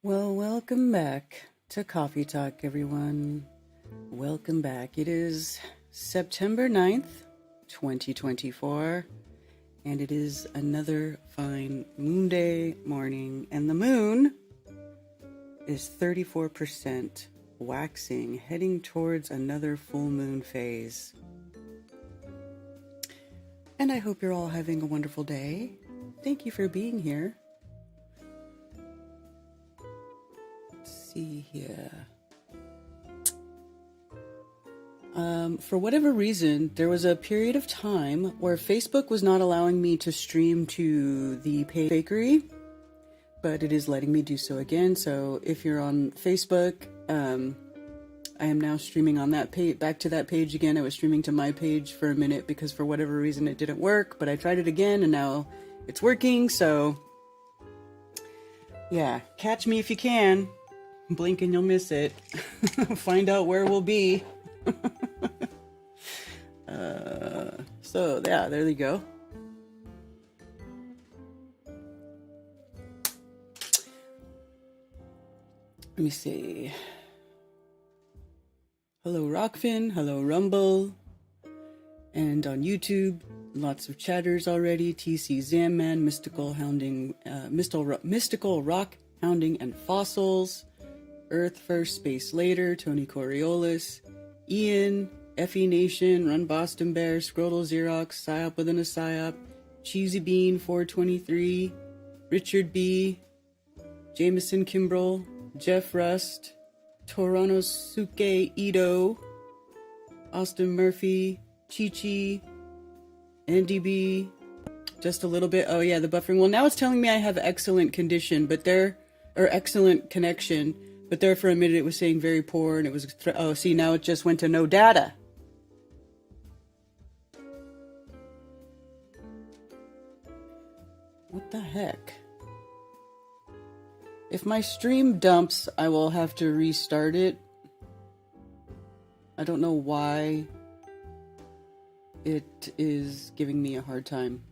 Well, welcome back to Coffee Talk, everyone. Welcome back. It is September 9th, 2024, and it is another fine Moonday morning, and the moon is 34% waxing, heading towards another full moon phase. And I hope you're all having a wonderful day. Thank you for being here. See here. For whatever reason, there was a period of time where Facebook was not allowing me to stream to the bakery, but it is letting me do so again. So if you're on Facebook, I am now streaming on that page, back to that page again. I was streaming to my page for a minute because for whatever reason it didn't work, but I tried it again and now it's working. So yeah, catch me if you can. Blink and you'll miss it. Find out where we'll be. So yeah, there you go. Let me see. Hello Rockfin, hello Rumble, and on YouTube, lots of chatters already. TC Zamman, Mystical Rock Hounding and Fossils. Earth First, Space Later, Tony Coriolis, Ian, Effie Nation, Run Boston Bear, Scrotal Xerox, Psyop Within a Psyop, Cheesy Bean 423, Richard B, Jameson Kimbrell, Jeff Rust, Toronosuke Ito, Austin Murphy, Chi-Chi, Andy B, just a little bit. Oh yeah, the buffering. Well, now it's telling me I have excellent condition, but excellent connection. But there for a minute it was saying very poor and it was, oh, see, now it just went to no data. What the heck? If my stream dumps, I will have to restart it. I don't know why it is giving me a hard time.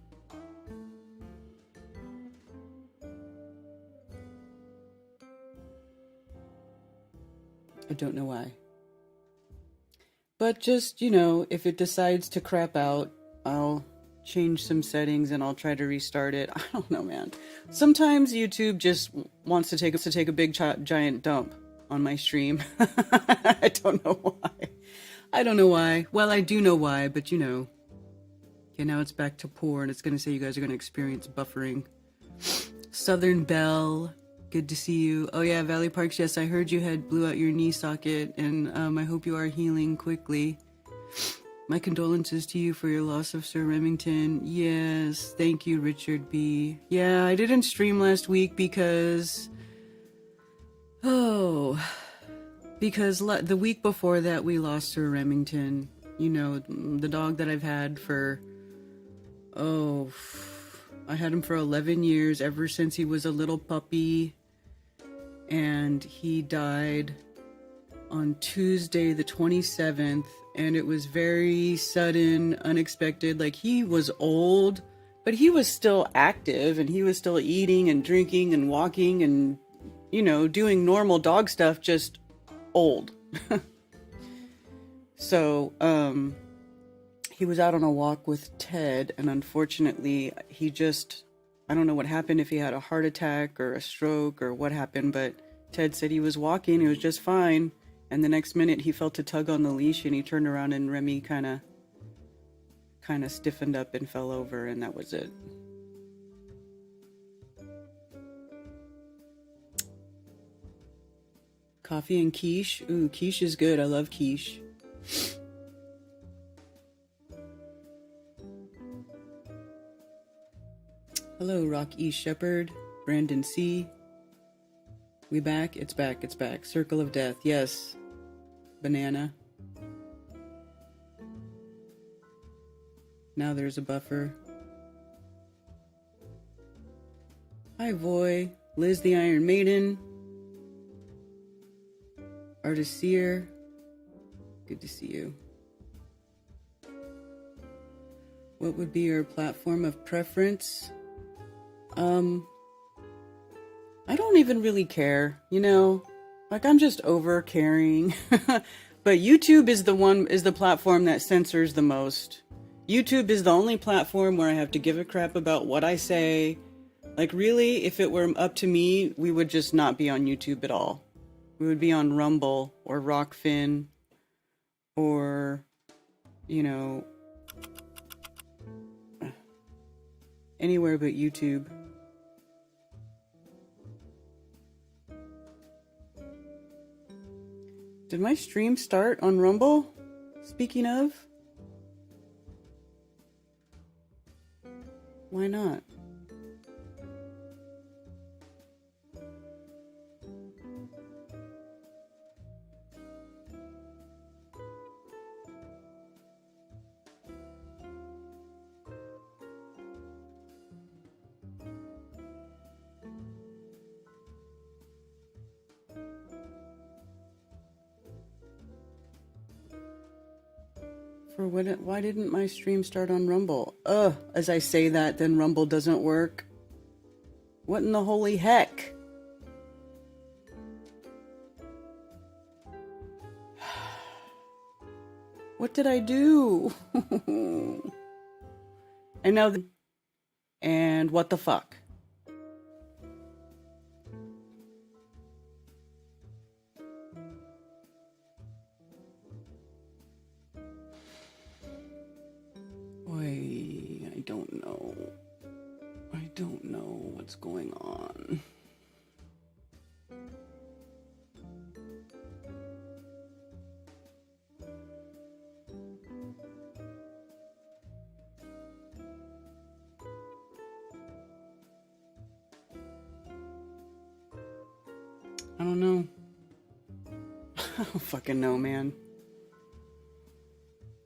I don't know why. But just, if it decides to crap out, I'll change some settings and I'll try to restart it. I don't know, man. Sometimes YouTube just wants to take a big giant dump on my stream. I don't know why. I don't know why. Well, I do know why, but Okay, now it's back to poor and it's going to say you guys are going to experience buffering. Southern Belle. Good to see you. Oh yeah, Valley Parks, yes, I heard you had blew out your knee socket, and I hope you are healing quickly. My condolences to you for your loss of Sir Remington. Yes, thank you, Richard B. Yeah, I didn't stream last week because... the week before that we lost Sir Remington. The dog that I've had for... I had him for 11 years, ever since he was a little puppy. And he died on Tuesday the 27th, and it was very sudden, unexpected. Like, he was old, but he was still active, and he was still eating and drinking and walking and, doing normal dog stuff, just old. So, he was out on a walk with Ted, and unfortunately, I don't know what happened, if he had a heart attack or a stroke or what happened, but Ted said he was walking, he was just fine. And the next minute he felt a tug on the leash and he turned around and Remy kind of stiffened up and fell over, and that was it. Coffee and quiche. Ooh, quiche is good. I love quiche. Hello, Rock E. Shepherd, Brandon C. We back? It's back, it's back. Circle of Death, yes. Banana. Now there's a buffer. Hi, Voy. Liz the Iron Maiden. Artiseer. Good to see you. What would be your platform of preference? I don't don't even really care, you know? Like, I'm just over caring. But YouTube is the platform that censors the most. YouTube is the only platform where I have to give a crap about what I say. Like, really, if it were up to me, we would just not be on YouTube at all. We would be on Rumble or Rockfin or, you know, anywhere but YouTube. Did my stream start on Rumble? Speaking of, why not? Why didn't my stream start on Rumble? As I say that, then Rumble doesn't work. What in the holy heck? What did I do? And now, and what the fuck? I don't know. I don't know what's going on. I don't know. I don't fucking know, man.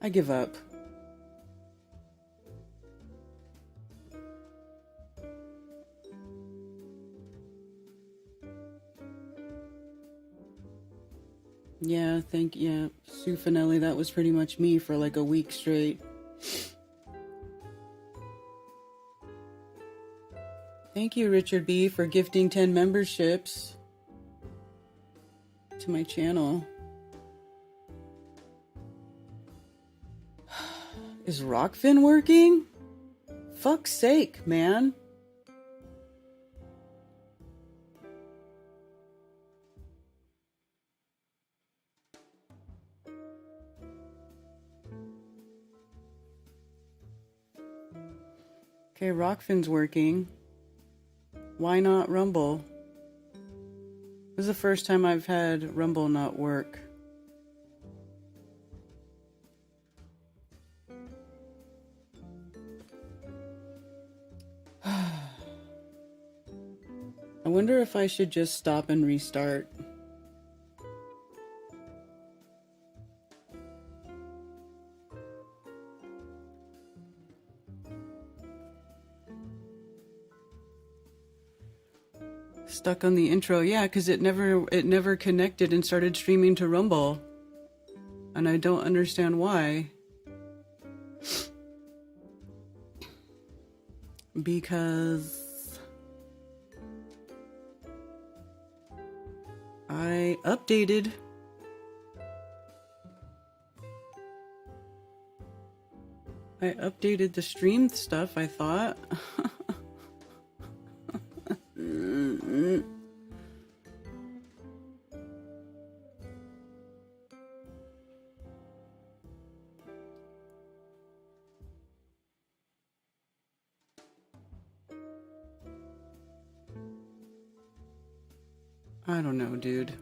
I give up. Yeah, Sue Finelli, that was pretty much me for like a week straight. Thank you, Richard B., for gifting 10 memberships to my channel. Is Rockfin working? Fuck's sake, man. Okay, Rockfin's working. Why not Rumble? This is the first time I've had Rumble not work. I wonder if I should just stop and restart. Stuck on the intro, yeah, because it never connected and started streaming to Rumble, and I don't understand why. Because I updated. I updated the stream stuff, I thought. I don't know, dude.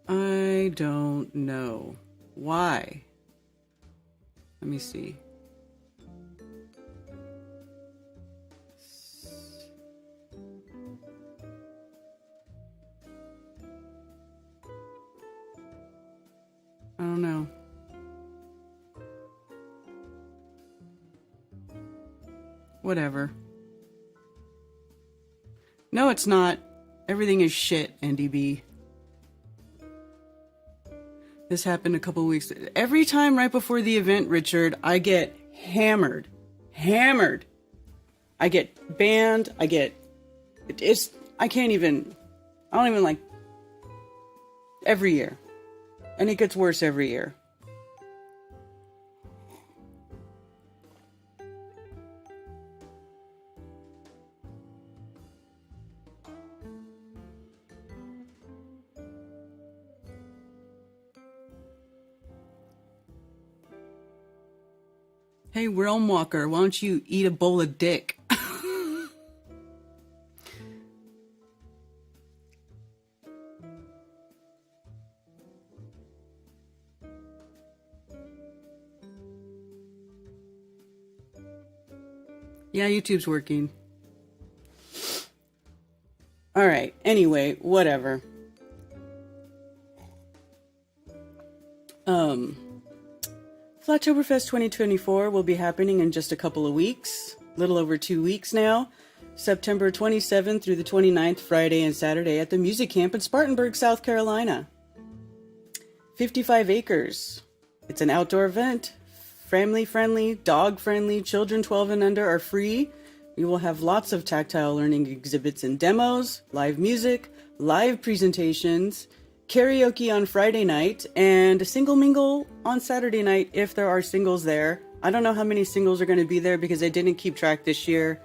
I don't know. Why? Let me see. I don't know. Whatever. No, it's not. Everything is shit, NDB. This happened a couple weeks. Every time right before the event, Richard, I get hammered. Hammered. I get banned. I don't even like, every year. And it gets worse every year. Hey, Realm Walker, why don't you eat a bowl of dick? Yeah, YouTube's working. All right. Anyway, whatever. Flatoberfest 2024 will be happening in just a couple of weeks, little over 2 weeks now. September 27th through the 29th, Friday and Saturday at the Music Camp in Spartanburg, South Carolina. 55 acres. It's an outdoor event. Family friendly, dog friendly, children 12 and under are free. We will have lots of tactile learning exhibits and demos, live music, live presentations, karaoke on Friday night, and a single mingle on Saturday night if there are singles there. I don't know how many singles are going to be there because I didn't keep track this year.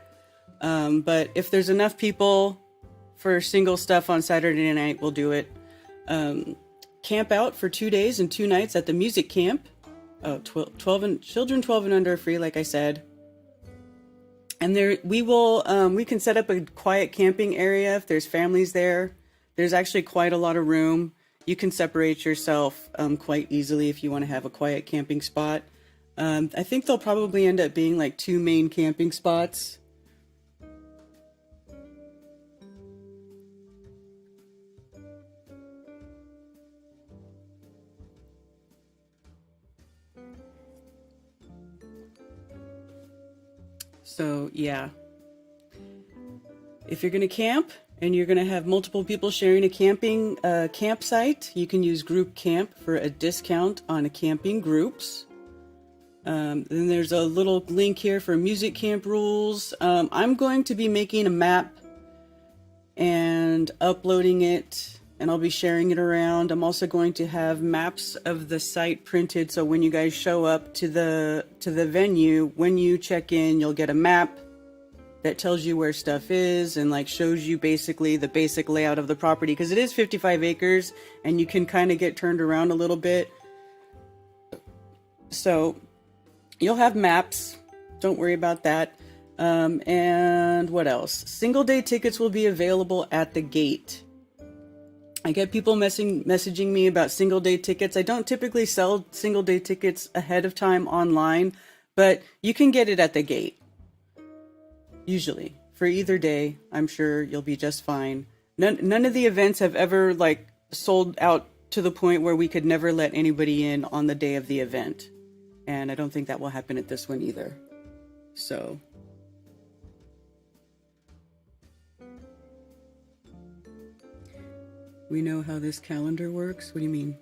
But if there's enough people for single stuff on Saturday night, we'll do it. Camp out for 2 days and 2 nights at the music camp. Children 12 and under are free, like I said. And we can set up a quiet camping area if there's families there. There's actually quite a lot of room. You can separate yourself quite easily if you want to have a quiet camping spot. I think there'll probably end up being like 2 main camping spots. So, yeah. If you're going to camp and you're going to have multiple people sharing a camping campsite, you can use Group Camp for a discount on camping groups. Then there's a little link here for music camp rules. I'm going to be making a map and uploading it, and I'll be sharing it around. I'm also going to have maps of the site printed, so when you guys show up to the venue, when you check in, you'll get a map that tells you where stuff is and like shows you basically the basic layout of the property, because it is 55 acres and you can kind of get turned around a little bit. So you'll have maps, don't worry about that. And what else? Single day tickets will be available at the gate. I get people messaging me about single day tickets. I don't typically sell single day tickets ahead of time online, but you can get it at the gate. Usually for either day. I'm sure you'll be just fine. None of the events have ever like sold out to the point where we could never let anybody in on the day of the event. And I don't think that will happen at this one either. So we know how this calendar works? What do you mean?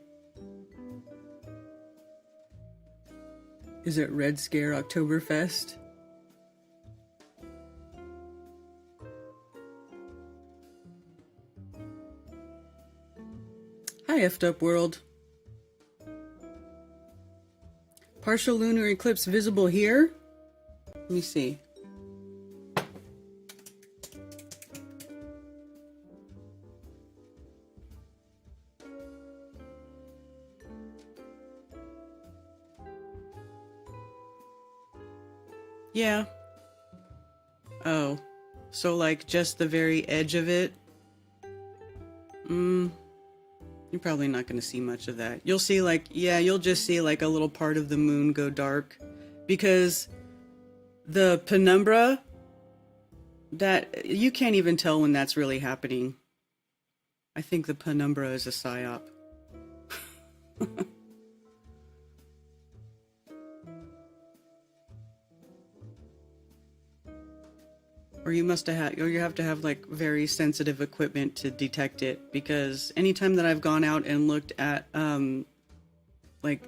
Is it Red Scare Oktoberfest? Hi, effed up world. Partial lunar eclipse visible here? Let me see. Yeah. Oh. So like just the very edge of it? You're probably not going to see much of that. You'll see like, yeah, you'll just see like a little part of the moon go dark. Because the Penumbra, that, you can't even tell when that's really happening. I think the Penumbra is a psyop. Or you have to have like very sensitive equipment to detect it, because anytime that I've gone out and looked at like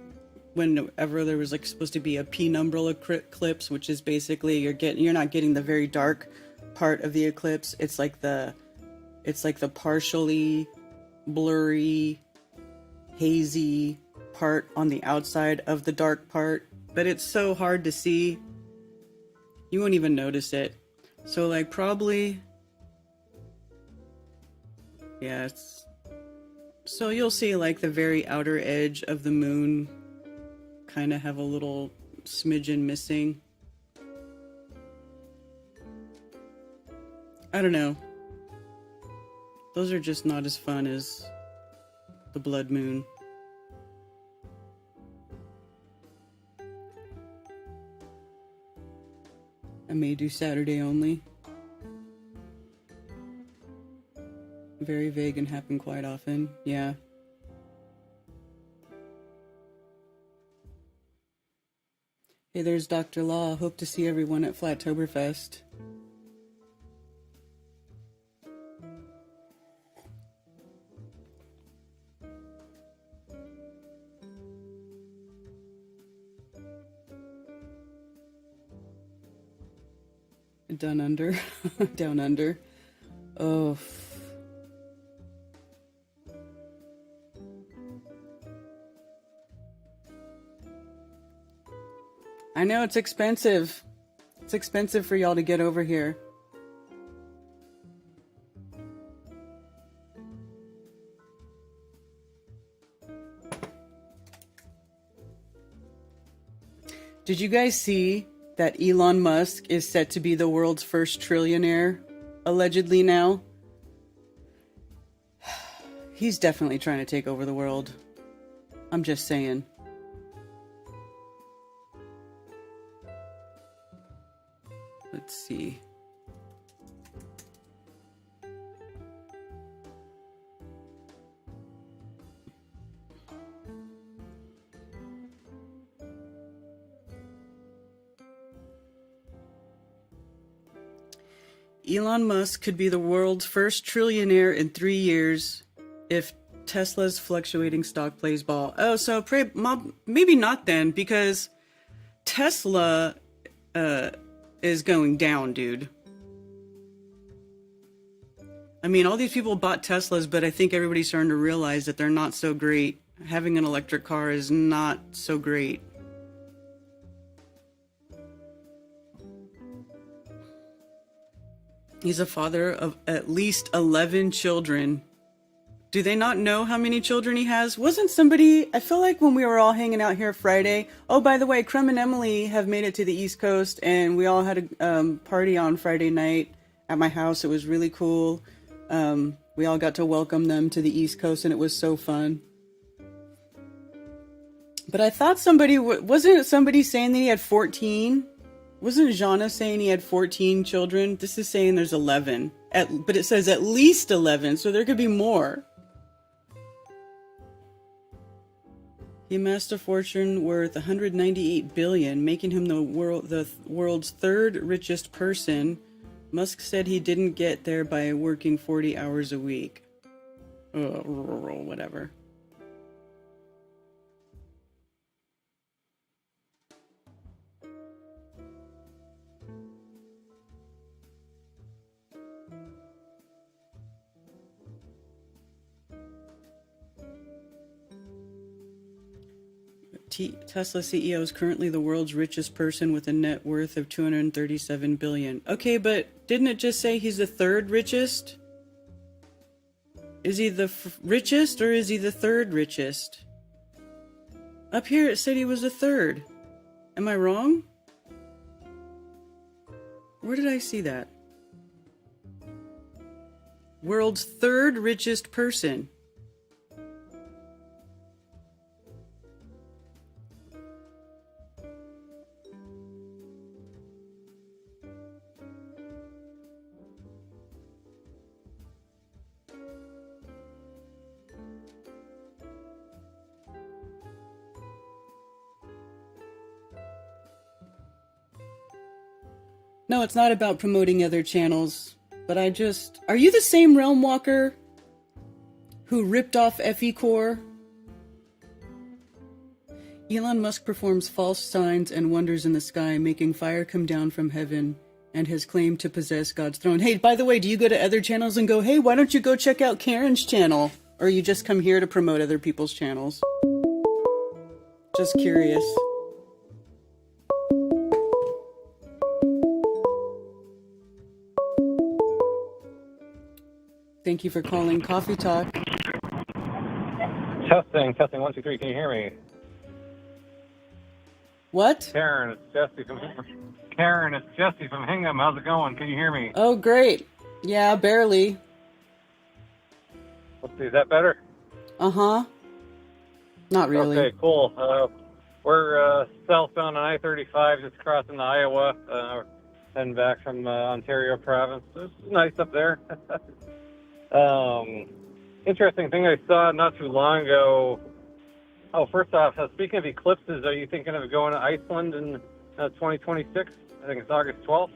whenever there was like supposed to be a penumbral eclipse, which is basically you're not getting the very dark part of the eclipse. It's like the partially blurry, hazy part on the outside of the dark part, but it's so hard to see. You won't even notice it. So like probably, yeah, so you'll see like the very outer edge of the moon kind of have a little smidgen missing. I don't know. Those are just not as fun as the blood moon. I may do Saturday only. Very vague and happen quite often. Yeah. Hey, there's Dr. Law. Hope to see everyone at Flatoberfest. Down under. Down under. Oh. I know it's expensive. It's expensive for y'all to get over here. Did you guys see that Elon Musk is set to be the world's first trillionaire, allegedly now? He's definitely trying to take over the world. I'm just saying. Let's see. Elon Musk could be the world's first trillionaire in 3 years if Tesla's fluctuating stock plays ball. Oh, so maybe not then, because Tesla is going down, dude. I mean, all these people bought Teslas, but I think everybody's starting to realize that they're not so great. Having an electric car is not so great. He's a father of at least 11 children. Do they not know how many children he has? Wasn't somebody, I feel like when we were all hanging out here Friday, oh, by the way, Crumb and Emily have made it to the East Coast, and we all had a party on Friday night at my house. It was really cool. We all got to welcome them to the East Coast, and it was so fun. But I thought wasn't somebody saying that he had 14? Wasn't Jana saying he had 14 children? This is saying there's 11. But it says at least 11, so there could be more. He amassed a fortune worth 198 billion, making him the world's third richest person. Musk said he didn't get there by working 40 hours a week. Whatever. Tesla CEO is currently the world's richest person with a net worth of 237 billion. Okay, but didn't it just say he's the third richest? Is he the richest or is he the third richest? Up here it said he was the third. Am I wrong? Where did I see that? World's third richest person. No, it's not about promoting other channels, but are you the same Realm Walker who ripped off FE Core? Elon Musk performs false signs and wonders in the sky, making fire come down from heaven, and has claimed to possess God's throne. Hey, by the way, do you go to other channels and go, hey, why don't you go check out Karen's channel? Or you just come here to promote other people's channels? Just curious. Thank you for calling Coffee Talk. Testing, 1, 2, 3. Can you hear me? What? Karen, it's Jesse from Hingham. How's it going? Can you hear me? Oh, great. Yeah, barely. Let's see, is that better? Uh-huh. Not really. Okay, cool. We're southbound on I-35, just crossing the Iowa, heading back from Ontario province. It's nice up there. Interesting thing I saw not too long ago. Oh, first off, speaking of eclipses, are you thinking of going to Iceland in 2026? I think it's August 12th.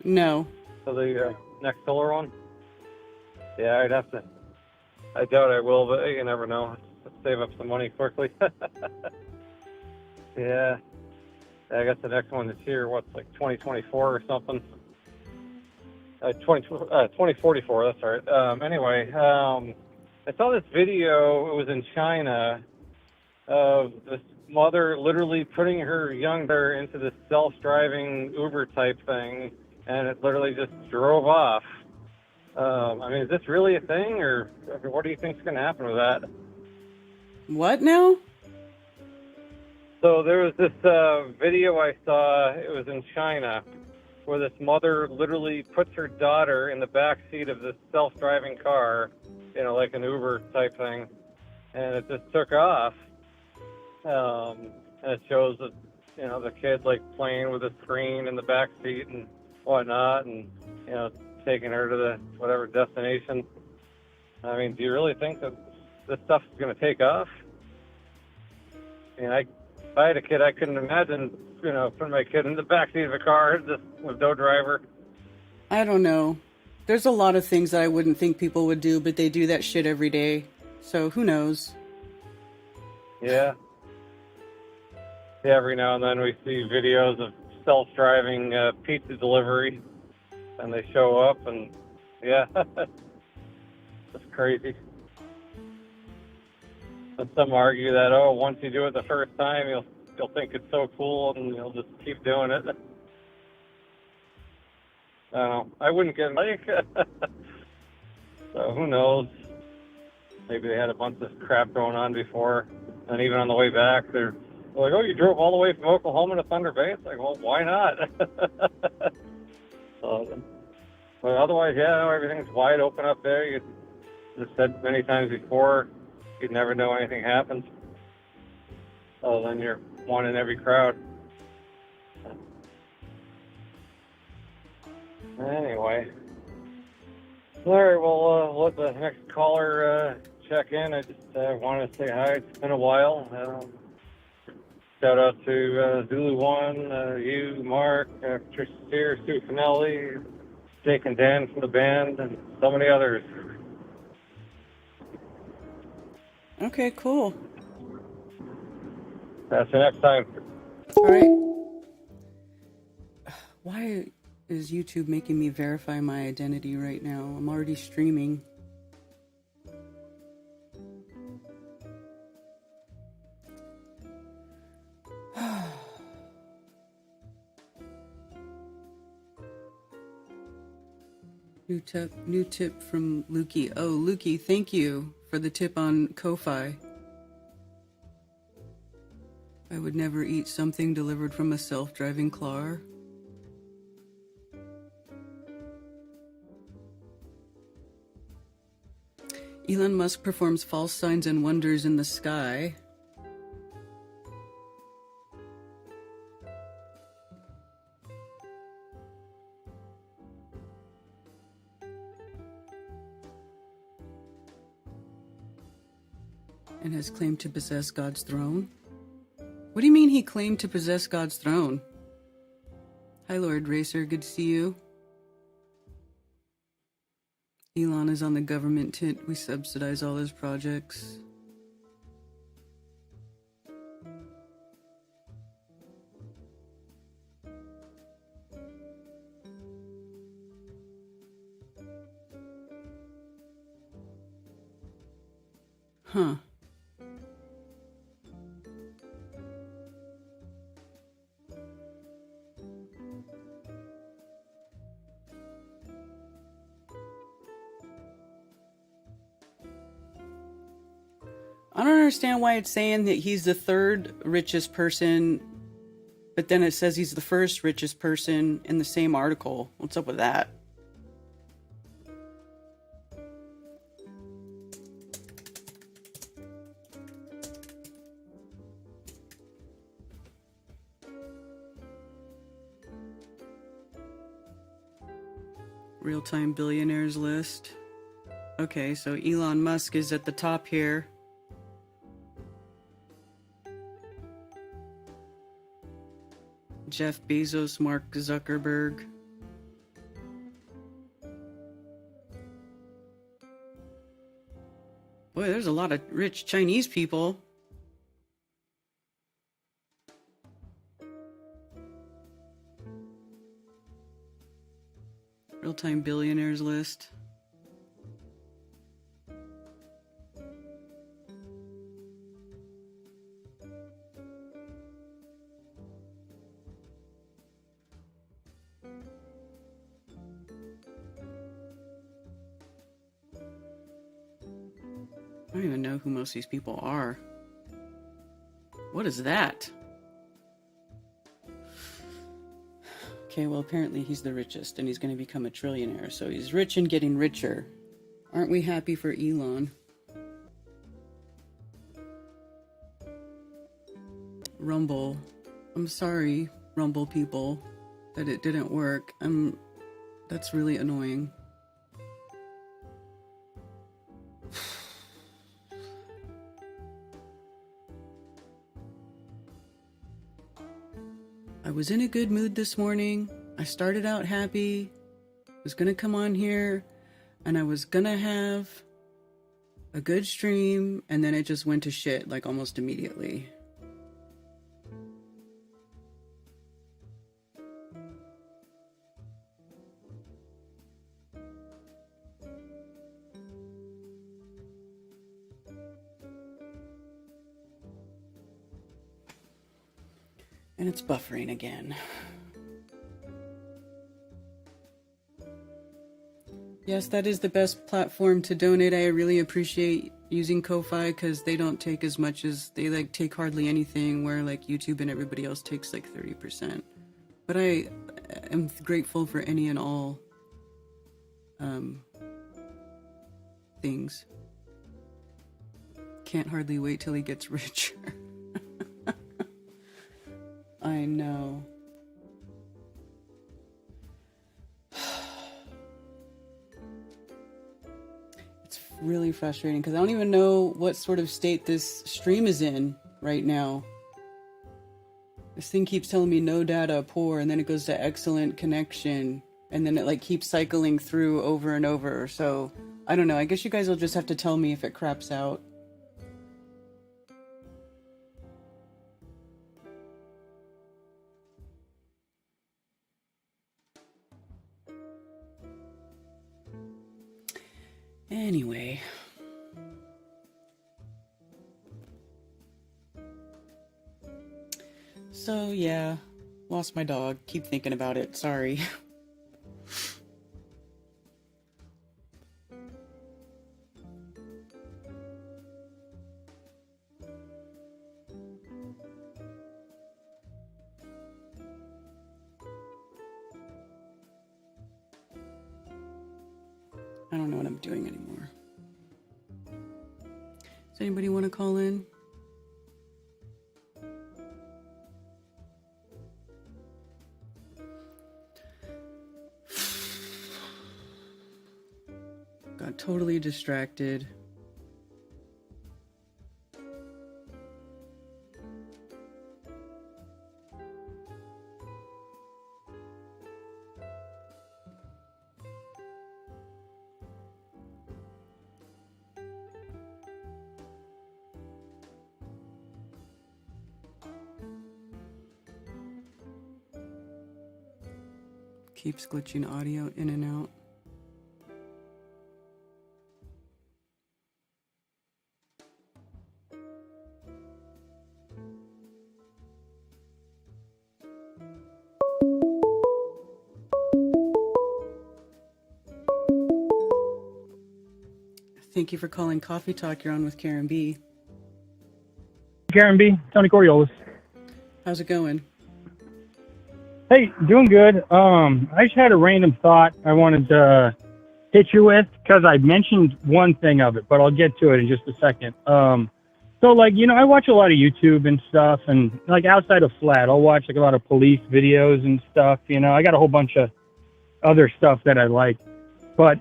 No. So the next solar one? Yeah, I'd have to. I doubt I will, but you never know. Let's save up some money quickly. Yeah. I guess the next one is here, what's like 2024 or something? 2044, that's right. Anyway, I saw this video, it was in China, of this mother literally putting her younger into this self-driving Uber type thing, and it literally just drove off. I mean, is this really a thing, or what do you think is going to happen with that? What now? So there was this video I saw, it was in China, where this mother literally puts her daughter in the back seat of this self-driving car, you know, like an Uber type thing, and it just took off. And it shows that, you know, the kid like playing with a screen in the back seat and whatnot, and, you know, taking her to the whatever destination. I mean, do you really think that this stuff is going to take off? I mean, if I had a kid, I couldn't imagine, you know, putting my kid in the backseat of a car just with no driver. I don't know. There's a lot of things that I wouldn't think people would do, but they do that shit every day. So who knows? Yeah. Yeah, every now and then we see videos of self-driving pizza delivery, and they show up, and yeah, it's crazy. And some argue that, oh, once you do it the first time, you'll think it's so cool, and you'll just keep doing it. I don't know. I wouldn't get like, so who knows? Maybe they had a bunch of crap going on before, and even on the way back, they're like, oh, you drove all the way from Oklahoma to Thunder Bay? It's like, well, why not? But otherwise, yeah, everything's wide open up there. You just said many times before, you'd never know anything happens. So then you're one in every crowd. Anyway. All right, well, let the next caller check in. I just wanted to say hi. It's been a while. Shout out to Zulu One, you, Mark, Patricia Steer, Sue Finelli, Jake and Dan from the band, and so many others. Okay, cool. That's the next time. All right. Why is YouTube making me verify my identity right now? I'm already streaming. New tip from Lukey. Oh, Lukey, thank you for the tip on Ko-Fi. I would never eat something delivered from a self-driving car. Elon Musk performs false signs and wonders in the sky. And has claimed to possess God's throne. What do you mean he claimed to possess God's throne? Hi, Lord Racer. Good to see you. Elon is on the government tent. We subsidize all his projects. Huh. I don't understand why it's saying that he's the third richest person, but then it says he's the first richest person in the same article. What's up with that? Real-time billionaires list. Okay, so Elon Musk is at the top here. Jeff Bezos, Mark Zuckerberg. Boy, there's a lot of rich Chinese people. Real-time billionaires list. I don't even know who most of these people are. What is that? Okay, well, apparently he's the richest and he's going to become a trillionaire. So he's rich and getting richer. Aren't we happy for Elon? Rumble. I'm sorry, Rumble people, that it didn't work. That's really annoying. I was in a good mood this morning. I started out happy. Was gonna come on here and I was gonna have a good stream, and then it just went to shit like almost immediately. And it's buffering again. Yes, that is the best platform to donate. I really appreciate using Ko-Fi because they don't take as much as, they take hardly anything, where YouTube and everybody else takes 30%. But I am grateful for any and all things. Can't hardly wait till he gets richer. I know. It's really frustrating because I don't even know what sort of state this stream is in right now. This thing keeps telling me no data, poor, and then it goes to excellent connection, and then it keeps cycling through over and over. So I don't know. I guess you guys will just have to tell me if it craps out. Anyway. So yeah, lost my dog. Keep thinking about it. Sorry. I don't know what I'm doing anymore. Does anybody want to call in? Got totally distracted. Keeps glitching audio in and out. Thank you for calling Coffee Talk. You're on with Karen B. Karen B. Tony Coriolis. How's it going? Hey, doing good. I just had a random thought I wanted to hit you with because I mentioned one thing of it, but I'll get to it in just a second. So, like, you know, I watch a lot of YouTube and stuff, and, like, outside of Flat, I'll watch, like, a lot of police videos and stuff, you know. I got a whole bunch of other stuff that I like. But,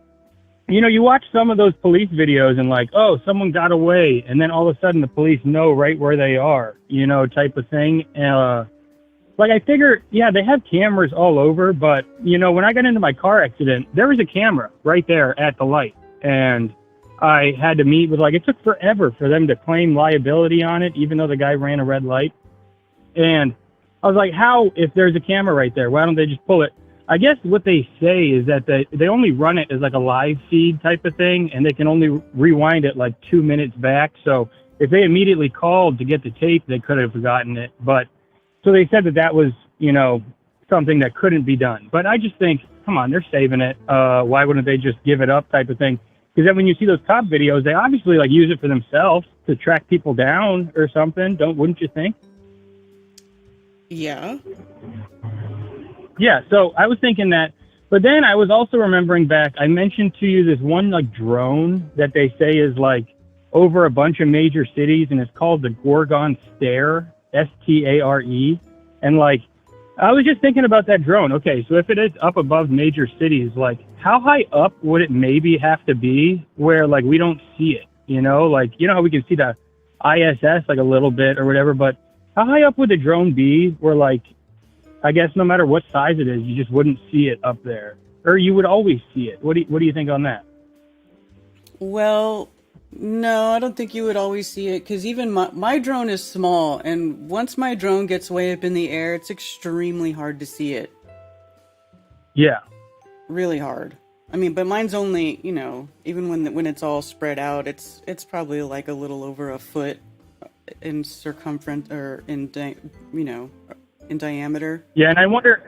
you know, you watch some of those police videos and, like, oh, someone got away, and then all of a sudden the police know right where they are, you know, type of thing. Like, I figure, yeah, they have cameras all over, but, you know, when I got into my car accident, there was a camera right there at the light, and I had to meet with, like, it took forever for them to claim liability on it, even though the guy ran a red light. And I was like, how, if there's a camera right there, why don't they just pull it? I guess what they say is that they only run it as like a live feed type of thing, and they can only rewind it like 2 minutes back. So if they immediately called to get the tape, they could have gotten it. But so they said that was, you know, something that couldn't be done. But I just think, come on, they're saving it. Why wouldn't they just give it up type of thing? Because then when you see those cop videos, they obviously like use it for themselves to track people down or something. Wouldn't you think? Yeah. Yeah, so I was thinking that, but then I was also remembering back, I mentioned to you this one like drone that they say is like over a bunch of major cities, and it's called the Gorgon Stare, S-T-A-R-E. And like, I was just thinking about that drone. Okay, so if it is up above major cities, like how high up would it maybe have to be where like we don't see it, you know? Like, you know how we can see the ISS like a little bit or whatever, but how high up would the drone be where like, I guess no matter what size it is, you just wouldn't see it up there, or you would always see it. What do you think on that? Well, no, I don't think you would always see it, because even my drone is small, and once my drone gets way up in the air, it's extremely hard to see it. Yeah. Really hard. I mean, but mine's only, you know, even when it's all spread out, it's probably like a little over a foot in circumference, or in diameter. Yeah, and I wonder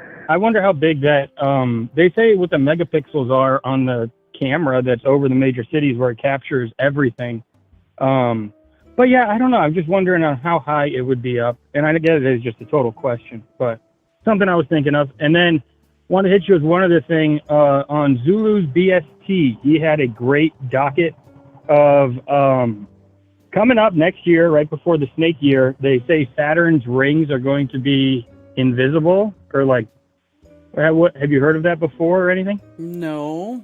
how big that they say what the megapixels are on the camera that's over the major cities where it captures everything. But yeah, I don't know. I'm just wondering on how high it would be up. And I guess it is just a total question, but something I was thinking of. And then want to hit you with one other thing on Zulu's BST. He had a great docket of coming up next year, right before the snake year. They say Saturn's rings are going to be invisible, or like, what, have you heard of that before or anything? No.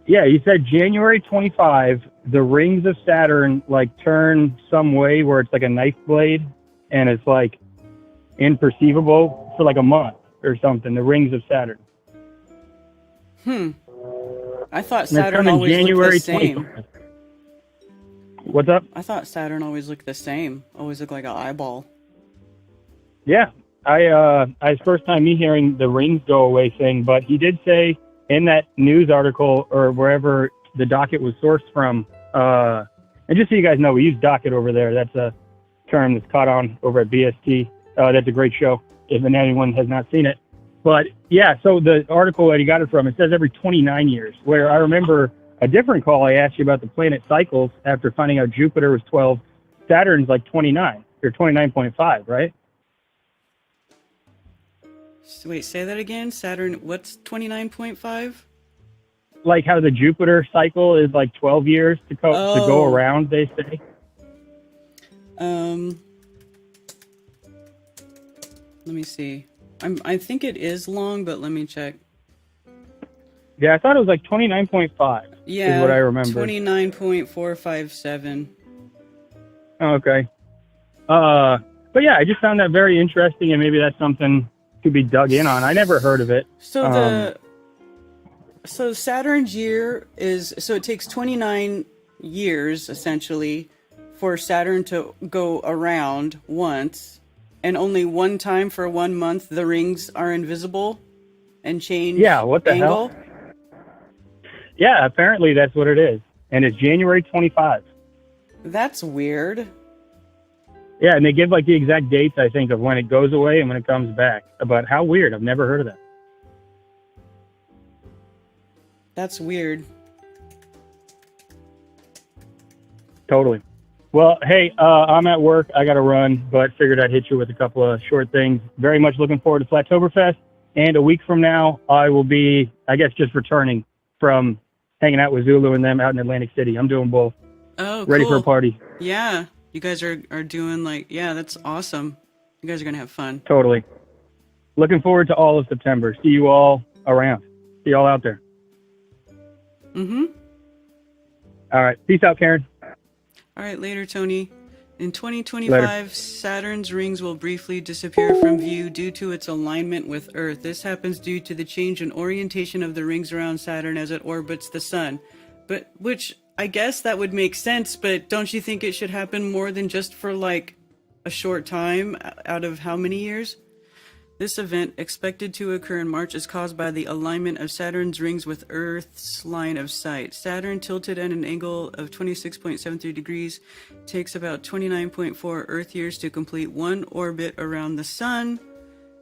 Yeah, he said January 25, the rings of Saturn like turn some way where it's like a knife blade, and it's like imperceivable for like a month or something. The rings of Saturn. I thought Saturn always looked the same. 25. What's up? I thought Saturn always looked the same. Always looked like an eyeball. Yeah, it's first time me hearing the rings go away thing, but he did say in that news article or wherever the docket was sourced from, and just so you guys know, we use docket over there. That's a term that's caught on over at BST. That's a great show if anyone has not seen it. But yeah, so the article that he got it from, it says every 29 years, where I remember a different call I asked you about the planet cycles after finding out Jupiter was 12, Saturn's like 29 or 29.5, right? Wait, say that again. Saturn, what's 29.5? Like how the Jupiter cycle is like 12 years to go around, they say. Let me see. I think it is long, but let me check. Yeah, I thought it was like 29.5. Yeah, is what I remember. 29.457. Okay. But yeah, I just found that very interesting, and maybe that's something to be dug in on. I never heard of it. So so Saturn's year is, so it takes 29 years essentially for Saturn to go around once, and only one time for 1 month the rings are invisible and change. Yeah, what the angle. hell? Yeah, apparently that's what it is, and it's January 25. That's weird. Yeah, and they give like the exact dates, I think, of when it goes away and when it comes back. But how weird. I've never heard of that. That's weird. Totally. Well, hey, I'm at work. I got to run, but figured I'd hit you with a couple of short things. Very much looking forward to Flatoberfest. And a week from now, I will be, I guess, just returning from hanging out with Zulu and them out in Atlantic City. I'm doing both. Oh, Ready cool. for a party. Yeah. You guys are doing like, yeah, that's awesome. You guys are going to have fun. Totally. Looking forward to all of September. See you all around. See you all out there. Mm-hmm. All right. Peace out, Karen. All right, later, Tony. In 2025, Later. Saturn's rings will briefly disappear from view due to its alignment with Earth. This happens due to the change in orientation of the rings around Saturn as it orbits the Sun. But, which, I guess that would make sense, but don't you think it should happen more than just for, like, a short time out of how many years? This event, expected to occur in March, is caused by the alignment of Saturn's rings with Earth's line of sight. Saturn, tilted at an angle of 26.73 degrees, takes about 29.4 Earth years to complete one orbit around the Sun.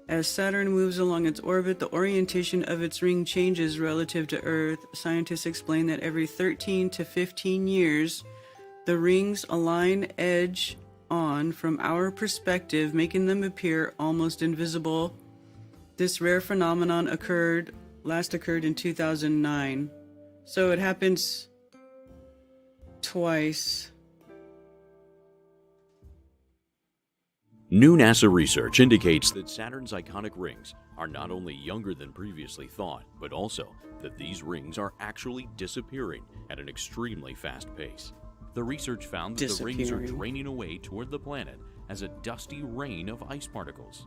As Saturn moves along its orbit, the orientation of its ring changes relative to Earth. Scientists explain that every 13 to 15 years, the rings align edge on from our perspective, making them appear almost invisible. This rare phenomenon last occurred in 2009. So it happens twice. New NASA research indicates that Saturn's iconic rings are not only younger than previously thought, but also that these rings are actually disappearing at an extremely fast pace. The research found that the rings are draining away toward the planet as a dusty rain of ice particles.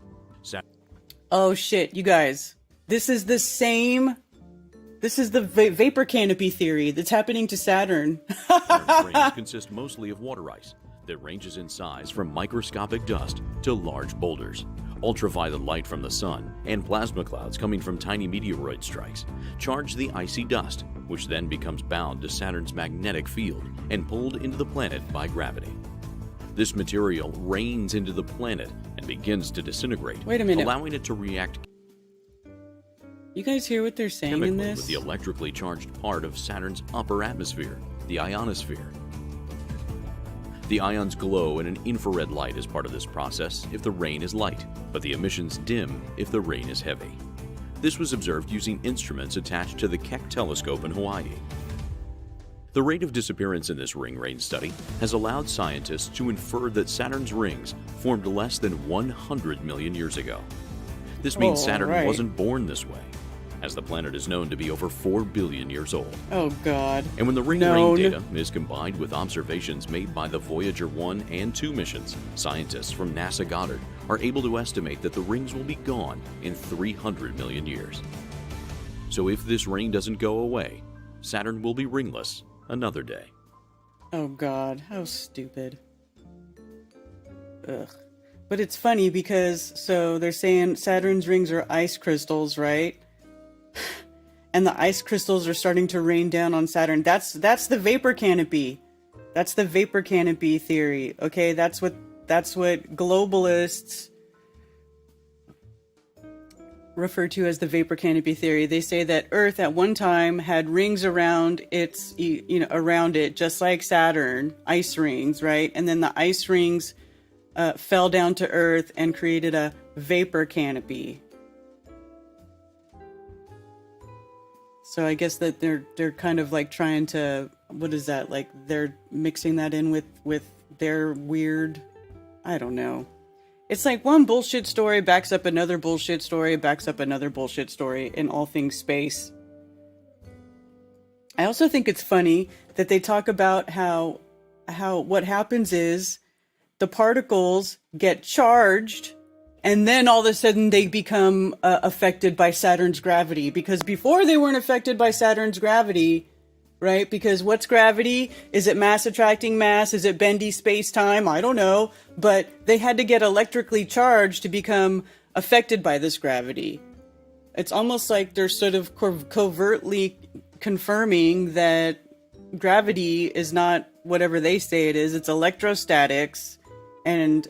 Oh shit, you guys. This is the vapor canopy theory that's happening to Saturn. Saturn's rings consist mostly of water ice that ranges in size from microscopic dust to large boulders. Ultraviolet light from the sun and plasma clouds coming from tiny meteoroid strikes charge the icy dust, which then becomes bound to Saturn's magnetic field and pulled into the planet by gravity. This material rains into the planet and begins to disintegrate, Wait a minute. allowing it to react You guys hear what they're saying in chemically this? with the electrically charged part of Saturn's upper atmosphere, the ionosphere. The ions glow in an infrared light as part of this process if the rain is light, but the emissions dim if the rain is heavy. This was observed using instruments attached to the Keck telescope in Hawaii. The rate of disappearance in this ring rain study has allowed scientists to infer that Saturn's rings formed less than 100 million years ago. This means Saturn wasn't born this way, as the planet is known to be over 4 billion years old. Oh god. And when the rain data is combined with observations made by the Voyager 1 and 2 missions, scientists from NASA Goddard are able to estimate that the rings will be gone in 300 million years. So if this rain doesn't go away, Saturn will be ringless another day. Oh god, how stupid. Ugh. But it's funny because, so they're saying Saturn's rings are ice crystals, right? And the ice crystals are starting to rain down on Saturn. That's the vapor canopy. That's the vapor canopy theory. Okay, that's what globalists refer to as the vapor canopy theory. They say that Earth at one time had rings around its, around it, just like Saturn, ice rings, right? And then the ice rings fell down to Earth and created a vapor canopy. So I guess that they're kind of like trying to, what is that? Like they're mixing that in with their weird, I don't know. It's like one bullshit story backs up another bullshit story, backs up another bullshit story in all things space. I also think it's funny that they talk about how what happens is the particles get charged and then all of a sudden they become affected by Saturn's gravity, because before they weren't affected by Saturn's gravity, right? Because what's gravity? Is it mass attracting mass? Is it bendy space-time? I don't know. But they had to get electrically charged to become affected by this gravity. It's almost like they're sort of covertly confirming that gravity is not whatever they say it is. It's electrostatics. And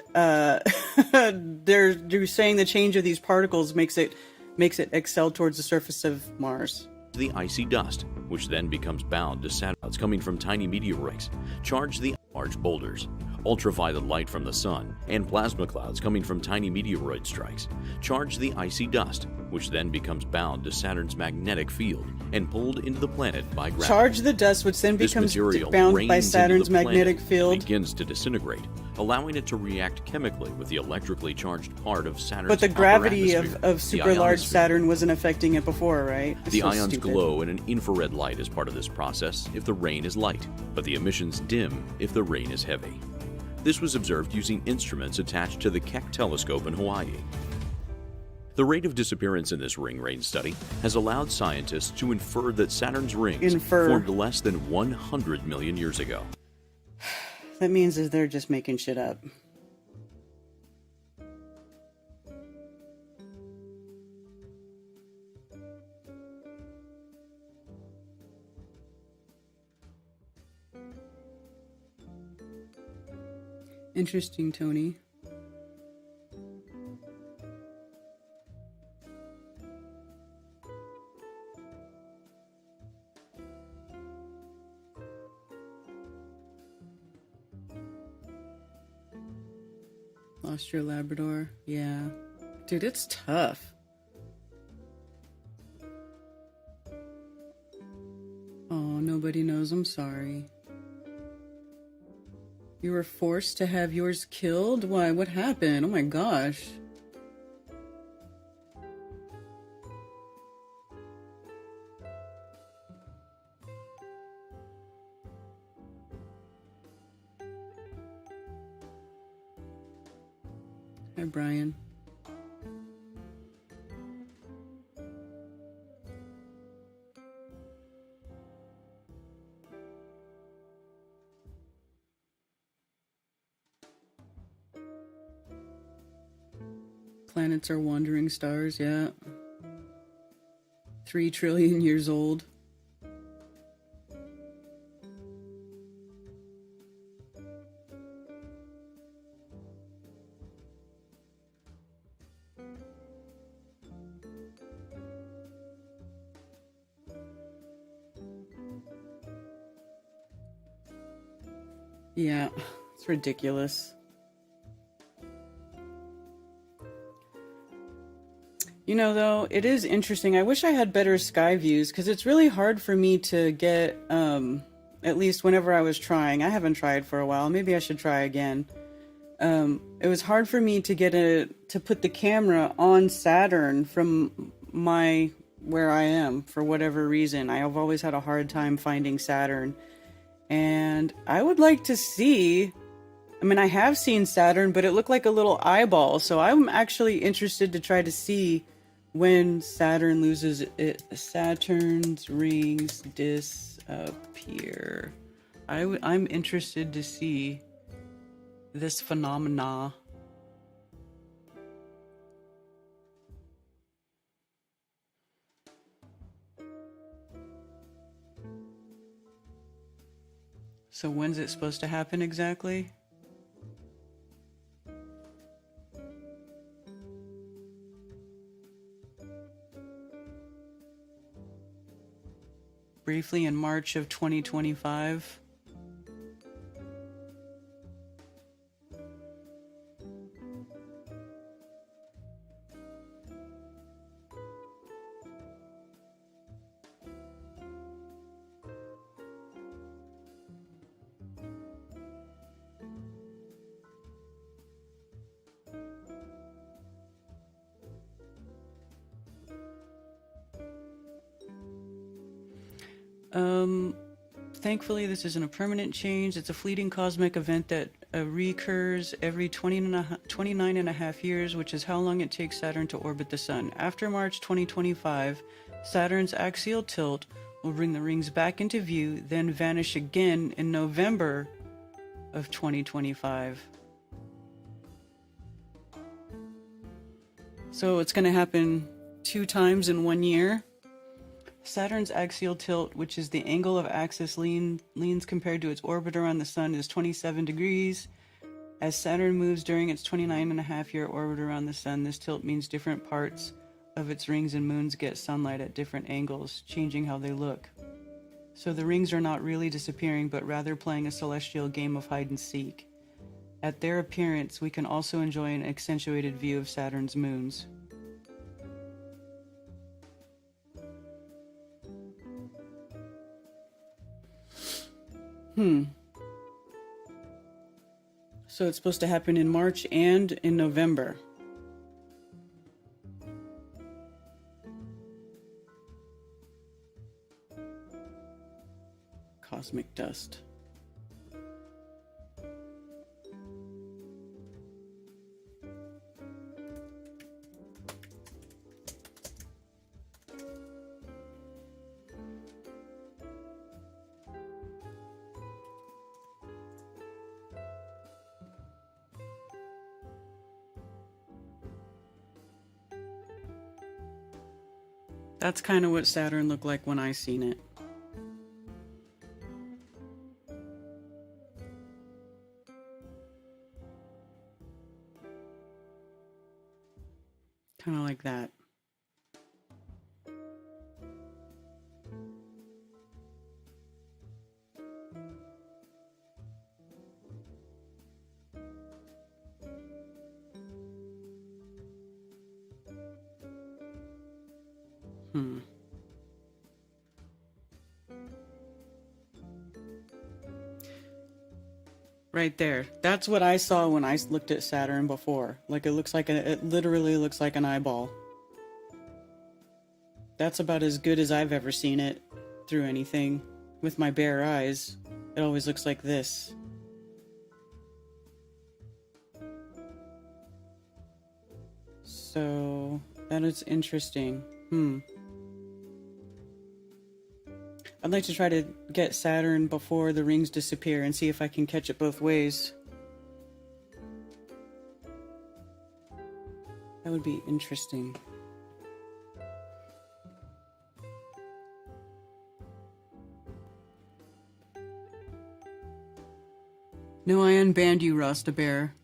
they're saying the change of these particles makes it excel towards the surface of Mars. the icy dust, which then becomes bound to Saturn clouds coming from tiny meteorites. Charge the large boulders. Ultraviolet light from the sun and plasma clouds coming from tiny meteoroid strikes. Charge the icy dust, which then becomes bound to Saturn's magnetic field and pulled into the planet by gravity. Charge the dust, which then This becomes material bound by rains into Saturn's the planet magnetic and field. begins to disintegrate, allowing it to react chemically with the electrically charged part of Saturn's But the upper gravity atmosphere, of the super large ionosphere. Saturn wasn't affecting it before, right? It's The so ions stupid. glow in an infrared light as part of this process if the rain is light, but the emissions dim if the rain is heavy. This was observed using instruments attached to the Keck telescope in Hawaii. The rate of disappearance in this ring rain study has allowed scientists to infer that Saturn's rings formed less than 100 million years ago. That means that they're just making shit up. Interesting, Tony. Lost your Labrador? Yeah. Dude, it's tough. Oh, nobody knows. I'm sorry. You were forced to have yours killed? Why? What happened? Oh my gosh. Hi, Brian. Planets are wandering stars, yeah. 3 trillion years old. Yeah, it's ridiculous. You know, though, it is interesting. I wish I had better sky views because it's really hard for me to get, at least whenever I was trying. I haven't tried for a while. Maybe I should try again. It was hard for me to get to put the camera on Saturn from where I am for whatever reason. I have always had a hard time finding Saturn. And I would like to see, I mean, I have seen Saturn, but it looked like a little eyeball. So I'm actually interested to try to see when Saturn loses it. Saturn's rings disappear. I'm interested to see this phenomena. So when's it supposed to happen exactly? Briefly in March of 2025. Thankfully, this isn't a permanent change. It's a fleeting cosmic event that recurs every 29 and a half years, which is how long it takes Saturn to orbit the Sun. After March 2025, Saturn's axial tilt will bring the rings back into view, then vanish again in November of 2025. So it's going to happen 2 times in 1 year. Saturn's axial tilt, which is the angle of axis leans compared to its orbit around the Sun, is 27 degrees. As Saturn moves during its 29 and a half year orbit around the Sun, this tilt means different parts of its rings and moons get sunlight at different angles, changing how they look. So the rings are not really disappearing, but rather playing a celestial game of hide and seek. At their appearance, we can also enjoy an accentuated view of Saturn's moons. So it's supposed to happen in March and in November. Cosmic dust. That's kind of what Saturn looked like when I seen it. Kind of like that. Right there. That's what I saw when I looked at Saturn before. Like it literally looks like an eyeball. That's about as good as I've ever seen it through anything. With my bare eyes, it always looks like this. So, that is interesting. I'd like to try to get Saturn before the rings disappear and see if I can catch it both ways. That would be interesting. No, I unbanned you, Rasta Bear.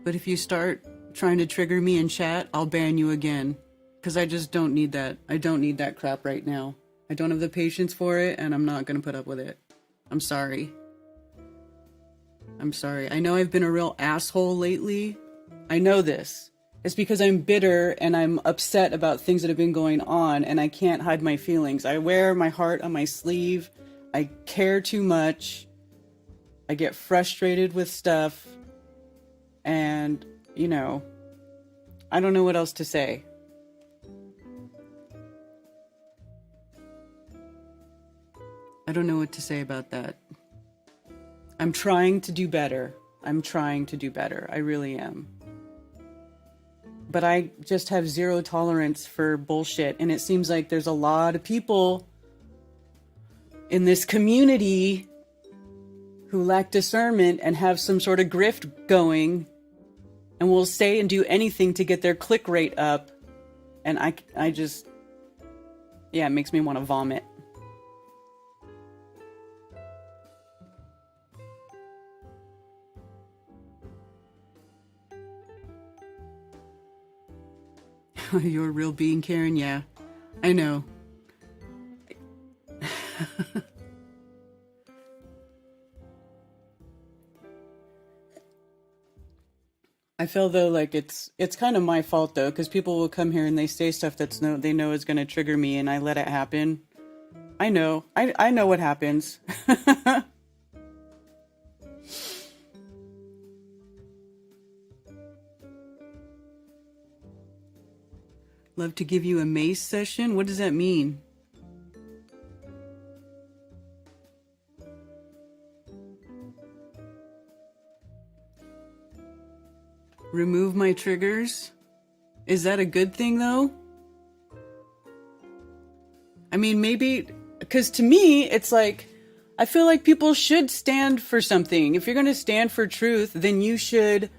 But if you start trying to trigger me in chat, I'll ban you again. Because I just don't need that. I don't need that crap right now. I don't have the patience for it, and I'm not going to put up with it. I'm sorry. I'm sorry. I know I've been a real asshole lately. I know this. It's because I'm bitter and I'm upset about things that have been going on, and I can't hide my feelings. I wear my heart on my sleeve. I care too much. I get frustrated with stuff. And, you know, I don't know what else to say. I don't know what to say about that. I'm trying to do better. I'm trying to do better. I really am. But I just have zero tolerance for bullshit. And it seems like there's a lot of people in this community who lack discernment and have some sort of grift going and will say and do anything to get their click rate up. And I just, yeah, it makes me want to vomit. You're a real being, Karen? Yeah, I know. I feel though like it's kind of my fault though, because people will come here and they say stuff they know is going to trigger me, and I let it happen. I know. I know what happens. Love to give you a mace session? What does that mean? Remove my triggers? Is that a good thing though? I mean, maybe, because to me, it's like, I feel like people should stand for something. If you're going to stand for truth, then you should,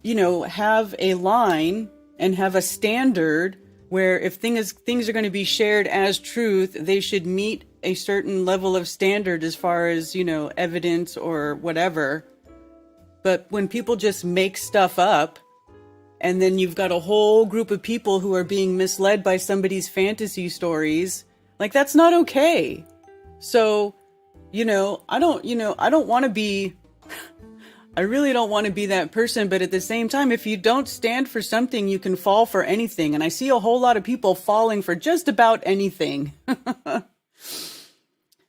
you know, have a line and have a standard where if things are going to be shared as truth, they should meet a certain level of standard as far as, you know, evidence or whatever. But when people just make stuff up and then you've got a whole group of people who are being misled by somebody's fantasy stories. Like, that's not okay. So, I don't want to be, I really don't want to be that person, but at the same time, if you don't stand for something, you can fall for anything. And I see a whole lot of people falling for just about anything.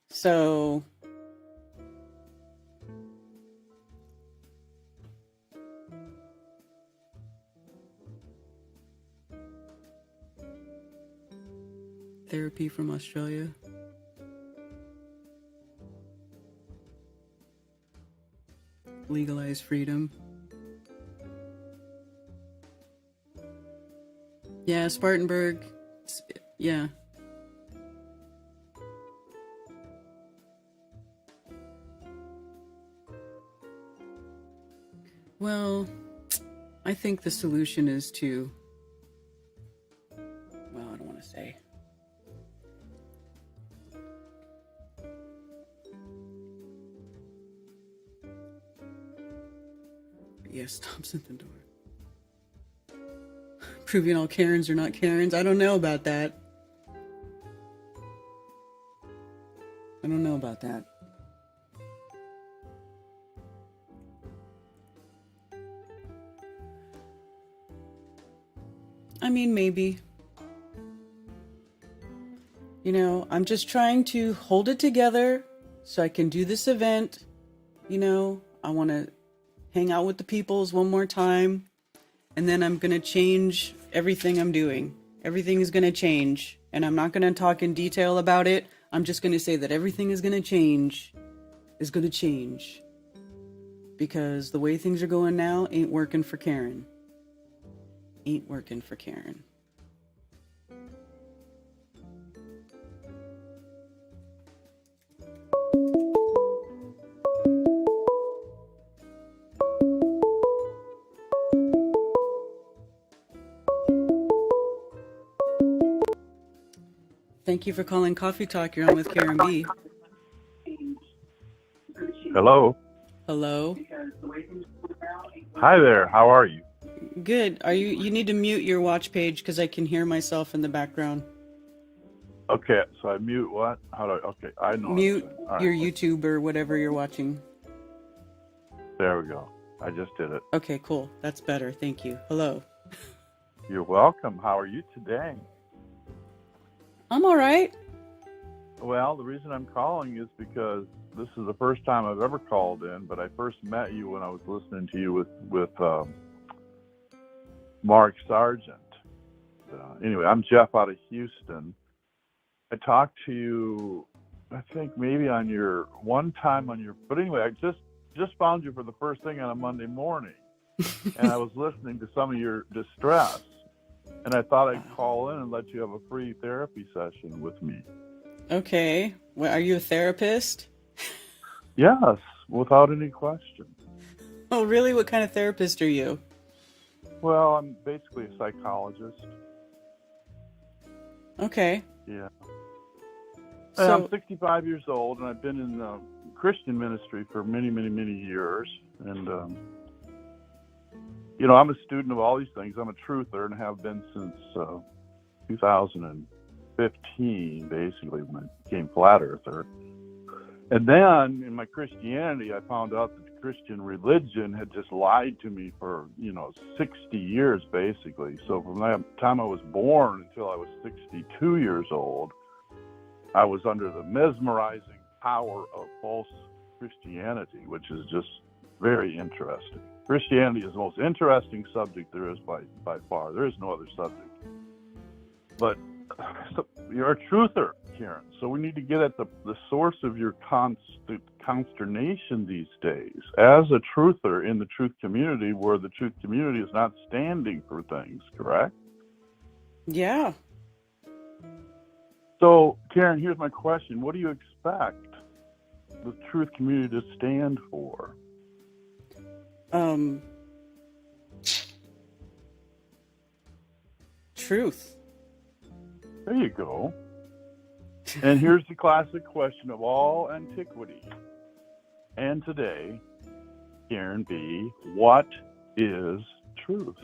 So, therapy from Australia. Legalize freedom. Yeah, Spartanburg. Yeah. Well, I think the solution is to, well, I don't want to say. Yes, stops at the door. Proving all Karens are not Karens. I don't know about that. I don't know about that. I mean, maybe. I'm just trying to hold it together so I can do this event. I want to hang out with the peoples one more time. And then I'm going to change everything I'm doing. Everything is going to change. And I'm not going to talk in detail about it. I'm just going to say that everything is going to change. Because the way things are going now ain't working for Karen. Ain't working for Karen. Thank you for calling Coffee Talk. You're on with Karen B. Hello. Hello. Hi there. How are you? Good. You need to mute your watch page because I can hear myself in the background. Okay, so I mute what? Okay, I know. Mute right. your YouTube or whatever you're watching. There we go. I just did it. Okay, cool. That's better. Thank you. Hello. You're welcome. How are you today? I'm all right. Well, the reason I'm calling is because this is the first time I've ever called in, but I first met you when I was listening to you with Mark Sargent. Anyway, I'm Jeff out of Houston. I talked to you, I think maybe but anyway, I just found you for the first thing on a Monday morning, and I was listening to some of your distress, and I thought I'd call in and let you have a free therapy session with me. Okay. Well, are you a therapist? Yes, without any question. Oh, really? What kind of therapist are you? Well, I'm basically a psychologist. Okay. Yeah. And So, I'm 65 years old, and I've been in Christian ministry for many, many, many years. And, I'm a student of all these things. I'm a truther and have been since 2015, basically, when I became flat earther. And then in my Christianity, I found out that the Christian religion had just lied to me for, 60 years, basically. So from that time I was born until I was 62 years old, I was under the mesmerizing power of false Christianity, which is just very interesting. Christianity is the most interesting subject there is by far. There is no other subject. But you're a truther, Karen, so we need to get at the source of your consternation these days. As a truther in the truth community, where the truth community is not standing for things, correct? yeah. So, Karen, here's my question. What do you expect the truth community to stand for? Truth. There you go. And here's the classic question of all antiquity and today, Karen B. What is truth?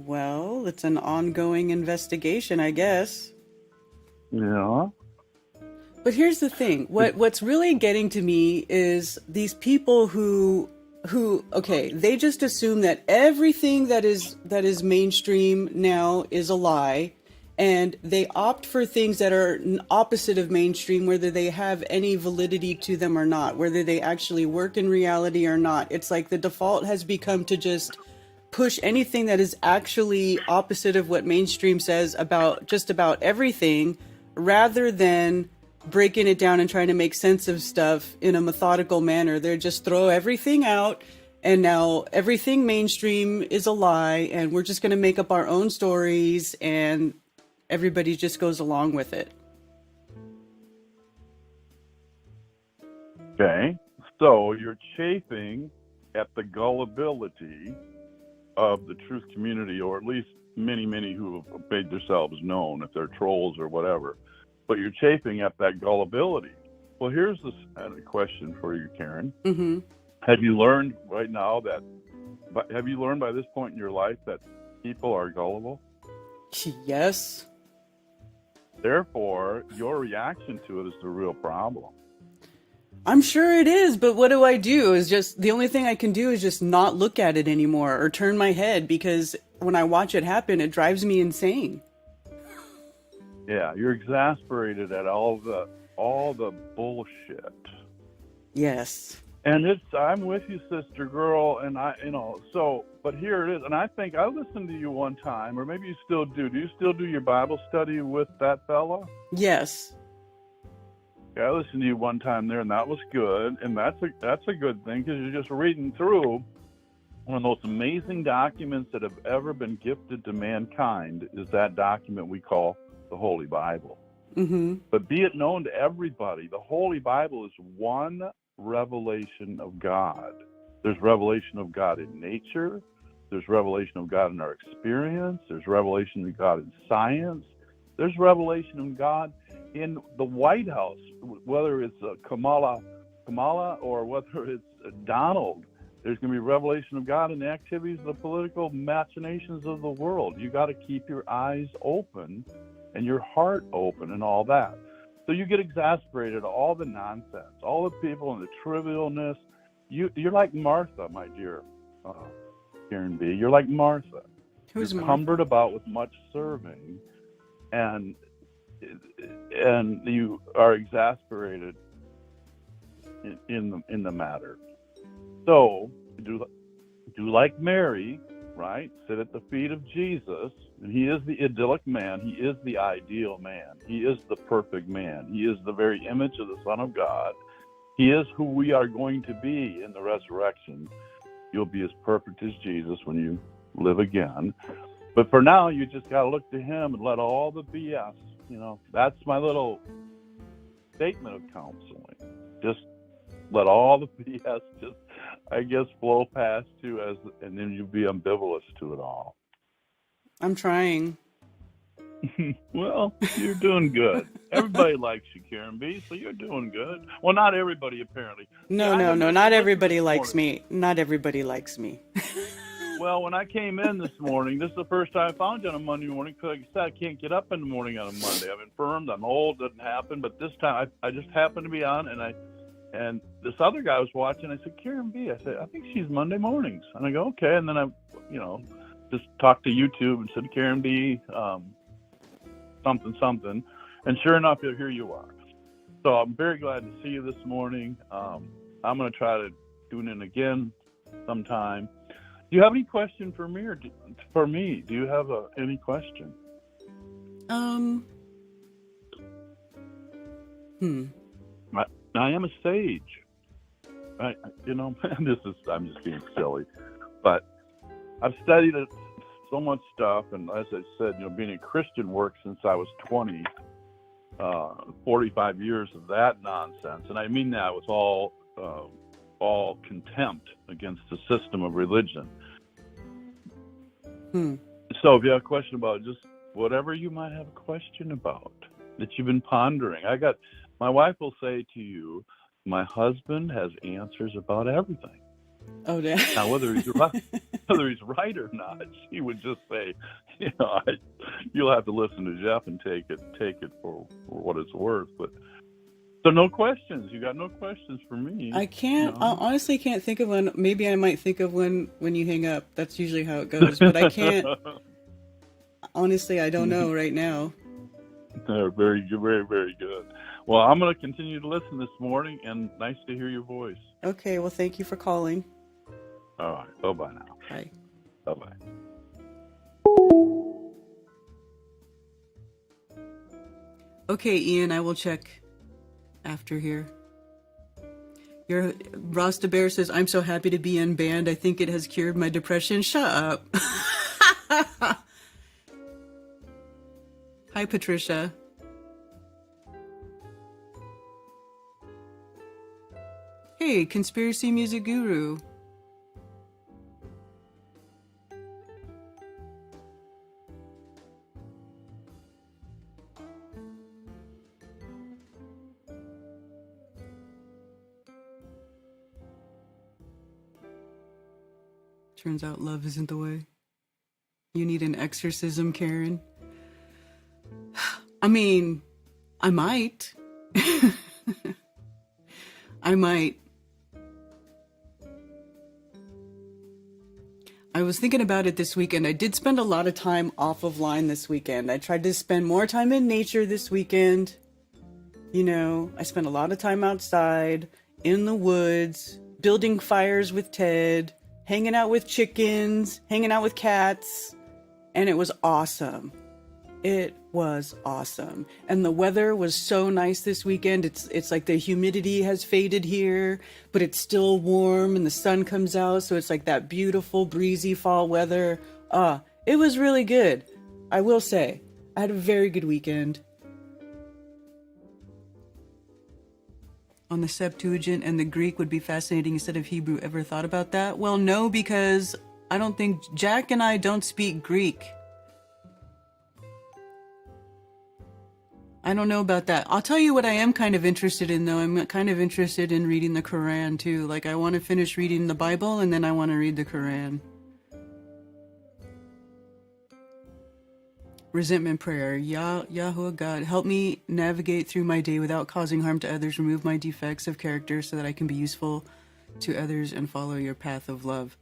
Well, it's an ongoing investigation, I guess. Yeah. But here's the thing. What's really getting to me is these people who okay, they just assume that everything that is mainstream now is a lie, and they opt for things that are opposite of mainstream, whether they have any validity to them or not, whether they actually work in reality or not. It's like the default has become to just push anything that is actually opposite of what mainstream says about just about everything, rather than breaking it down and trying to make sense of stuff in a methodical manner. They just throw everything out, and now everything mainstream is a lie, and we're just going to make up our own stories, and everybody just goes along with it. Okay. So you're chafing at the gullibility of the truth community, or at least many who have made themselves known, if they're trolls or whatever. But you're chafing at that gullibility. Well, here's a question for you, Karen. Mm-hmm. Have you learned right now have you learned by this point in your life that people are gullible? Yes. Therefore, your reaction to it is the real problem. I'm sure it is, but what do I do? Is just the only thing I can do is just not look at it anymore or turn my head, because when I watch it happen, it drives me insane. Yeah, you're exasperated at all the bullshit. Yes. And I'm with you, sister girl, and but here it is. And I think I listened to you one time, or maybe you still do. Do you still do your Bible study with that fella? Yes. Yeah, I listened to you one time there, and that was good. And that's a good thing, because you're just reading through one of the most amazing documents that have ever been gifted to mankind. Is that document we call the Holy Bible. Mm-hmm. But be it known to everybody, the Holy Bible is one revelation of God. There's revelation of God in nature. There's revelation of God in our experience. There's revelation of God in science. There's revelation of God in the White House, whether it's Kamala or whether it's Donald. There's going to be revelation of God in the activities of the political machinations of the world. You got to keep your eyes open and your heart open and all that. So you get exasperated at all the nonsense, all the people and the trivialness. You're like Martha, my dear Karen B. You're like Martha. Who's You're Martha? cumbered about with much serving, and you are exasperated in the matter. So do like Mary, right? Sit at the feet of Jesus, and he is the idyllic man. He is the ideal man. He is the perfect man. He is the very image of the Son of God. He is who we are going to be in the resurrection. You'll be as perfect as Jesus when you live again. But for now, you just got to look to him and let all the BS, that's my little statement of counseling. Just let all the BS flow past you, and then you'll be ambivalent to it all. I'm trying. Well, you're doing good. Everybody likes you, Karen B, so you're doing good. Well, not everybody, apparently. No, not everybody likes me. Not everybody likes me. Well, when I came in this morning, this is the first time I found you on a Monday morning, because like I said, I can't get up in the morning on a Monday. I'm infirmed, I'm old, doesn't happen. But this time, I just happened to be on, and this other guy was watching. I said, Karen B, I said, I think she's Monday mornings. And I go, okay. And then I, just talked to YouTube and said, Karen B, something. And sure enough, here you are. So I'm very glad to see you this morning. I'm going to try to tune in again sometime. Do you have any question for me, or for me? Do you have any question? I am a sage. I'm just being silly, but I've studied so much stuff, and as I said, being a Christian work since I was 20, 45 years of that nonsense, and I mean that with all contempt against the system of religion. So if you have a question about just whatever you might have a question about that you've been pondering, my wife will say to you, my husband has answers about everything. Oh, damn. Now, whether he's right, whether he's right or not. She would just say, you'll have to listen to Jeff and take it for what it's worth. But so no questions. You got no questions for me. I can't. I honestly can't think of one. Maybe I might think of one when you hang up. That's usually how it goes. But I can't. Honestly, I don't know right now. They're very good, very, very good. Well, I'm going to continue to listen this morning, and nice to hear your voice. Okay. Well, thank you for calling. All right. Bye-bye now. Bye. Bye-bye. Okay, Ian, I will check after here. Your Rasta Bear says, I'm so happy to be in band. I think it has cured my depression. Shut up. Hi, Patricia. Hey, Conspiracy Music Guru. Turns out love isn't the way. You need an exorcism, Karen. I mean, I might. I might. I was thinking about it this weekend. I did spend a lot of time off of line this weekend. I tried to spend more time in nature this weekend. You know, I spent a lot of time outside, in the woods, building fires with Ted, hanging out with chickens, hanging out with cats, and it was awesome. It was awesome. And the weather was so nice this weekend. It's like the humidity has faded here, but it's still warm and the sun comes out, so it's like that beautiful breezy fall weather. It was really good. I will say, I had a very good weekend. On the Septuagint and the Greek would be fascinating instead of Hebrew. Ever thought about that? Well, no, because I don't think Jack and I don't speak Greek. I don't know about that. I'll tell you what I am kind of interested in, though. I'm kind of interested in reading the Quran, too. Like, I want to finish reading the Bible, and then I want to read the Quran. Resentment prayer. Yahweh God, help me navigate through my day without causing harm to others. Remove my defects of character so that I can be useful to others and follow your path of love.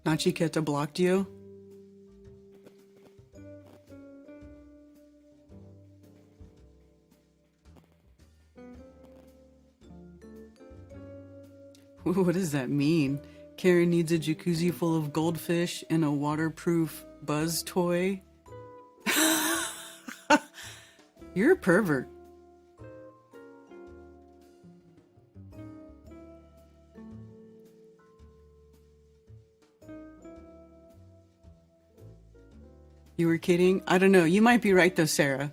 Nachiketa blocked you? What does that mean? Karen needs a jacuzzi full of goldfish and a waterproof buzz toy. You're a pervert. You were kidding? I don't know. You might be right though, Sarah.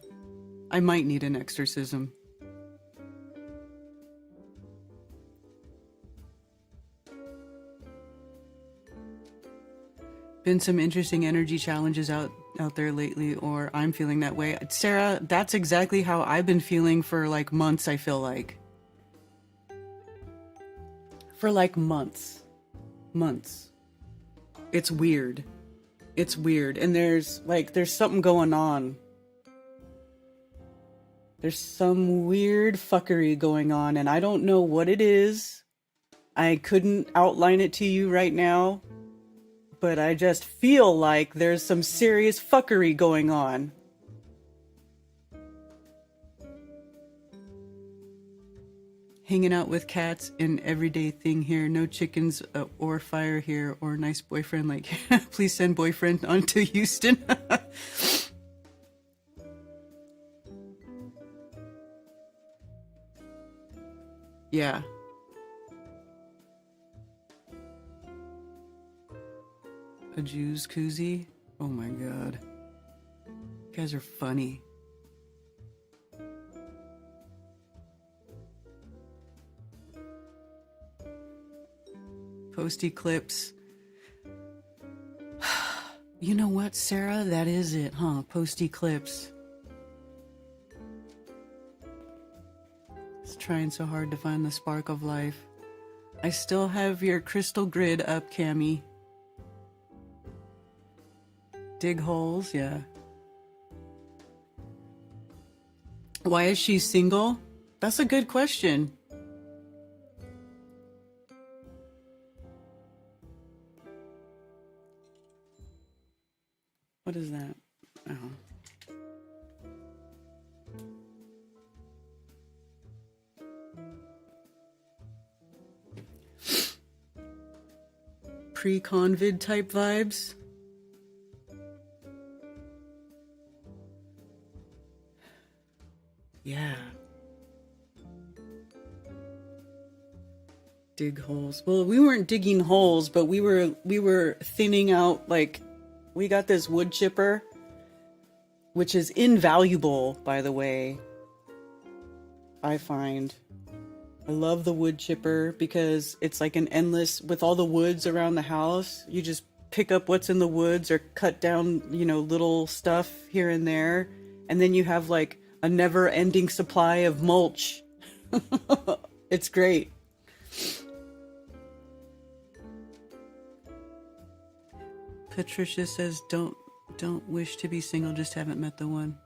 I might need an exorcism. Been some interesting energy challenges out there lately, or I'm feeling that way. Sarah, that's exactly how I've been feeling for like months, I feel like. For like months. Months. It's weird. It's weird. And there's something going on. There's some weird fuckery going on, and I don't know what it is. I couldn't outline it to you right now. But I just feel like there's some serious fuckery going on. Hanging out with cats, an everyday thing here. No chickens or fire here, or nice boyfriend. Like, please send boyfriend on to Houston. Yeah. A Jew's koozie? Oh my god. You guys are funny. Posty clips. You know what, Sarah? That is it, huh? Posty clips. Let's trying so hard to find the spark of life. I still have your crystal grid up, Cammy. Dig holes, yeah. Why is she single? That's a good question. What is that? Oh. Pre-convid type vibes. Yeah. Dig holes. Well, we weren't digging holes, but we were thinning out, like, we got this wood chipper, which is invaluable, by the way. I find. I love the wood chipper because it's like an endless, with all the woods around the house, you just pick up what's in the woods or cut down, you know, little stuff here and there. And then you have like a never ending supply of mulch. It's great. Patricia says, don't wish to be single, just haven't met the one.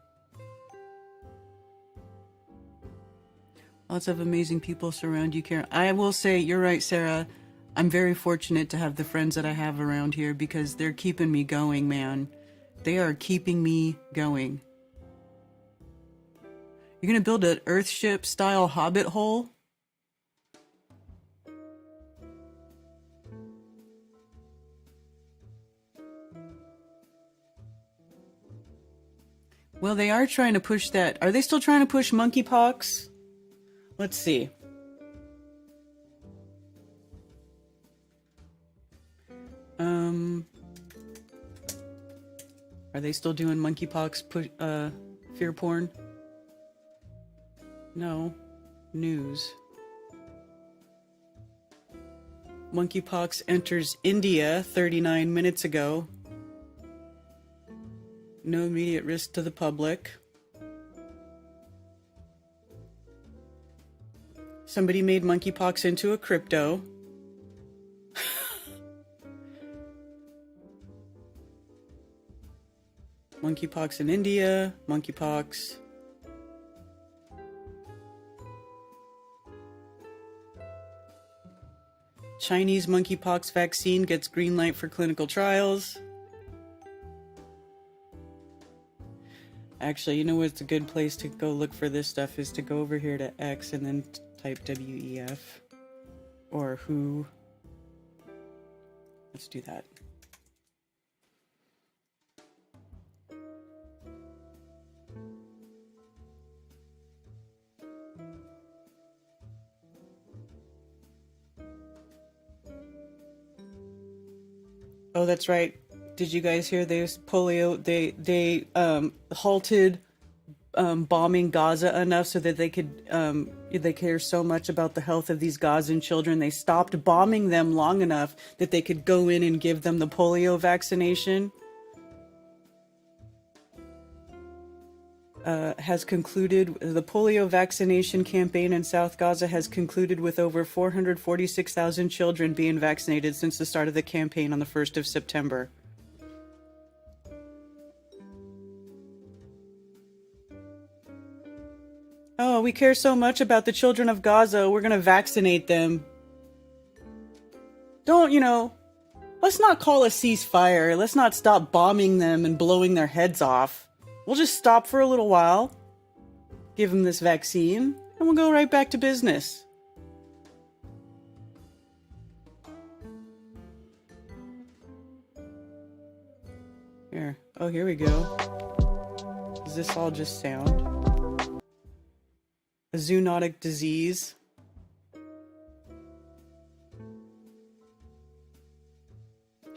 Lots of amazing people surround you, Karen. I will say, you're right, Sarah. I'm very fortunate to have the friends that I have around here because they're keeping me going, man. They are keeping me going. You're going to build an Earthship style hobbit hole? Well, they are trying to push that. Are they still trying to push monkeypox? Let's see. Are they still doing monkeypox fear porn? No. News. Monkeypox enters India 39 minutes ago. No immediate risk to the public. Somebody made monkeypox into a crypto. Monkeypox in India, monkeypox. Chinese monkeypox vaccine gets green light for clinical trials. Actually, you know what's a good place to go look for this stuff is to go over here to X and then type WEF or WHO. Let's do that. Oh, that's right. Did you guys hear there's polio? They halted bombing Gaza enough so that they could they care so much about the health of these Gazan children. They stopped bombing them long enough that they could go in and give them the polio vaccination. Has concluded, the polio vaccination campaign in South Gaza has concluded with over 446,000 children being vaccinated since the start of the campaign on the 1st of September. Oh, we care so much about the children of Gaza, we're going to vaccinate them. Don't, let's not call a ceasefire. Let's not stop bombing them and blowing their heads off. We'll just stop for a little while, give them this vaccine, and we'll go right back to business. Here. Oh, here we go. Is this all just sound? A zoonotic disease.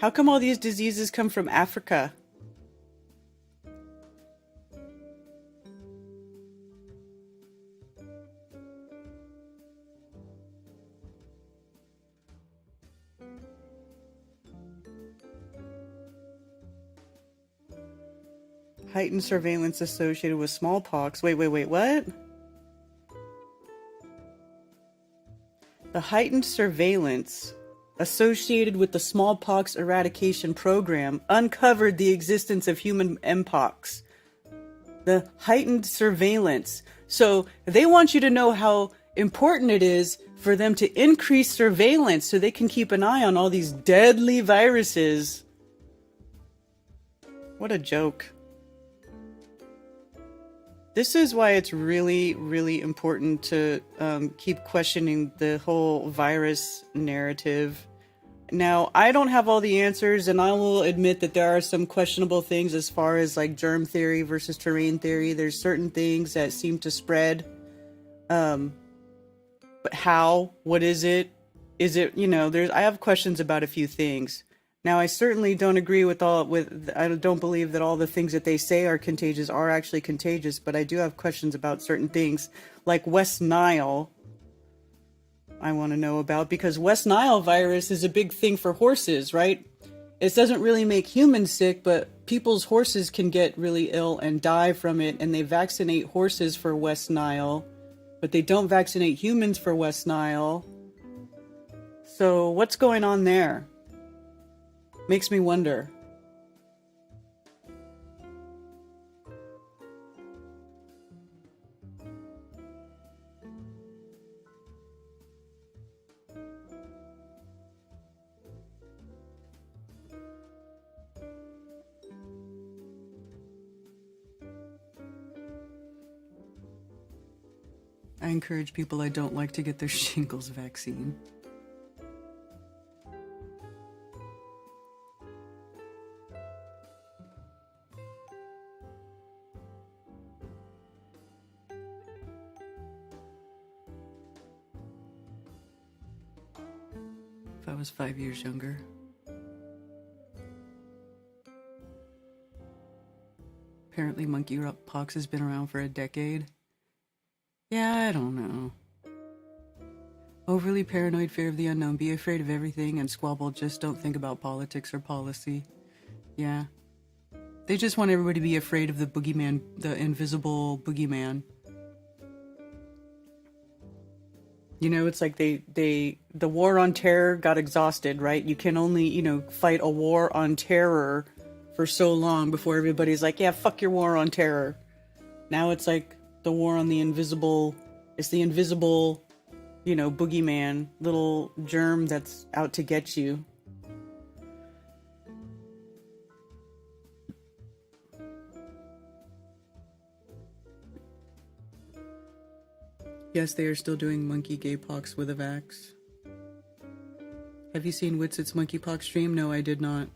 How come all these diseases come from Africa? Heightened surveillance associated with smallpox. Wait, what? The heightened surveillance associated with the smallpox eradication program uncovered the existence of human mpox. The heightened surveillance. So they want you to know how important it is for them to increase surveillance so they can keep an eye on all these deadly viruses. What a joke. This is why it's really, really important to keep questioning the whole virus narrative. Now, I don't have all the answers, and I will admit that there are some questionable things as far as like germ theory versus terrain theory. There's certain things that seem to spread. But how? What is it? Is it, I have questions about a few things. Now, I certainly don't agree I don't believe that all the things that they say are contagious are actually contagious, but I do have questions about certain things, like West Nile, I want to know about, because West Nile virus is a big thing for horses, right? It doesn't really make humans sick, but people's horses can get really ill and die from it, and they vaccinate horses for West Nile, but they don't vaccinate humans for West Nile. So what's going on there? Makes me wonder. I encourage people I don't like to get their shingles vaccine. If I was 5 years younger. Apparently monkeypox has been around for a decade. Yeah, I don't know. Overly paranoid fear of the unknown. Be afraid of everything and squabble. Just don't think about politics or policy. Yeah. They just want everybody to be afraid of the boogeyman, the invisible boogeyman. It's like the war on terror got exhausted, right? You can only, fight a war on terror for so long before everybody's like, yeah, fuck your war on terror. Now it's like the war on the invisible, it's the invisible, boogeyman, little germ that's out to get you. Yes, they are still doing monkey gaypox with a vax. Have you seen Witsit's monkeypox stream? No, I did not.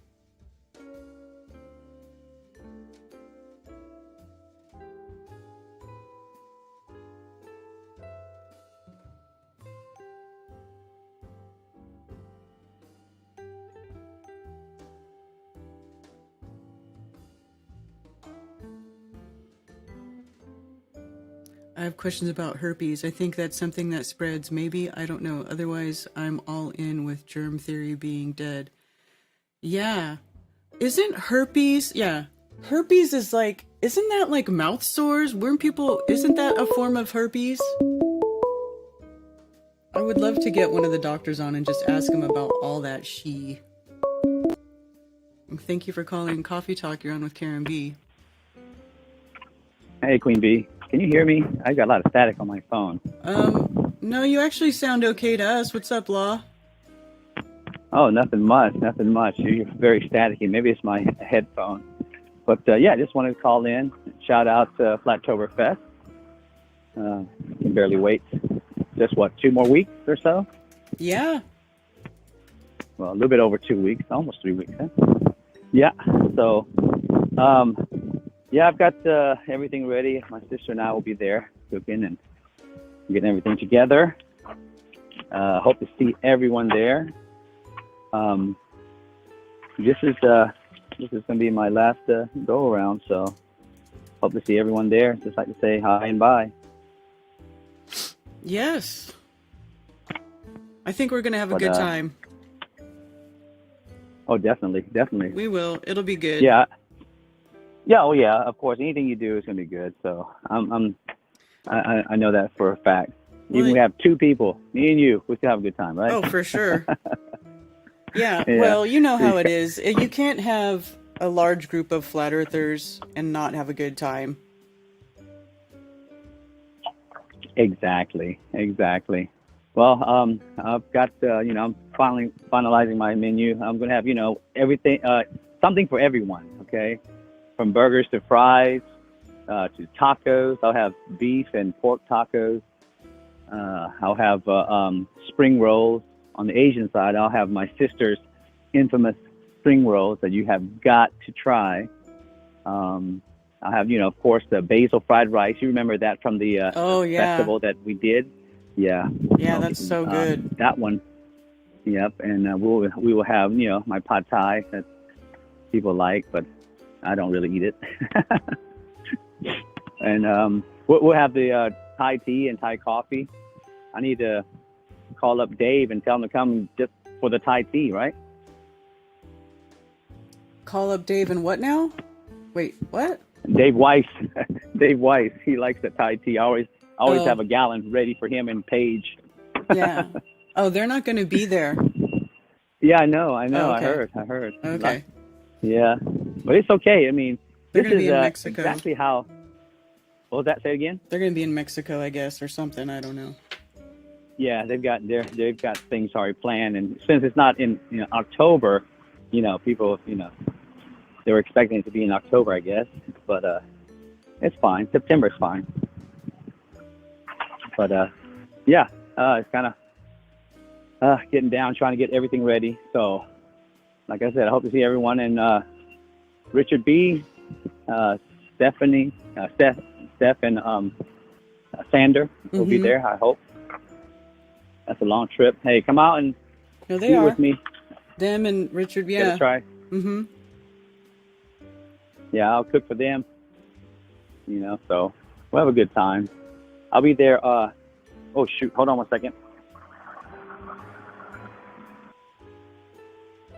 I have questions about herpes. I think that's something that spreads. Maybe, I don't know. Otherwise, I'm all in with germ theory being dead. Yeah. Isn't herpes... Yeah. Herpes is like... Isn't that like mouth sores? Isn't that a form of herpes? I would love to get one of the doctors on and just ask him about all that Thank you for calling Coffee Talk. You're on with Karen B. Hey, Queen B. Can you hear me? I got a lot of static on my phone. No, you actually sound okay to us. What's up, Law? Oh, nothing much. You're very staticky. Maybe it's my headphone. But yeah, I just wanted to call in. Shout out to Flatoberfest. Can barely wait. Just 2 more weeks or so? Yeah. Well, a little bit over 2 weeks, almost 3 weeks, huh? Yeah. So, yeah, I've got everything ready. My sister and I will be there cooking and getting everything together. Hope to see everyone there. This is going to be my last go around, so hope to see everyone there. Just like to say hi and bye. Yes. I think we're going to have a good time. Oh, definitely. We will. It'll be good. Yeah. Yeah, oh yeah, of course. Anything you do is gonna be good. So I know that for a fact. Even Well, we have 2 people, me and you, we still have a good time, right? oh, for sure. Yeah, Yeah. well, you know how it is. You can't have a large group of flat earthers and not have a good time. Exactly. Well, I've got, I'm finally finalizing my menu. I'm going to have, everything, something for everyone, okay? From burgers to fries, to tacos. I'll have beef and pork tacos. I'll have spring rolls. On the Asian side, I'll have my sister's infamous spring rolls that you have got to try. I'll have, of course, the basil fried rice. You remember that from the Oh, yeah. festival that we did? Yeah. Yeah, that's so good. That one. Yep. And we will have, my pad thai that people like, but I don't really eat it. And we'll have the Thai tea and Thai coffee. I need to call up Dave and tell him to come just for the Thai tea, right? Call up Dave and what now? Wait, what? Dave Weiss. Dave Weiss. He likes the Thai tea. I always Oh. have a gallon ready for him and Paige. Yeah. Oh, they're not going to be there. Yeah, I know. Oh, okay. I heard. Okay. Yeah, but it's okay. I mean, They're this going to is be in Mexico. exactly how. What was that? Say again? They're going to be in Mexico, I guess, or something. I don't know. Yeah, they've got things already planned, and since it's not in October, people they were expecting it to be in October, I guess, but it's fine. September's fine. But yeah, it's kind of getting down, trying to get everything ready. So, like I said, I hope to see everyone, and Richard B, Stephanie, Steph, and Sander will be there. I hope. That's a long trip. Hey, come out and No, they eat are. with me. Them and Richard, Get yeah. a try. Mm-hmm. Yeah, I'll cook for them. So we'll have a good time. I'll be there. Oh shoot! Hold on 1 second.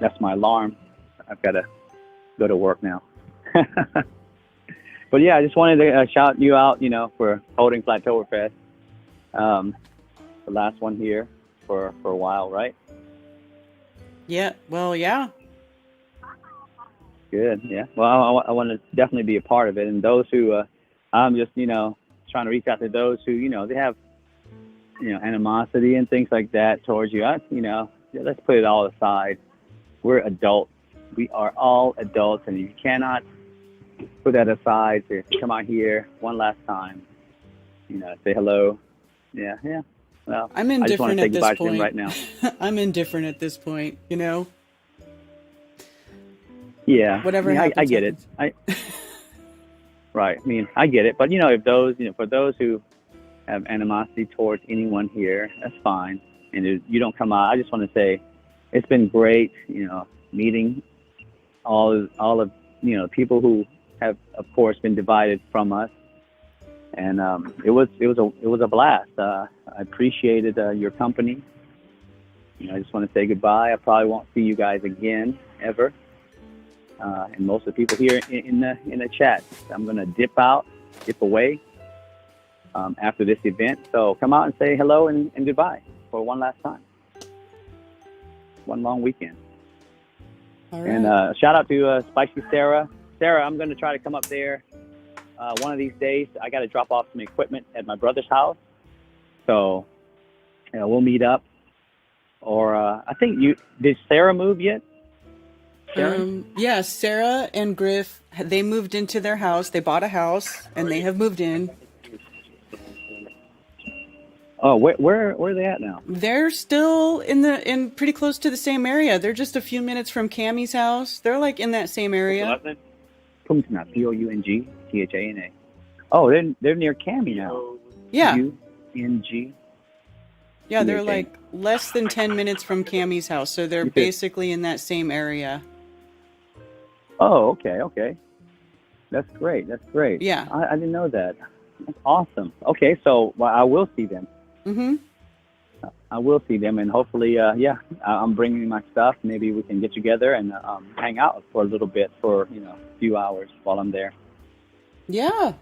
That's my alarm. I've got to go to work now. But yeah, I just wanted to shout you out, for holding Flatoberfest. The last one here for a while, right? Yeah, well, yeah. Good, yeah. Well, I want to definitely be a part of it. And those who, I'm just, trying to reach out to those who, they have, animosity and things like that towards you. Let's put it all aside. We're adults. We are all adults, and you cannot put that aside to come out here one last time, say hello. Yeah. Well, I'm I just want indifferent to say at goodbye this to him point. right now. I'm indifferent at this point, Yeah. Whatever happens, I get happens. it. Right. I mean, I get it. But, if those, for those who have animosity towards anyone here, that's fine. And if you don't come out, I just want to say it's been great, meeting all of, people who have, of course, been divided from us. And it was a blast. I appreciated your company. I just want to say goodbye. I probably won't see you guys again ever. And most of the people here in the chat, I'm gonna dip away after this event. So come out and say hello and goodbye for one last time. One long weekend. All right. And shout out to Spicy Sarah. Sarah, I'm gonna try to come up there. One of these days, I got to drop off some equipment at my brother's house. So, we'll meet up. Or I think did Sarah move yet? Yeah, Sarah and Griff, they moved into their house. They bought a house, and they have moved in. Oh, where are they at now? They're still in pretty close to the same area. They're just a few minutes from Cammie's house. They're like in that same area. Poungtana, Poungthana. Oh, they're near Cammie now. Yeah. UNG. Yeah, they're like less than 10 minutes from Cammie's house, so they're basically in that same area. Oh, okay. That's great. Yeah. I didn't know that. That's awesome. Okay, so I will see them. Mm-hmm. I will see them, and hopefully, I'm bringing my stuff. Maybe we can get together and hang out for a little bit for, a few hours while I'm there. Yeah.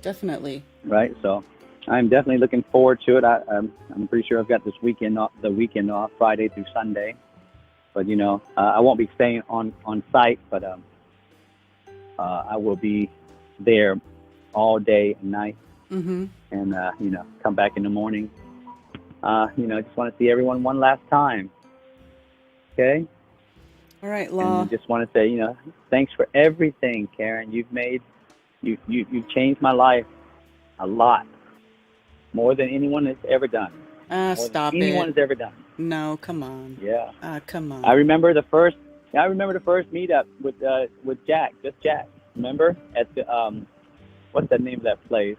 Definitely. Right, so I'm definitely looking forward to it. I'm pretty sure I've got this weekend off, Friday through Sunday. But I won't be staying on site, but I will be there all day and night, Mm-hmm. and come back in the morning. Just want to see everyone one last time. Okay. All right, Law. And just want to say, thanks for everything, Karen. You've changed my life a lot, more than anyone has ever done. Stop anyone it. has ever done. No, come on. Yeah. Come on. I remember the first meetup with Jack, just Jack. Remember at the what's the name of that place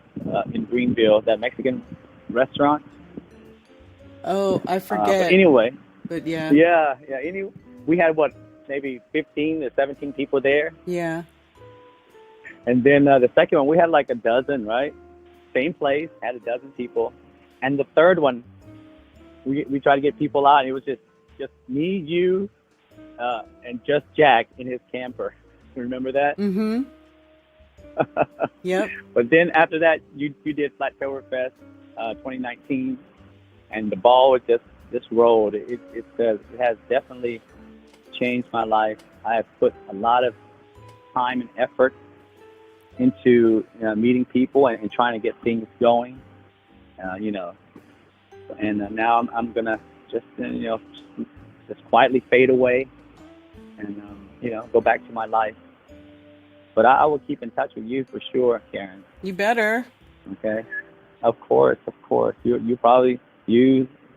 in Greenville, that Mexican restaurant? Oh, I forget. But anyway. But yeah. Yeah. We had maybe 15 to 17 people there. Yeah. And then the second one, we had like a dozen, right? Same place, had a dozen people. And the third one, we tried to get people out, and it was just me, you, and just Jack in his camper. Remember that? Mm-hmm. Yep. But then after that, you did Flatoberfest 2019, and the ball was just rolled. It has definitely changed my life. I have put a lot of time and effort into meeting people and trying to get things going, and now I'm gonna just quietly fade away and go back to my life. But I will keep in touch with you for sure, Karen. You better. Okay. Of course. You probably,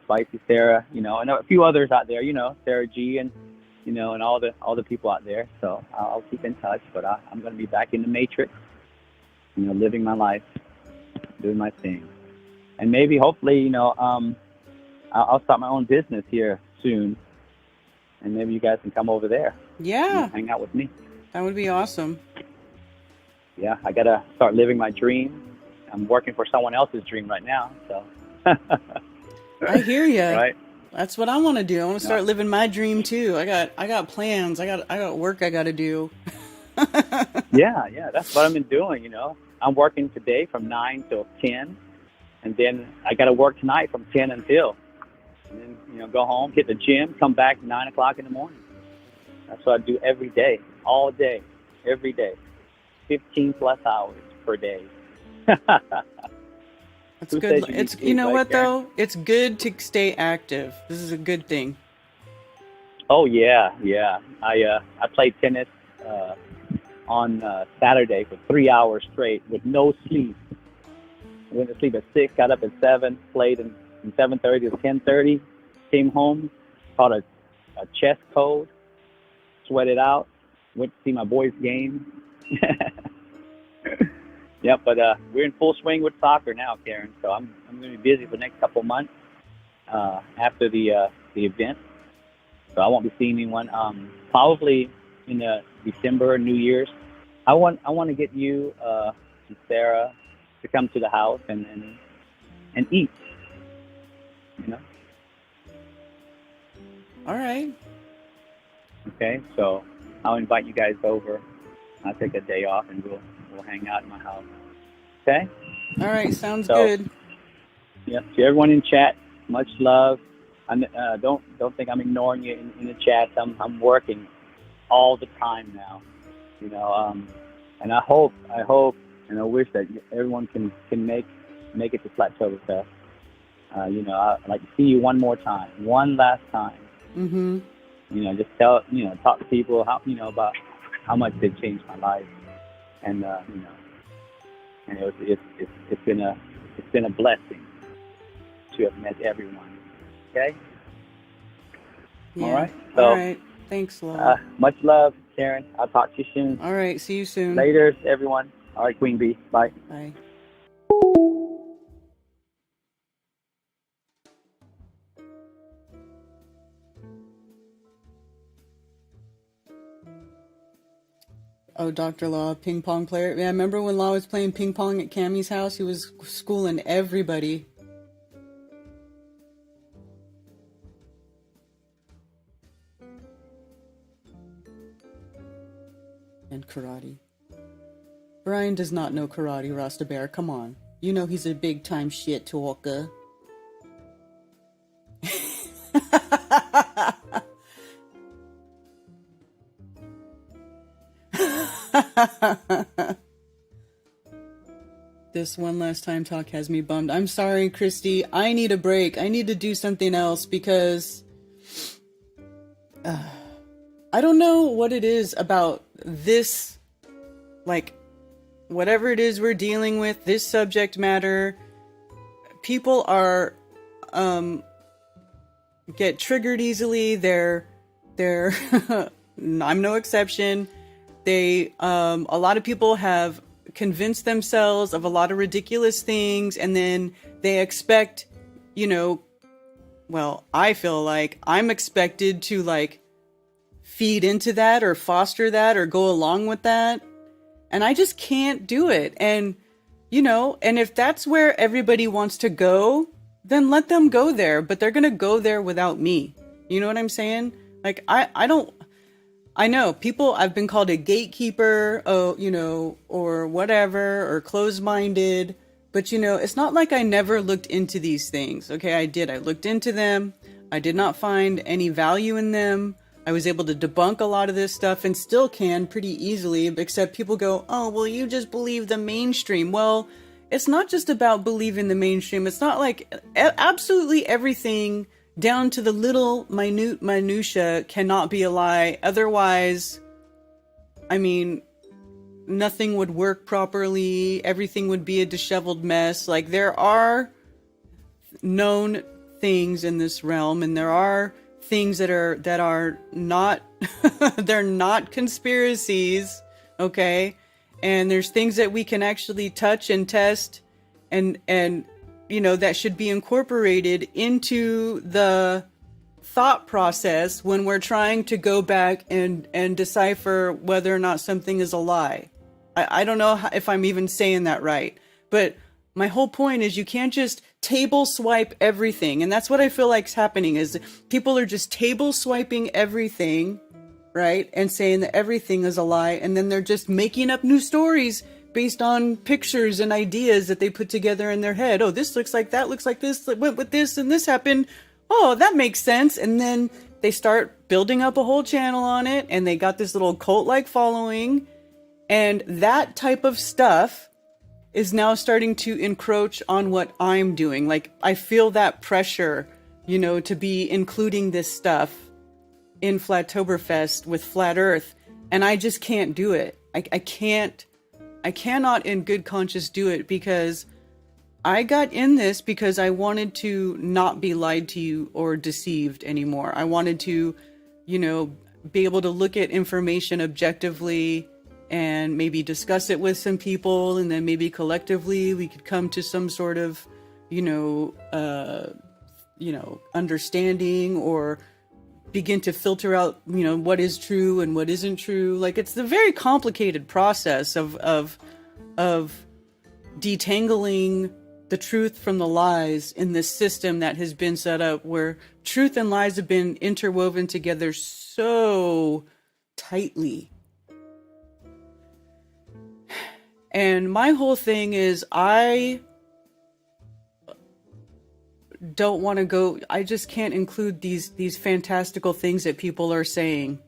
Spicy Sarah, and a few others out there, Sarah G and and all the people out there. So I'll keep in touch, but I'm going to be back in the matrix, living my life, doing my thing. And maybe, hopefully, I'll start my own business here soon. And maybe you guys can come over there. Yeah. And hang out with me. That would be awesome. Yeah, I got to start living my dream. I'm working for someone else's dream right now, so. I hear you. Right? That's what I want to do. I want to start living my dream too. I got plans. I got work I got to do. Yeah, that's what I've been doing, I'm working today from 9 till 10, and then I got to work tonight from 10 until. And then, go home, hit the gym, come back 9 o'clock in the morning. That's what I do every day, all day, every day. 15 plus hours per day. That's good. It's what though? It's good to stay active. This is a good thing. Oh yeah. I played tennis on Saturday for 3 hours straight with no sleep. I went to sleep at 6, got up at 7, played from 7:30 to 10:30, came home, caught a chest cold, sweated out, went to see my boys' game. Yep, but we're in full swing with soccer now, Karen. So I'm going to be busy for the next couple of months after the event. So I won't be seeing anyone. Probably in December, New Year's. I want to get you and Sarah to come to the house and eat. All right. Okay, so I'll invite you guys over. I'll take a day off and we'll hang out in my house. Okay? All right, sounds good. Yeah, to everyone in chat, much love. Don't think I'm ignoring you in the chat. I'm working all the time now. And I hope and I wish that everyone can make it to Flatoberfest. I'd like to see you one last time. Mm-hmm. Just talk to people how about how much they've changed my life, and and it's been a blessing to have met everyone. Okay. Yeah. All right. So, all right. Thanks, Laura. Much love, Karen. I'll talk to you soon. All right. See you soon. Later, everyone. All right, Queen Bee. Bye. Bye. Oh, Dr. Law, ping pong player. Yeah, remember when Law was playing ping pong at Cammy's house? He was schooling everybody. And karate. Brian does not know karate, Rasta Bear. Come on. You know he's a big time shit talker. This one last time talk has me bummed. I'm sorry, Christy. I need a break. I need to do something else because I don't know what it is about this, like, whatever it is we're dealing with, this subject matter. People are get triggered easily. They're I'm no exception. A lot of people have convinced themselves of a lot of ridiculous things, and then they expect, well, I feel like I'm expected to like feed into that or foster that or go along with that. And I just can't do it. And, and if that's where everybody wants to go, then let them go there, but they're going to go there without me. You know what I'm saying? Like, I know people, I've been called a gatekeeper, or whatever, or closed-minded, but it's not like I never looked into these things. Okay, I did. I looked into them. I did not find any value in them. I was able to debunk a lot of this stuff and still can pretty easily, except people go, oh, well, you just believe the mainstream. Well, it's not just about believing the mainstream. It's not like absolutely everything down to the little minutia cannot be a lie. Otherwise, I mean, nothing would work properly. Everything would be a disheveled mess. Like, there are known things in this realm, and there are things that are not they're not conspiracies, okay? And there's things that we can actually touch and test and that should be incorporated into the thought process when we're trying to go back and decipher whether or not something is a lie. I don't know if I'm even saying that right, but my whole point is you can't just table swipe everything. And that's what I feel like is happening, is people are just table swiping everything, right? And saying that everything is a lie. And then they're just making up new stories based on pictures and ideas that they put together in their head. Oh, this looks like that, looks like this, went with this, and this happened. Oh, that makes sense. And then they start building up a whole channel on it, and they got this little cult-like following. And that type of stuff is now starting to encroach on what I'm doing. Like, I feel that pressure, to be including this stuff in Flatoberfest with Flat Earth. And I just can't do it. I cannot in good conscience do it, because I got in this because I wanted to not be lied to or deceived anymore. I wanted to, be able to look at information objectively and maybe discuss it with some people, and then maybe collectively we could come to some sort of, understanding, or begin to filter out, what is true and what isn't true. Like, it's the very complicated process of detangling the truth from the lies in this system that has been set up, where truth and lies have been interwoven together so tightly. And my whole thing is, I don't want to go, I just can't include these fantastical things that people are saying,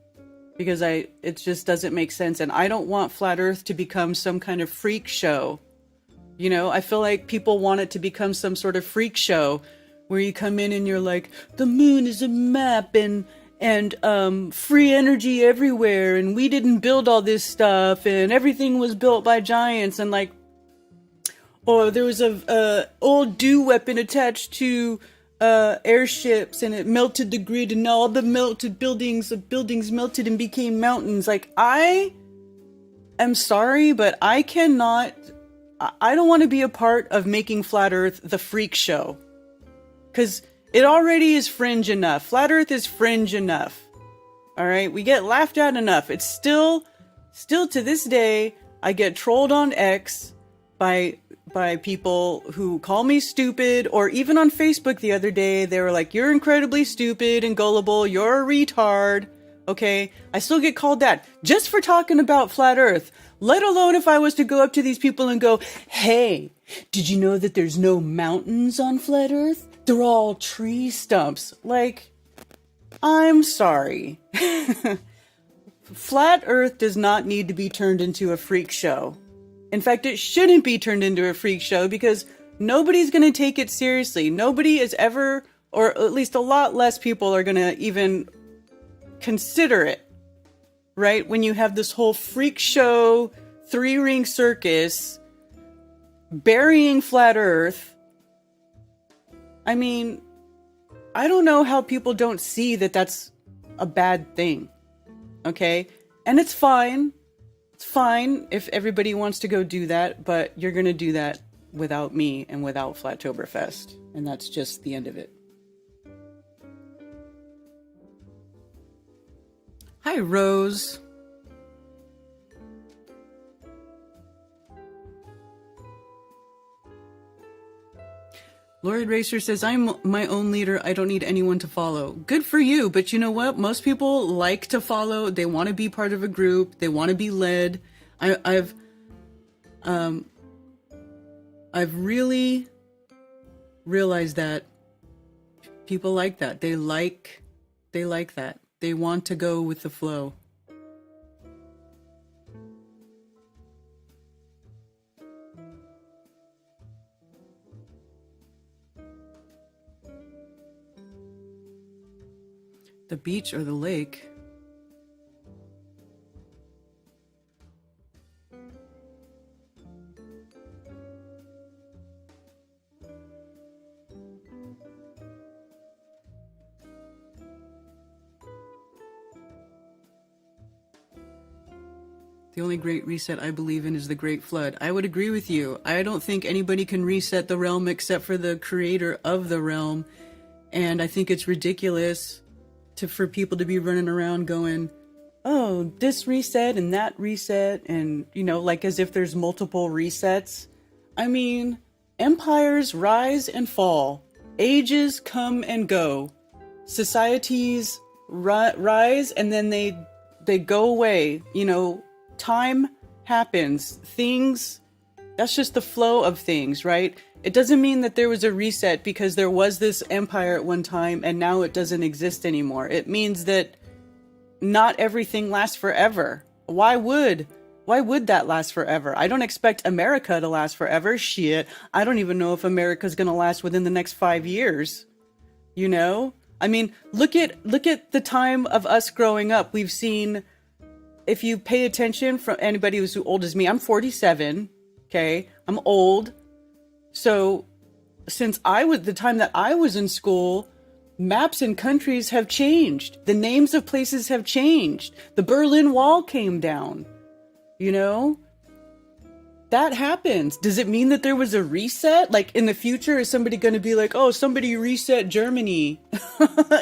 because it just doesn't make sense. And I don't want Flat Earth to become some kind of freak show. I feel like people want it to become some sort of freak show where you come in and you're like, the moon is a map and free energy everywhere, and we didn't build all this stuff, and everything was built by giants, and like, or there was a old dew weapon attached to airships, and it melted the grid, and all the buildings melted and became mountains. Like, I am sorry, but I don't want to be a part of making Flat Earth the freak show, because it already is fringe enough. Flat Earth is fringe enough. All right, we get laughed at enough. It's still to this day, I get trolled on X by people who call me stupid, or even on Facebook the other day, they were like, you're incredibly stupid and gullible, you're a retard. Okay? I still get called that just for talking about flat Earth. Let alone if I was to go up to these people and go, hey, did you know that there's no mountains on flat Earth? They're all tree stumps. Like, I'm sorry. Flat Earth does not need to be turned into a freak show. In fact, it shouldn't be turned into a freak show because nobody's going to take it seriously. Nobody is ever, or at least a lot less people are going to even consider it. Right? When you have this whole freak show, 3-ring circus, burying flat Earth. I mean, I don't know how people don't see that that's a bad thing. Okay? And it's fine. It's fine if everybody wants to go do that, but you're going to do that without me and without Flatoberfest. And that's just the end of it. Hi, Rose. Lord Racer says, I'm my own leader. I don't need anyone to follow. Good for you. But you know what? Most people like to follow. They want to be part of a group. They want to be led. I've really realized that people like that. They like that. They want to go with the flow. The beach or the lake? The only great reset I believe in is the Great Flood. I would agree with you. I don't think anybody can reset the realm except for the creator of the realm. And I think it's ridiculous for people to be running around going, oh, this reset and that reset. And, you know, like as if there's multiple resets. I mean, empires rise and fall. Ages come and go. Societies rise and then they go away. You know, time happens. Things, that's just the flow of things, right? It doesn't mean that there was a reset because there was this empire at one time and now it doesn't exist anymore. It means that not everything lasts forever. Why would that last forever? I don't expect America to last forever. Shit. I don't even know if America's going to last within the next 5 years. You know? I mean, look at the time of us growing up. We've seen, if you pay attention, from anybody who's as old as me, I'm 47. Okay. I'm old. So since the time that I was in school, maps and countries have changed. The names of places have changed. The Berlin Wall came down. You know, that happens. Does it mean that there was a reset? Like in the future, is somebody going to be like, oh, somebody reset Germany?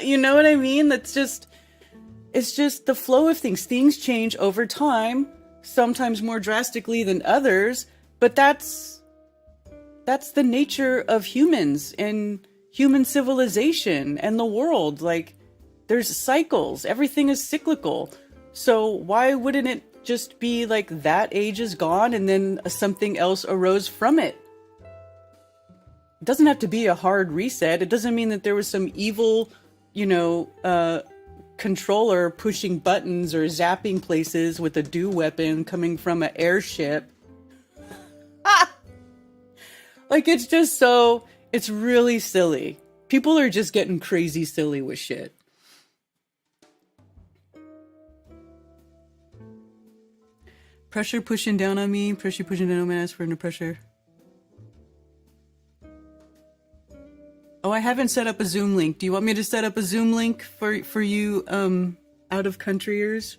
You know what I mean? It's just the flow of things. Things change over time, sometimes more drastically than others, but that's the nature of humans and human civilization and the world. Like, there's cycles. Everything is cyclical. So why wouldn't it just be like that age is gone and then something else arose from it? It doesn't have to be a hard reset. It doesn't mean that there was some evil, you know, controller pushing buttons or zapping places with a dew weapon coming from an airship. Like, it's just so, it's really silly. People are just getting crazy silly with shit. Pressure pushing down on me. Pressure pushing down on my ass for no pressure. Oh, I haven't set up a Zoom link. Do you want me to set up a Zoom link for you out of countryers?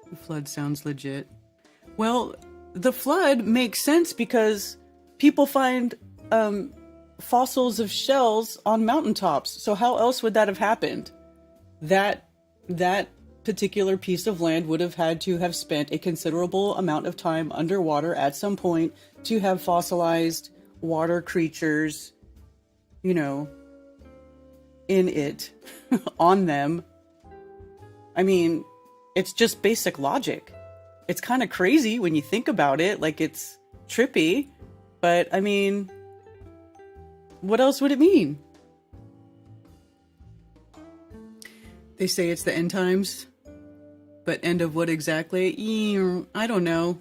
The flood sounds legit. Well, the flood makes sense because people find fossils of shells on mountaintops. So how else would that have happened? That particular piece of land would have had to have spent a considerable amount of time underwater at some point to have fossilized water creatures, you know, in it, on them. I mean, it's just basic logic. It's kind of crazy when you think about it, like it's trippy, but I mean, what else would it mean? They say it's the end times, but end of what exactly? I don't know.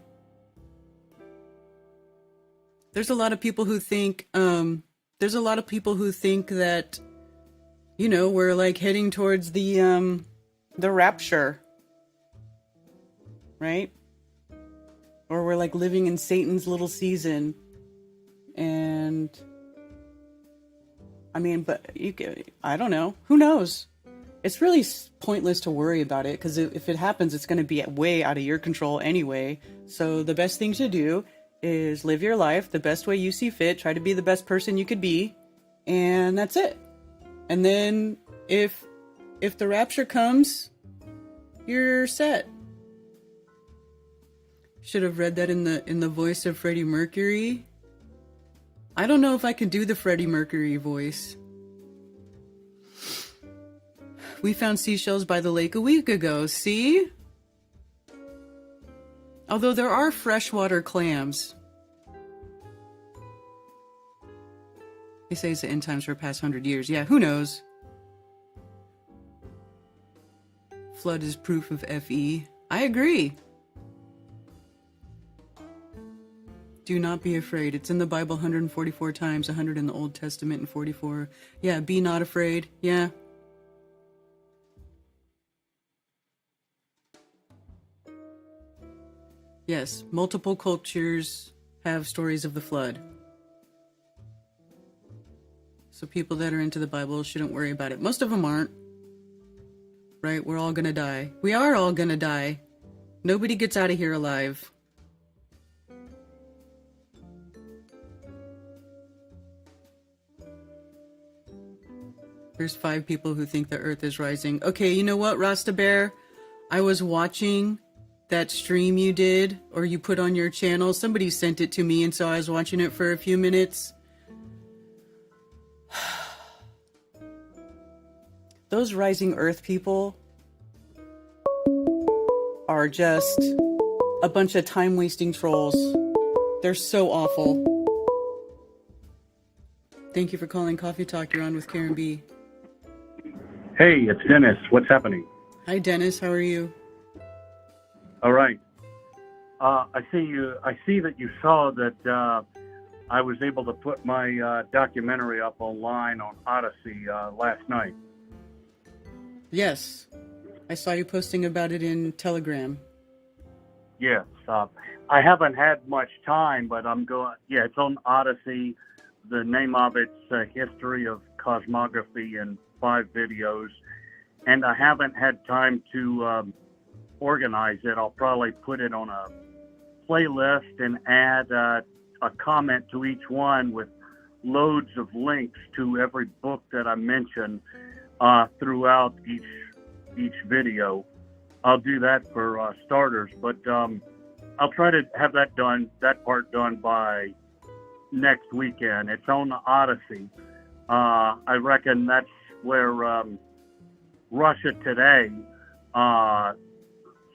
There's a lot of people who think, that, you know, we're like heading towards the rapture, right? Or we're like living in Satan's little season. And I mean, but I don't know. Who knows? It's really pointless to worry about it, because if it happens, it's going to be way out of your control anyway. So the best thing to do is live your life the best way you see fit. Try to be the best person you could be. And that's it. And then if the rapture comes, you're set. Should have read that in the voice of Freddie Mercury. I don't know if I can do the Freddie Mercury voice. We found seashells by the lake a week ago, see? Although there are freshwater clams. They say it's the end times for the past 100 years. Yeah, who knows? Flood is proof of FE. I agree. Do not be afraid. It's in the Bible 144 times, 100 in the Old Testament and 44. Yeah, be not afraid. Yeah. Yes, multiple cultures have stories of the flood. So people that are into the Bible shouldn't worry about it. Most of them aren't. Right? We're all gonna die. We are all gonna die. Nobody gets out of here alive. There's 5 people who think the Earth is rising. Okay, you know what, Rasta Bear? I was watching that stream you did, or you put on your channel. Somebody sent it to me, and so I was watching it for a few minutes. Those rising Earth people are just a bunch of time-wasting trolls. They're so awful. Thank you for calling Coffee Talk. You're on with Karen B. Hey, it's Dennis. What's happening? Hi, Dennis. How are you? All right. I see that you saw that I was able to put my documentary up online on Odyssey last night. Yes. I saw you posting about it in Telegram. Yes. I haven't had much time, but I'm going. Yeah, it's on Odyssey. The name of it's History of Cosmography in 5 videos, and I haven't had time to organize it. I'll probably put it on a playlist and add a comment to each one with loads of links to every book that I mention throughout each video. I'll do that for starters, but I'll try to have that part done by next weekend. It's on the Odyssey. I reckon that's where Russia Today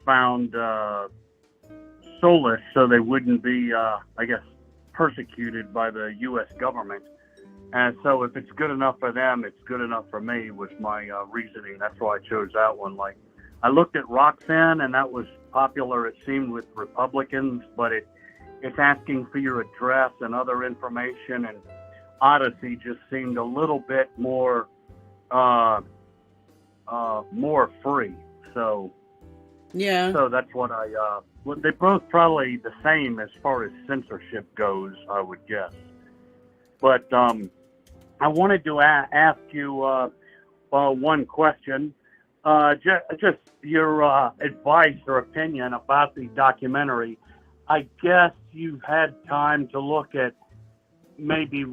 found solace, so they wouldn't be, I guess, persecuted by the U.S. government. And so if it's good enough for them, it's good enough for me, was my reasoning. That's why I chose that one. Like, I looked at Roxanne, and that was popular, it seemed, with Republicans, but it's asking for your address and other information, and Odyssey just seemed a little bit more free. So yeah. So that's what they're both probably the same as far as censorship goes, I would guess. But I wanted to ask you one question. Just your advice or opinion about the documentary. I guess you've had time to look at maybe,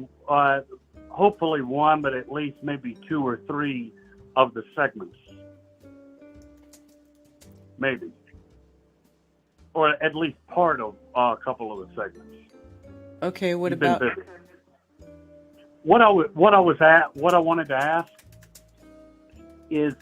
hopefully one, but at least maybe 2 or 3 of the segments. maybe, or at least part of a couple of the segments. Okay, what You've been about... busy. What I wanted to ask is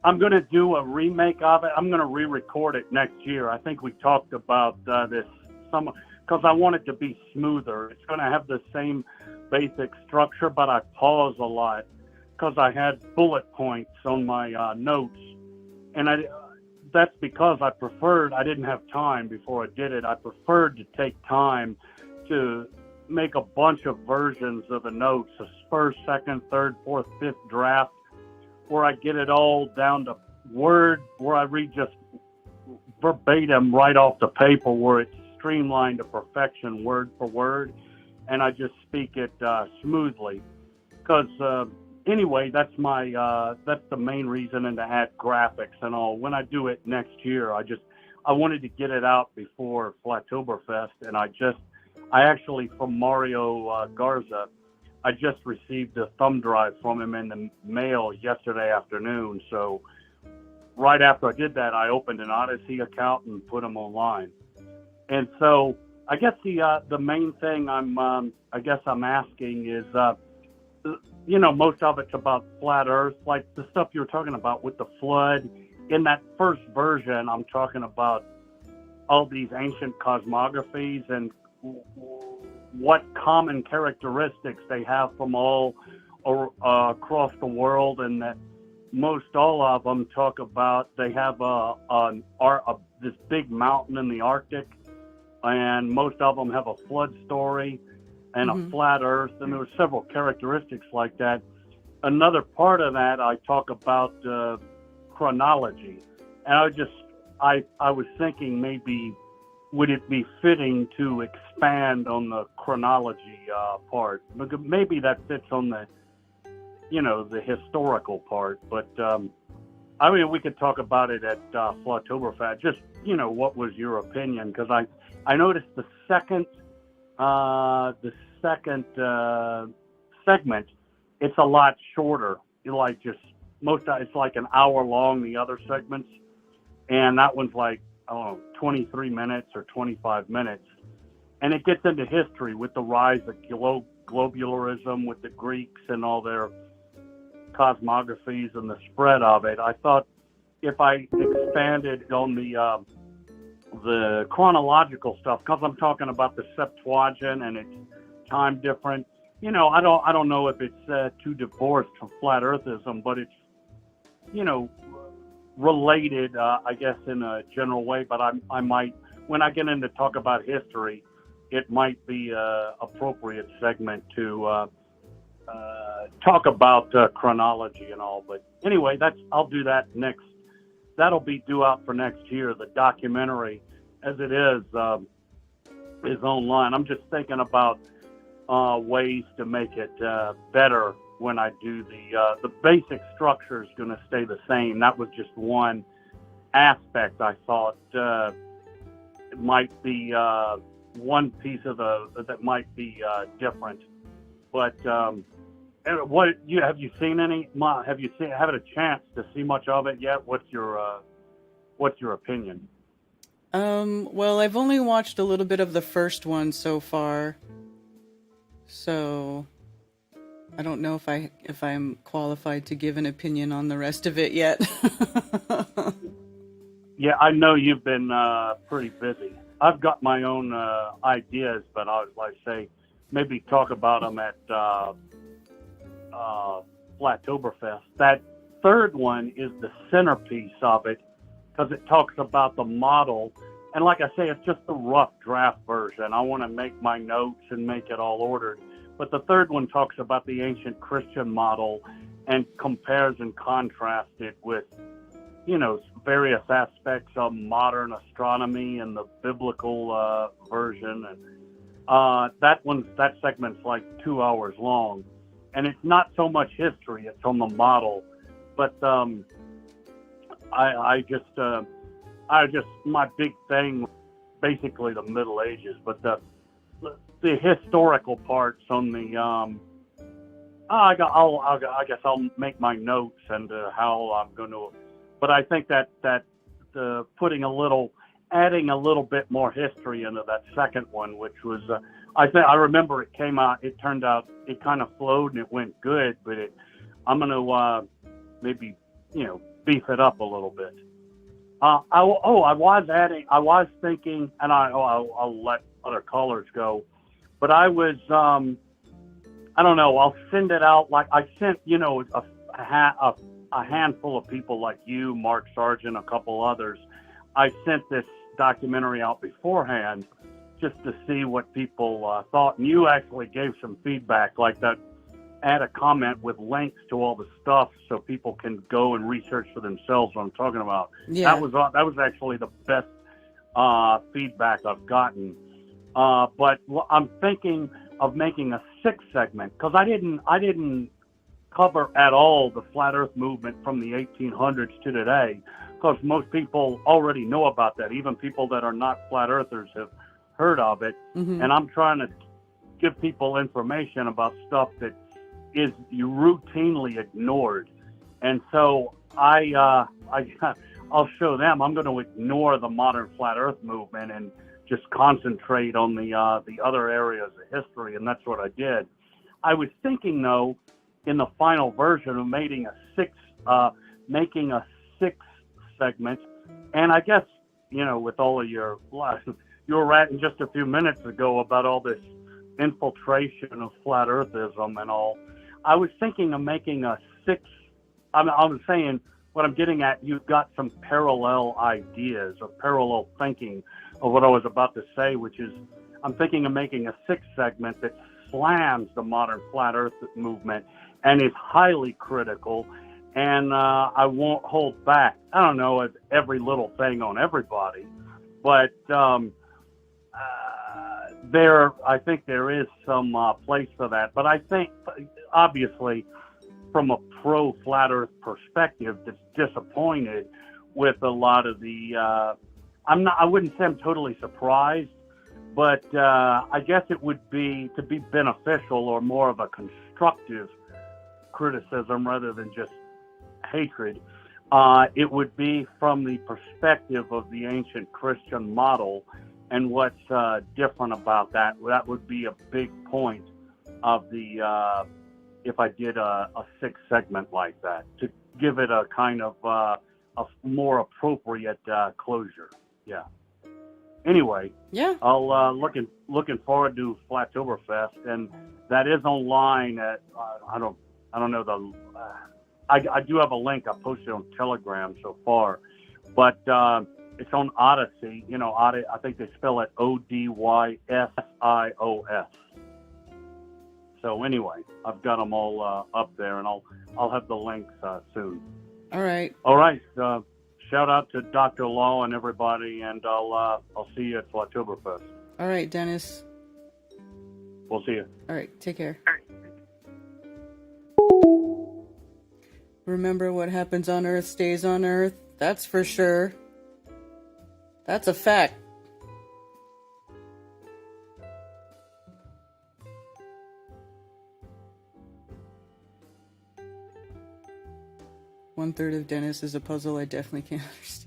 I'm going to do a remake of it. I'm going to re-record it next year. I think we talked about this some because I want it to be smoother. It's going to have the same basic structure, but I pause a lot because I had bullet points on my notes, and that's because I didn't have time before I did it. I preferred to take time to make a bunch of versions of the notes, a first, second, third, fourth, fifth draft, where I get it all down to word, where I read just verbatim right off the paper, where it's streamlined to perfection, word for word, and I just speak it smoothly. Because anyway, that's the main reason, and to add graphics and all. When I do it next year, I wanted to get it out before Flatoberfest, and I actually, from Mario Garza, I just received a thumb drive from him in the mail yesterday afternoon. So right after I did that, I opened an Odyssey account and put them online. And so I guess the main thing I'm asking is, most of it's about flat Earth, like the stuff you were talking about with the flood. In that first version, I'm talking about all these ancient cosmographies and what common characteristics they have from all across the world, and that most all of them talk about they have this big mountain in the Arctic, and most of them have a flood story and a flat Earth, and there were several characteristics like that. Another part of that, I talk about chronology, and I was thinking maybe would it be fitting to expand on the chronology part? Maybe that fits on the historical part, but we could talk about it at Flatoberfest. Just, what was your opinion? Because I noticed the second segment, it's a lot shorter. It's like an hour long, the other segments, and that one's like, 23 minutes or 25 minutes. And it gets into history with the rise of globularism with the Greeks and all their cosmographies and the spread of it. I thought if I expanded on the chronological stuff, because I'm talking about the Septuagint and it's time different, I don't know if it's too divorced from flat earthism, but it's, related, I guess, in a general way, but I might, when I get into talk about history, it might be a appropriate segment to talk about chronology and all. But anyway, I'll do that next. That'll be due out for next year. The documentary, as it is online. I'm just thinking about ways to make it better. When I do the basic structure is going to stay the same. That was just one aspect I thought it might be one piece of that might be different. But have you seen any? Have you had a chance to see much of it yet? What's your opinion? Well, I've only watched a little bit of the first one so far, so I don't know if I'm qualified to give an opinion on the rest of it yet. Yeah, I know you've been pretty busy. I've got my own ideas, but I would say maybe talk about them at Flatoberfest. That third one is the centerpiece of it because it talks about the model. And like I say, it's just a rough draft version. I want to make my notes and make it all ordered. But the third one talks about the ancient Christian model and compares and contrasts it with, various aspects of modern astronomy and the biblical version. And that segment's like 2 hours long. And it's not so much history, it's on the model. But I just my big thing, basically the Middle Ages, but the historical parts on the I guess I'll make my notes and how I'm going to, but I think that adding a little bit more history into that second one, which was, I remember it came out, it turned out, it kind of flowed and it went good, but I'm going to maybe, beef it up a little bit. I was thinking, and I'll let other callers go, but I was, I don't know, I'll send it out, like I sent, a handful of people like you, Mark Sargent, a couple others. I sent this documentary out beforehand just to see what people thought. And you actually gave some feedback, like that, add a comment with links to all the stuff so people can go and research for themselves what I'm talking about. Yeah. That was actually the best feedback I've gotten. But I'm thinking of making a 6th segment, because I didn't cover at all the flat earth movement from the 1800s to today, because most people already know about that. Even people that are not flat earthers have heard of it. Mm-hmm. And I'm trying to give people information about stuff that is routinely ignored. And so I'll show them. I'm going to ignore the modern flat earth movement and just concentrate on the other areas of history, and that's what I did. I was thinking, though, in the final version of making a 6th segment, and I guess, with all of you were ranting just a few minutes ago about all this infiltration of flat earthism and all. I was thinking of making a 6th. I was saying, what I'm getting at, you've got some parallel ideas or parallel thinking of what I was about to say, which is, I'm thinking of making a 6th segment that slams the modern flat earth movement and is highly critical, and I won't hold back. I don't know if every little thing on everybody, but I think there is some place for that. But I think, obviously, from a pro-flat earth perspective, that's disappointed with a lot of the, I wouldn't say I'm totally surprised, but I guess it would be to be beneficial or more of a constructive criticism rather than just hatred. It would be from the perspective of the ancient Christian model and what's different about that. That would be a big point of the, if I did a 6th segment like that, to give it a kind of a more appropriate closure. Yeah. Anyway, Yeah. I'll looking forward to Flatoberfest, and that is online at I don't know I do have a link I posted on Telegram so far, but it's on Odyssey. I think they spell it Odyssios. So anyway, I've got them all up there, and I'll have the links soon. All right. All right. Shout out to Dr. Law and everybody, and I'll see you at Flatoberfest. All right, Dennis. We'll see you. All right. Take care. Remember, what happens on Earth stays on Earth. That's for sure. That's a fact. One-third of Dennis is a puzzle I definitely can't understand.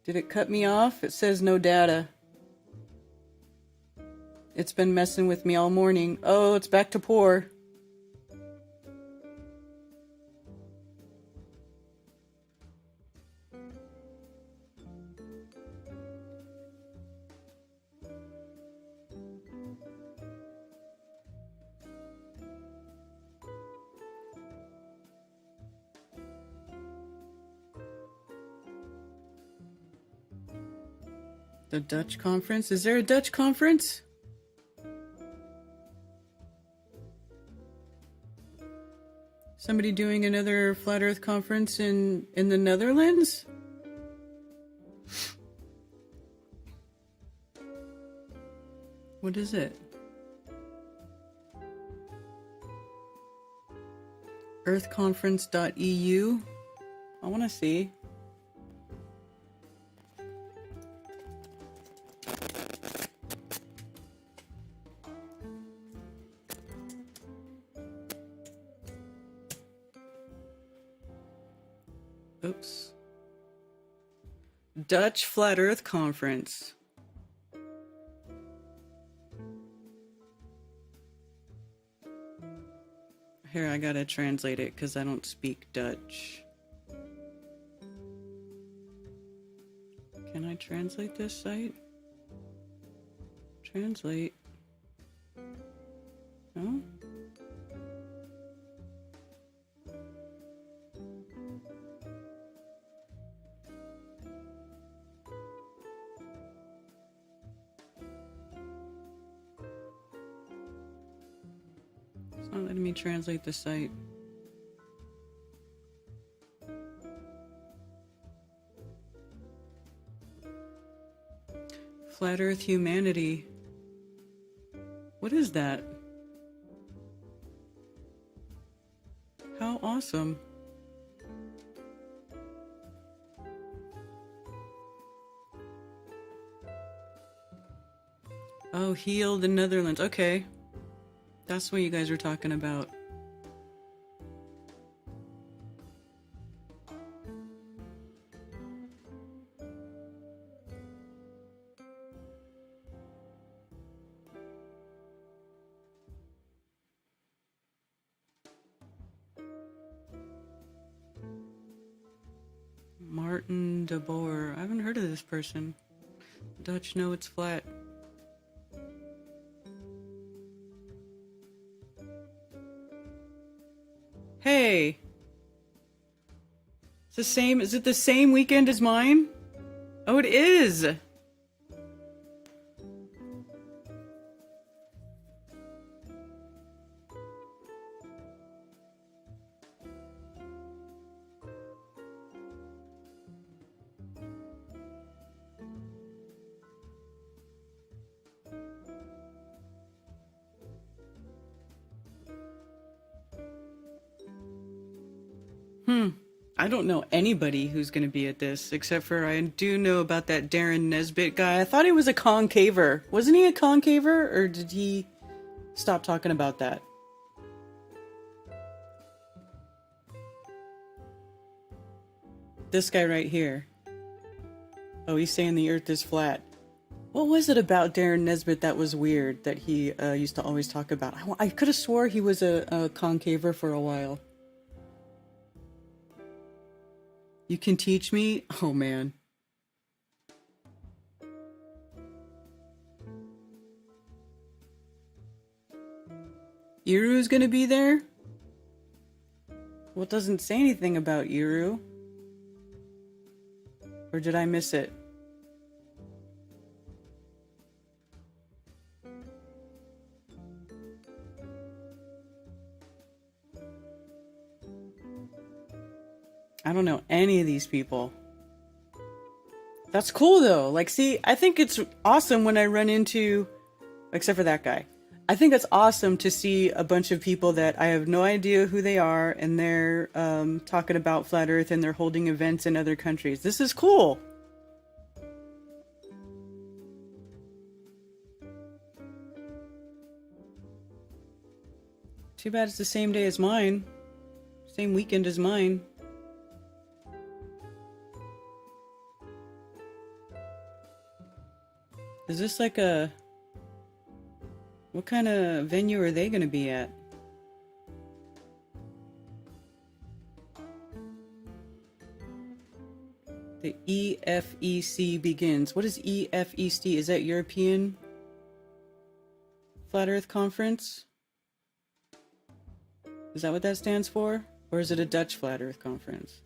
Did it cut me off? It says no data. It's been messing with me all morning. Oh, it's back to poor. The Dutch conference? Is there a Dutch conference? Somebody doing another Flat Earth conference in the Netherlands? What is it? Earthconference.eu? I want to see. Oops. Dutch Flat Earth Conference. Here, I gotta translate it because I don't speak Dutch. Can I translate this site? Translate. No? It's not letting me translate the site. Flat Earth Humanity. What is that? How awesome. Oh, Heal the Netherlands. Okay. That's what you guys were talking about. Martin de Boer. I haven't heard of this person. Dutch know it's flat. Hey. It's the same. Is it the same weekend as mine? Oh, it is. I don't know anybody who's going to be at this, except for I do know about that Darren Nesbitt guy. I thought he was a concaver. Wasn't he a concaver, or did he stop talking about that? This guy right here. Oh, he's saying the Earth is flat. What was it about Darren Nesbitt that was weird that he used to always talk about? I could have swore he was a concaver for a while. You can teach me? Oh, man. Iru's gonna be there? Well, it doesn't say anything about Iru. Or did I miss it? I don't know any of these people. That's cool though. Like, see, I think it's awesome when I run into, except for that guy. I think it's awesome to see a bunch of people that I have no idea who they are, and they're talking about Flat Earth, and they're holding events in other countries. This is cool. Too bad it's the same day as mine. Same weekend as mine. Is this like a... What kind of venue are they going to be at? The EFEC begins. What is EFEC? Is that European Flat Earth Conference? Is that what that stands for? Or is it a Dutch Flat Earth Conference?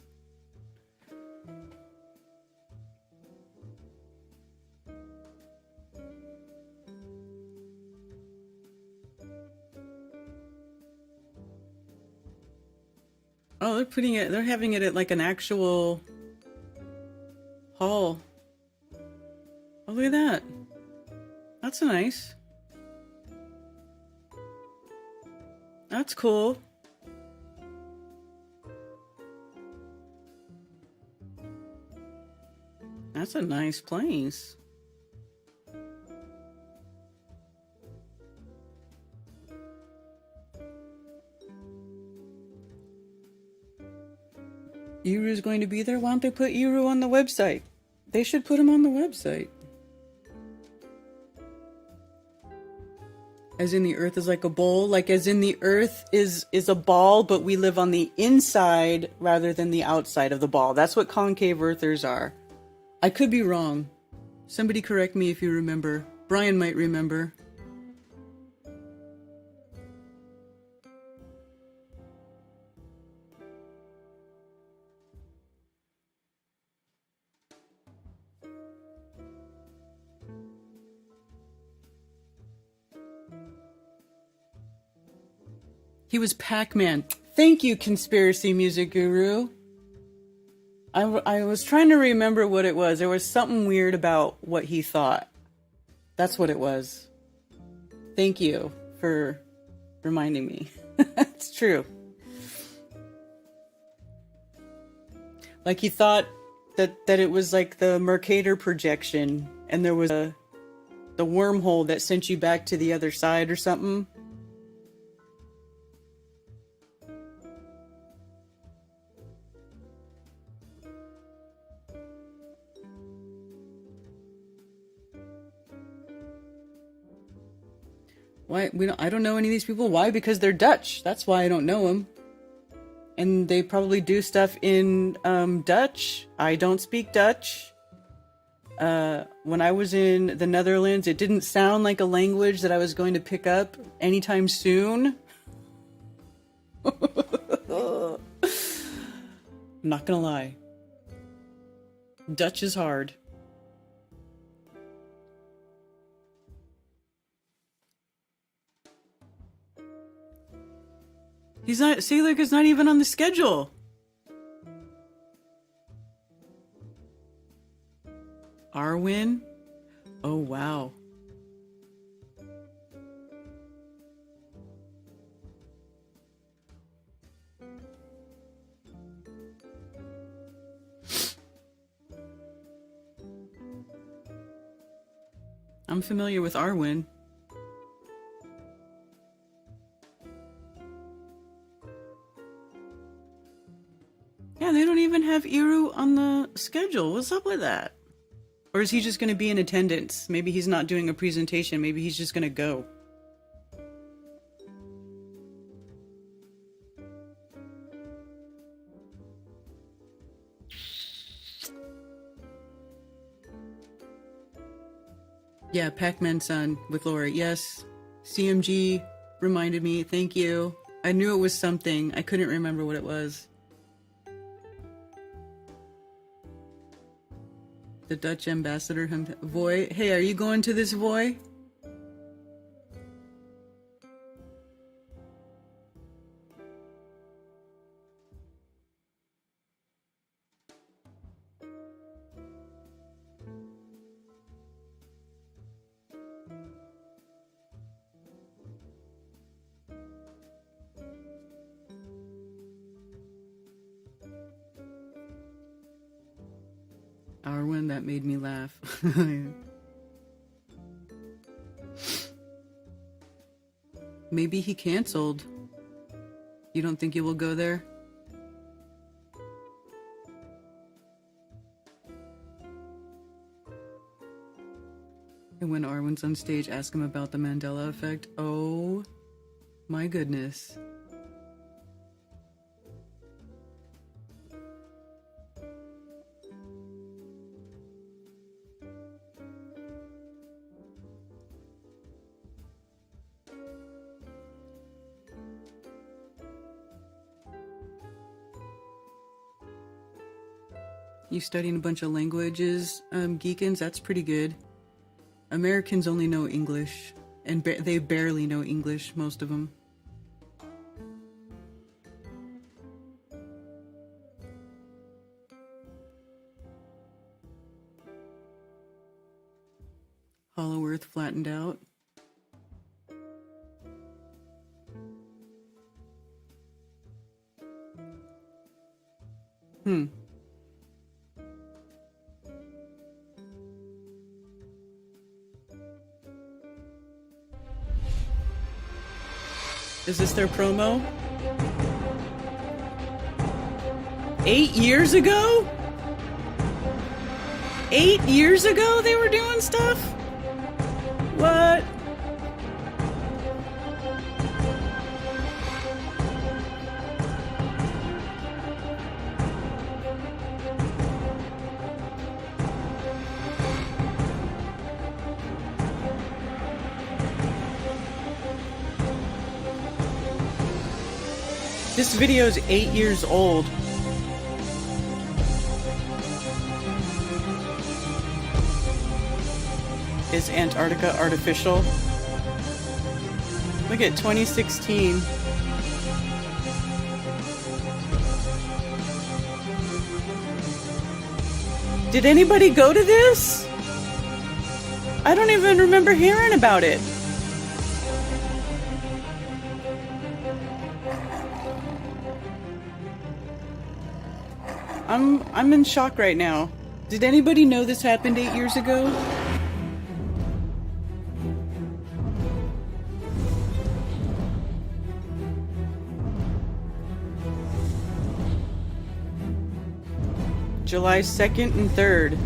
Oh, they're putting it, they're having it at like an actual hall. Oh, look at that. That's nice. That's cool. That's a nice place. Yuru's going to be there? Why don't they put Yuru on the website? They should put him on the website. As in the Earth is like a bowl? Like as in the Earth is a ball, but we live on the inside rather than the outside of the ball. That's what concave Earthers are. I could be wrong. Somebody correct me if you remember. Brian might remember. He was Pac-Man. Thank you, Conspiracy Music Guru. I was trying to remember what it was. There was something weird about what he thought. That's what it was. Thank you for reminding me. It's true. Like he thought that it was like the Mercator projection and there was the wormhole that sent you back to the other side or something. Why I don't know any of these people. Why? Because they're Dutch. That's why I don't know them. And they probably do stuff in Dutch. I don't speak Dutch. When I was in the Netherlands, it didn't sound like a language that I was going to pick up anytime soon. I'm not gonna lie. Dutch is hard. He's not, Sailor is not even on the schedule. Arwen? Oh, wow. I'm familiar with Arwen. Yeah, they don't even have Iru on the schedule. What's up with that? Or is he just going to be in attendance? Maybe he's not doing a presentation. Maybe he's just going to go. Yeah, Pac-Man son with Laura. Yes. CMG reminded me. Thank you. I knew it was something. I couldn't remember what it was. The Dutch ambassador, Voy. Hey, are you going to this, Voy? Arwen, that made me laugh. Maybe he canceled. You don't think you will go there? And when Arwen's on stage, ask him about the Mandela effect. Oh my goodness. You studying a bunch of languages, Geekins? That's pretty good. Americans only know English, and they barely know English, most of them. Hollow Earth flattened out. Is this their promo? 8 years ago? 8 years ago they were doing stuff? What? This video is 8 years old. Is Antarctica artificial? Look at 2016. Did anybody go to this? I don't even remember hearing about it. I'm in shock right now. Did anybody know this happened 8 years ago? July 2nd and 3rd.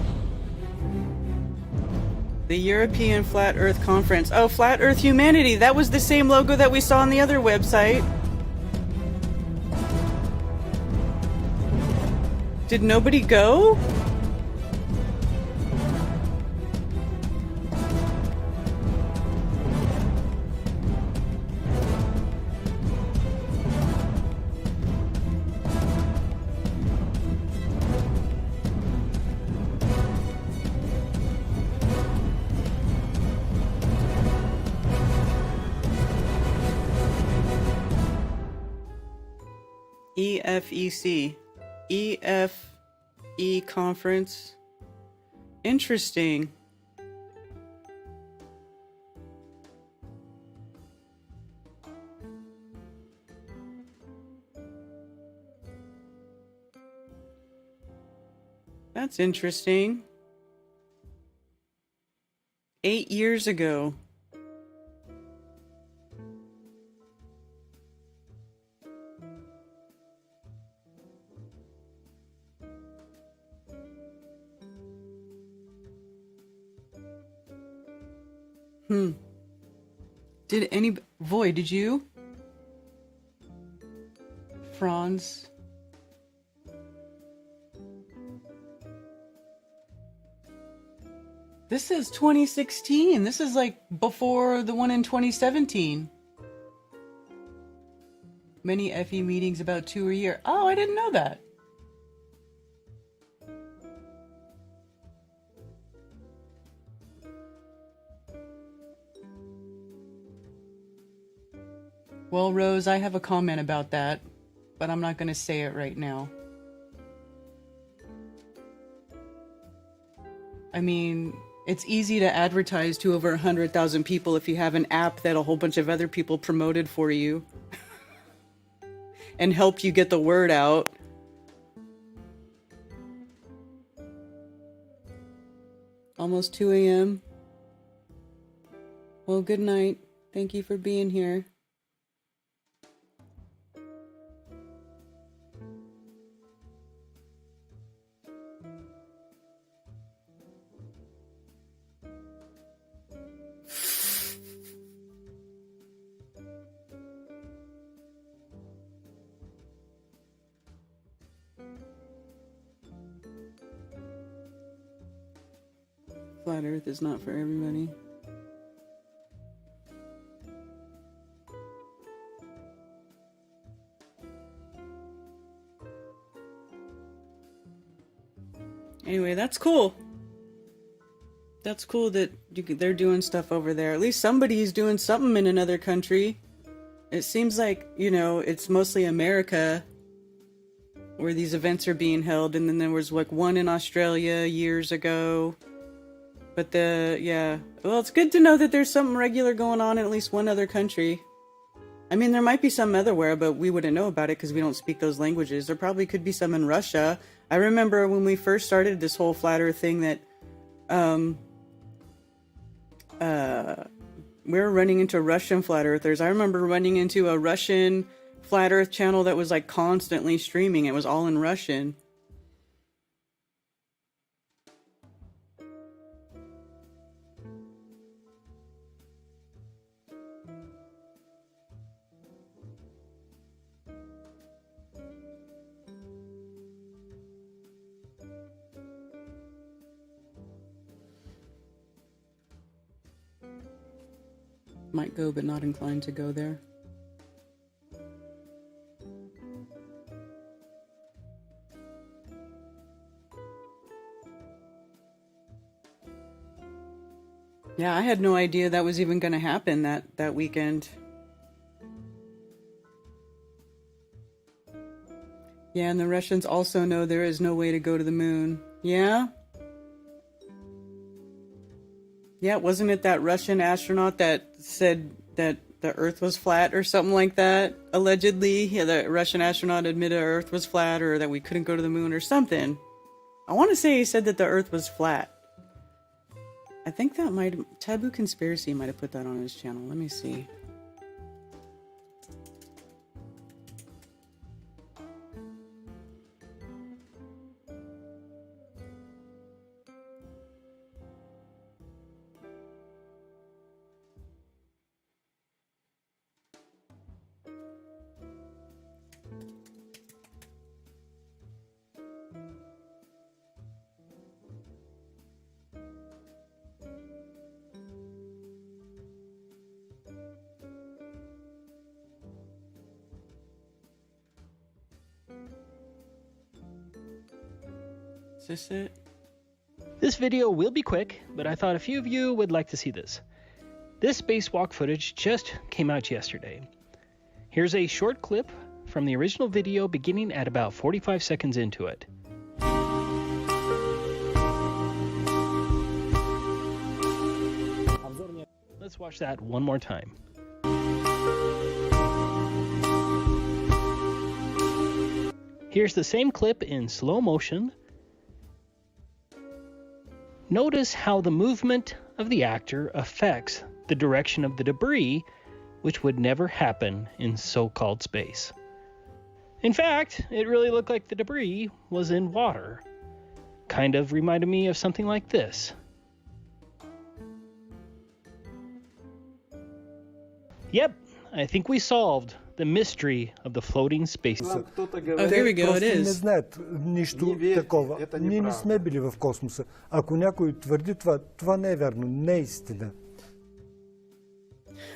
The European Flat Earth Conference. Oh, Flat Earth Humanity. That was the same logo that we saw on the other website. Did nobody go? EFEC. EFE conference. Interesting. That's interesting. 8 years ago. Did any... Void, did you? Franz? This is 2016. This is like before the one in 2017. Many FE meetings, about 2 a year. Oh, I didn't know that. Well, Rose, I have a comment about that, but I'm not going to say it right now. I mean, it's easy to advertise to over 100,000 people if you have an app that a whole bunch of other people promoted for you and help you get the word out. Almost 2 a.m. Well, good night. Thank you for being here. Flat Earth is not for everybody. Anyway, that's cool. That's cool that they're doing stuff over there. At least somebody's doing something in another country. It seems like, you know, it's mostly America where these events are being held. And then there was like one in Australia years ago. But well, it's good to know that there's something regular going on in at least one other country. I mean, there might be some otherwhere, but we wouldn't know about it because we don't speak those languages. There probably could be some in Russia. I remember when we first started this whole flat earth thing that we're running into Russian flat earthers. I remember running into a Russian flat earth channel that was like constantly streaming. It was all in Russian. Might go, but not inclined to go there. Yeah, I had no idea that was even going to happen that weekend. Yeah, and the Russians also know there is no way to go to the moon. Yeah? Yeah, wasn't it that Russian astronaut that said that the Earth was flat or something like that? Allegedly, yeah, the Russian astronaut admitted the Earth was flat or that we couldn't go to the moon or something. I want to say he said that the Earth was flat. I think that Taboo Conspiracy might have put that on his channel. Let me see. Is this it? This video will be quick, but I thought a few of you would like to see this. This spacewalk footage just came out yesterday. Here's a short clip from the original video beginning at about 45 seconds into it. Let's watch that one more time. Here's the same clip in slow motion. Notice how the movement of the actor affects the direction of the debris, which would never happen in so-called space. In fact, it really looked like the debris was in water. Kind of reminded me of something like this. Yep, I think we solved the mystery of the floating space. Oh, here we go, it Не is. знаят нищо такова. Ние не сме били в космоса. Ако някой твърди това, това не е вярно, не е истина.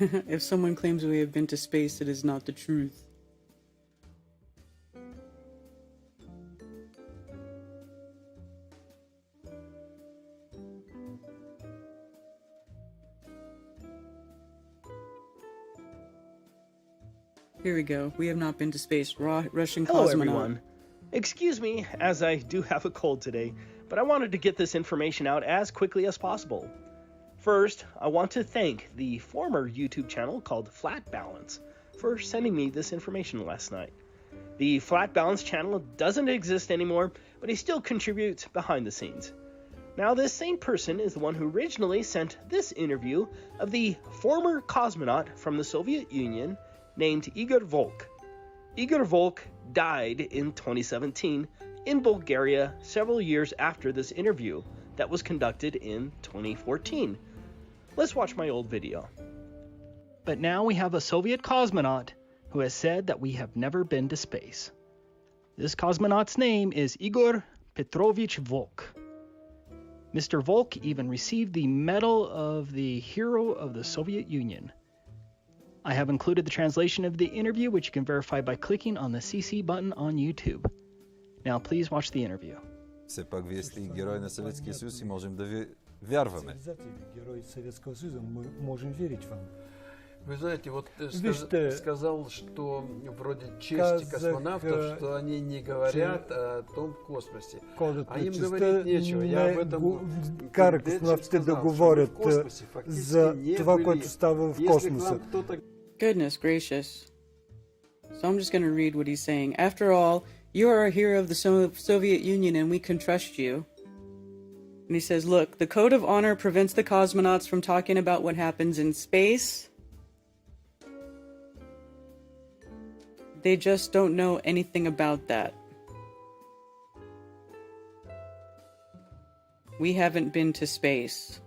If someone claims we have been to space, it is not the truth. Here we go. We have not been to space. Russian Hello, cosmonaut. everyone. Excuse me, as I do have a cold today, but I wanted to get this information out as quickly as possible. First, I want to thank the former YouTube channel called Flat Balance for sending me this information last night. The Flat Balance channel doesn't exist anymore, but he still contributes behind the scenes. Now, this same person is the one who originally sent this interview of the former cosmonaut from the Soviet Union named Igor Volk. Igor Volk died in 2017 in Bulgaria several years after this interview that was conducted in 2014. Let's watch my old video. But now we have a Soviet cosmonaut who has said that we have never been to space. This cosmonaut's name is Igor Petrovich Volk. Mr. Volk even received the Medal of the Hero of the Soviet Union. I have included the translation of the interview, which you can verify by clicking on the CC button on YouTube. Now please watch the interview. Все пак вие сте герой на Съветския съюз и можем да ви вярваме. Герой Съветского Союза, мы можем верить вам. Вы знаете, вот Вижте, сказал, что вроде чести космонавтов, что они не говорят о том космосе. А им говорить нечего. Я об этом кара космонавтите да говорят за това, което става в космоса. Goodness gracious. So I'm just going to read what he's saying. After all, you are a hero of the Soviet Union and we can trust you. And he says, look, the code of honor prevents the cosmonauts from talking about what happens in space. They just don't know anything about that. We haven't been to space.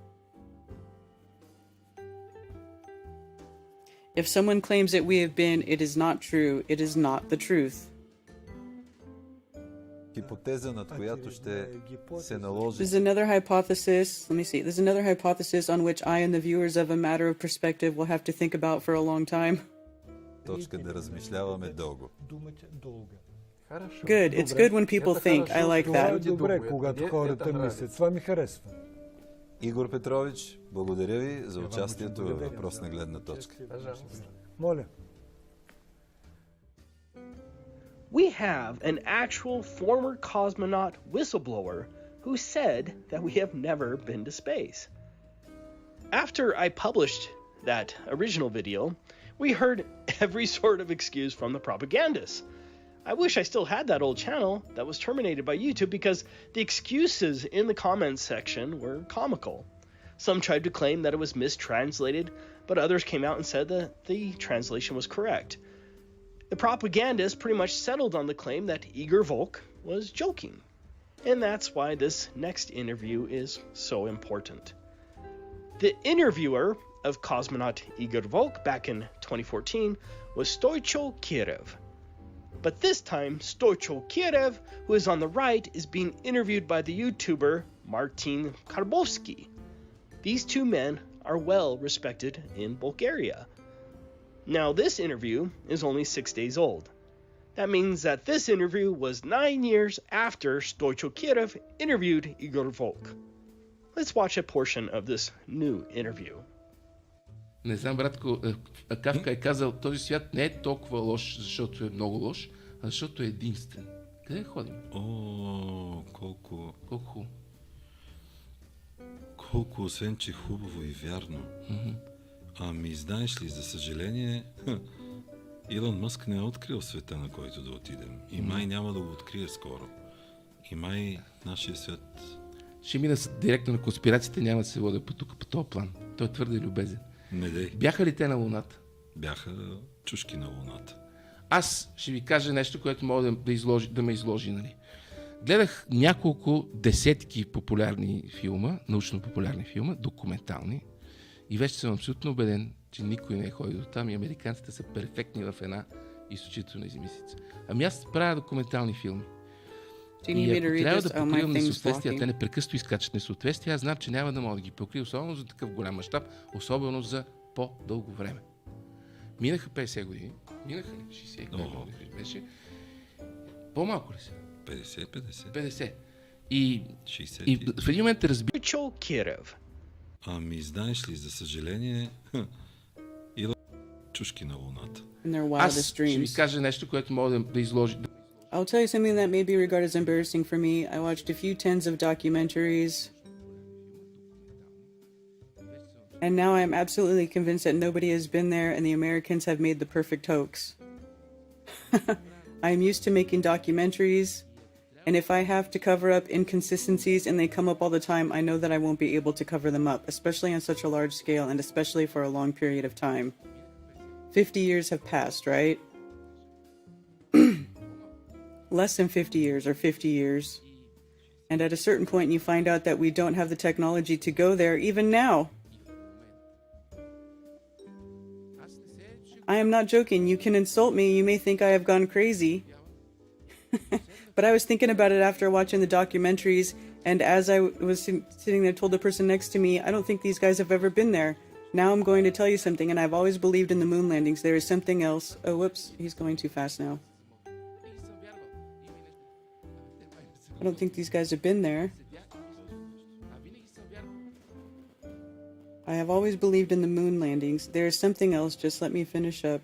If someone claims that we have been, it is not true. It is not the truth. Хипотеза, над която ще се наложи. There's another hypothesis. Let me see. There's another hypothesis on which I and the viewers of A Matter of Perspective will have to think about for a long time. Точка да размишляваме дълго. Good. It's good when people think. I like Това е that. добре, когато хората мислят. Това ми харесва. Игор Петрович, благодаря ви за участието във въпросна гледна точка. Моля. We have an actual former cosmonaut whistleblower who said that we have never been to space. After I published that original video, we heard every sort of excuse from the propagandists. I wish I still had that old channel that was terminated by YouTube because the excuses in the comments section were comical. Some tried to claim that it was mistranslated, but others came out and said that the translation was correct. The propagandists pretty much settled on the claim that Igor Volk was joking. And that's why this next interview is so important. The interviewer of cosmonaut Igor Volk back in 2014 was Stoicho Kirev. But this time, Stoicho Kirev, who is on the right, is being interviewed by the YouTuber Martin Karbowski. These two men are well respected in Bulgaria. Now, this interview is only 6 days old. That means that this interview was 9 years after Stoicho Kirev interviewed Igor Volk. Let's watch a portion of this new interview. Не знам, братко, Кавка е казал, този свят не е толкова лош, защото е много лош, а защото е единствен. Къде ходим? О, колко... Колко хубаво. Колко, освен че хубаво и вярно. Ами, знаеш ли, за съжаление, Илон Мъск не е открил света, на който да отидем. И май няма да го открие скоро. И май нашия свят... Ще мина директно на конспирациите, няма да се водя по този план. Той е твърде любезен. Не дей. Бяха ли те на Луната? Бяха чушки на Луната. Аз ще ви кажа нещо, което мога да ме изложи. Нали. Гледах няколко десетки популярни филма, научно-популярни филма, документални, и вече съм абсолютно убеден, че никой не е ходил там и американците са перфектни в една изключителна измислица. Ами аз правя документални филми. И ако трябва да покривам несъответствия, те непрекъснато изкачат несъответствия, аз знам, че няма да мога да ги покрия, особено за такъв голям мащаб, особено за по-дълго време. Минаха 50 години, минаха 60 години, беше. По-малко ли са? 50. И в един момент разбира... Ами, знаеш ли, за съжаление, Илон чушки на Луната. Аз ще ви кажа нещо, което мога да изложи. I'll tell you something that may be regarded as embarrassing for me. I watched a few tens of documentaries, and now I'm absolutely convinced that nobody has been there and the Americans have made the perfect hoax. I'm used to making documentaries, and if I have to cover up inconsistencies and they come up all the time, I know that I won't be able to cover them up, especially on such a large scale and especially for a long period of time. 50 years have passed, right? Less than 50 years or 50 years. And at a certain point you find out that we don't have the technology to go there even now. I am not joking. You can insult me. You may think I have gone crazy. But I was thinking about it after watching the documentaries, and as I was sitting there, told the person next to me, I don't think these guys have ever been there. Now I'm going to tell you something, and I've always believed in the moon landings. There is something else. Oh, whoops. He's going too fast now. I don't think these guys have been there. I have always believed in the moon landings. There is something else. Just let me finish up.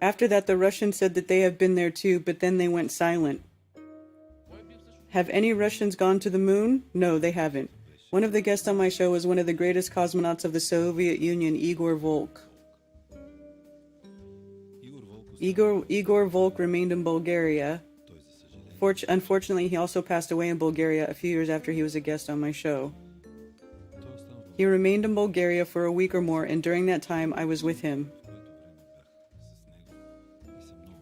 After that, the Russians said that they have been there too, but then they went silent. Have any Russians gone to the moon? No, they haven't. One of the guests on my show was one of the greatest cosmonauts of the Soviet Union, Igor Volk. Igor Volk remained in Bulgaria Unfortunately, he also passed away in Bulgaria a few years after he was a guest on my show. He remained in Bulgaria for a week or more, and during that time, I was with him.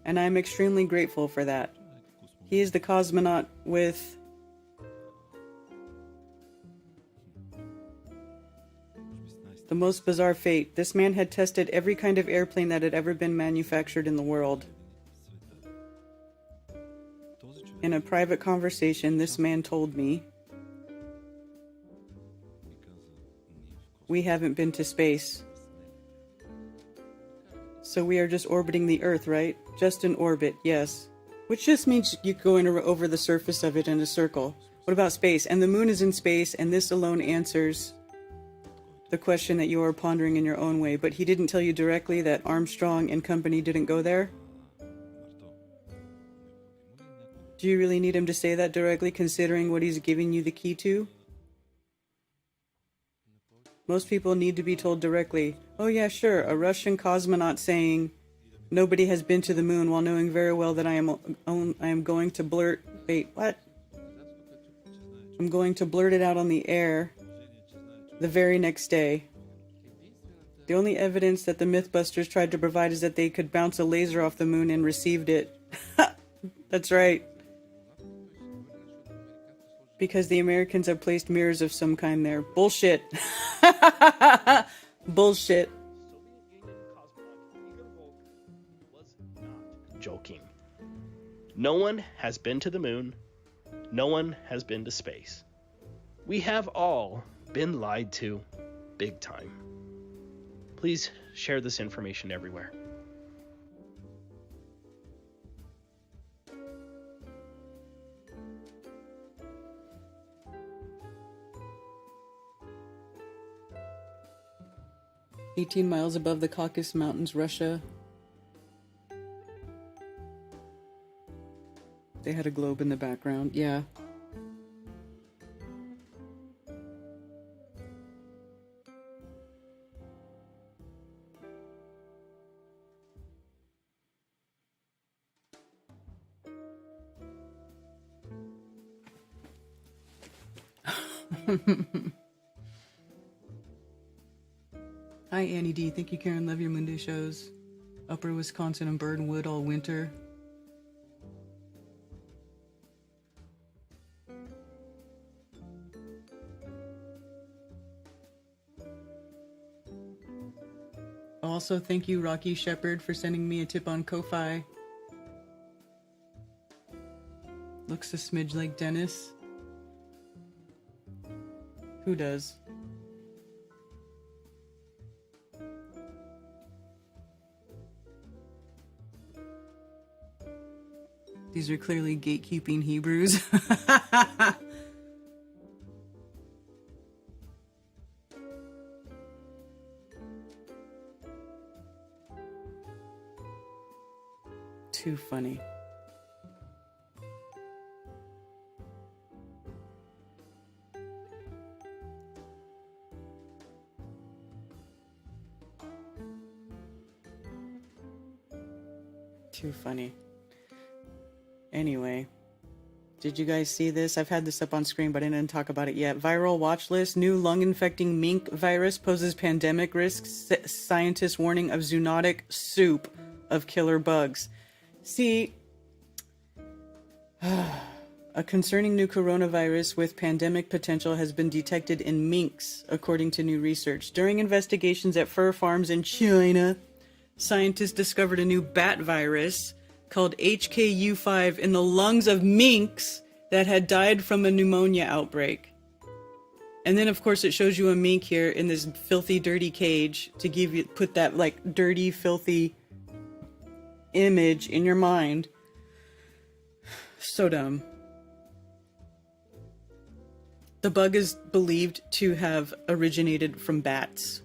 And I am extremely grateful for that. He is the cosmonaut with the most bizarre fate. This man had tested every kind of airplane that had ever been manufactured in the world. In a private conversation, this man told me, "We haven't been to space. So we are just orbiting the Earth, right? Just in orbit, yes. Which just means you go over the surface of it in a circle. What about space? And the moon is in space, and this alone answers the question that you are pondering in your own way. But he didn't tell you directly that Armstrong and company didn't go there? Do you really need him to say that directly, considering what he's giving you the key to? Most people need to be told directly, oh yeah, sure, a Russian cosmonaut saying nobody has been to the moon while knowing very well that I am going to blurt, wait, what? I'm going to blurt it out on the air the very next day. The only evidence that the Mythbusters tried to provide is that they could bounce a laser off the moon and received it. That's right. Because the Americans have placed mirrors of some kind there. Bullshit. Bullshit. Joking. No one has been to the moon. No one has been to space. We have all been lied to big time. Please share this information everywhere. "18 miles above the Caucasus Mountains, Russia." They had a globe in the background. Yeah. Hi, Annie D. Thank you, Karen. Love your Moonday shows. Upper Wisconsin and Burdenwood all winter. Also, thank you, Rocky Shepherd, for sending me a tip on Ko-Fi. Looks a smidge like Dennis. Who does? These are clearly gatekeeping Hebrews. Too funny. Too funny. Anyway, did you guys see this? I've had this up on screen, but I didn't talk about it yet. Viral watch list. New lung-infecting mink virus poses pandemic risks. Scientists warning of zoonotic soup of killer bugs. See, a concerning new coronavirus with pandemic potential has been detected in minks, according to new research. During investigations at fur farms in China, scientists discovered a new bat virus called HKU5 in the lungs of minks that had died from a pneumonia outbreak. And then, of course, it shows you a mink here in this filthy, dirty cage to put that, like, dirty, filthy image in your mind. So dumb. The bug is believed to have originated from bats.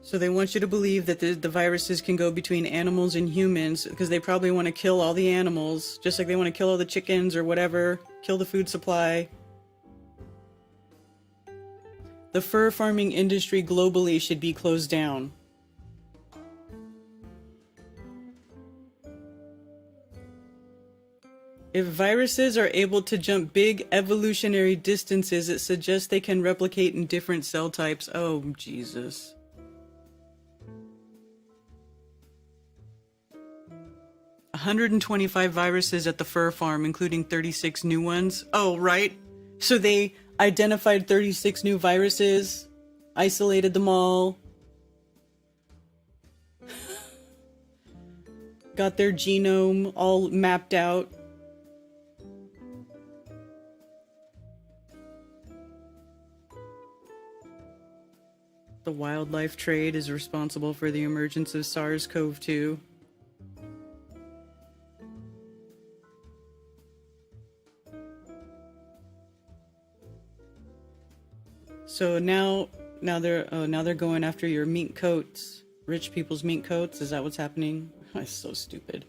So they want you to believe that the viruses can go between animals and humans because they probably want to kill all the animals, just like they want to kill all the chickens or whatever, kill the food supply. The fur farming industry globally should be closed down. If viruses are able to jump big evolutionary distances, it suggests they can replicate in different cell types. Oh, Jesus. "125 viruses at the fur farm, including 36 new ones." Oh, right. So they identified 36 new viruses, isolated them all, got their genome all mapped out. The wildlife trade is responsible for the emergence of SARS-CoV-2. So now they're going after your mink coats, rich people's mink coats. Is that what's happening? That's so stupid.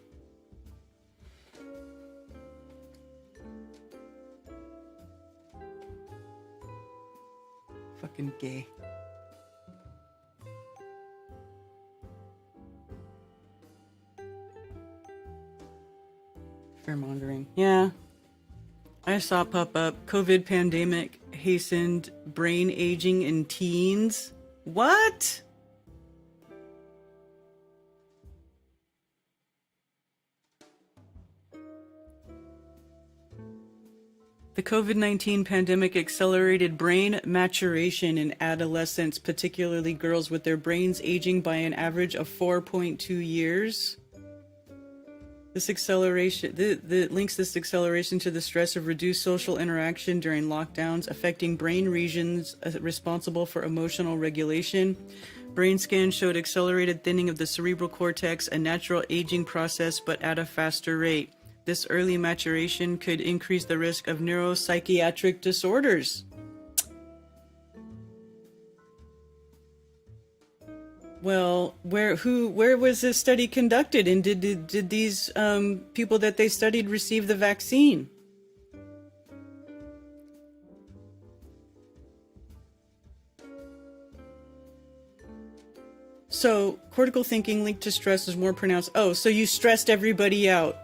Fucking gay. Fearmongering. Yeah. I saw it pop up. COVID pandemic hastened brain aging in teens. What? The COVID-19 pandemic accelerated brain maturation in adolescents, particularly girls, with their brains aging by an average of 4.2 years. This acceleration links this acceleration to the stress of reduced social interaction during lockdowns, affecting brain regions responsible for emotional regulation. Brain scans showed accelerated thinning of the cerebral cortex, a natural aging process, but at a faster rate. This early maturation could increase the risk of neuropsychiatric disorders. Well, where was this study conducted, and did these people that they studied receive the vaccine? So, cortical thinking linked to stress is more pronounced. Oh, so you stressed everybody out.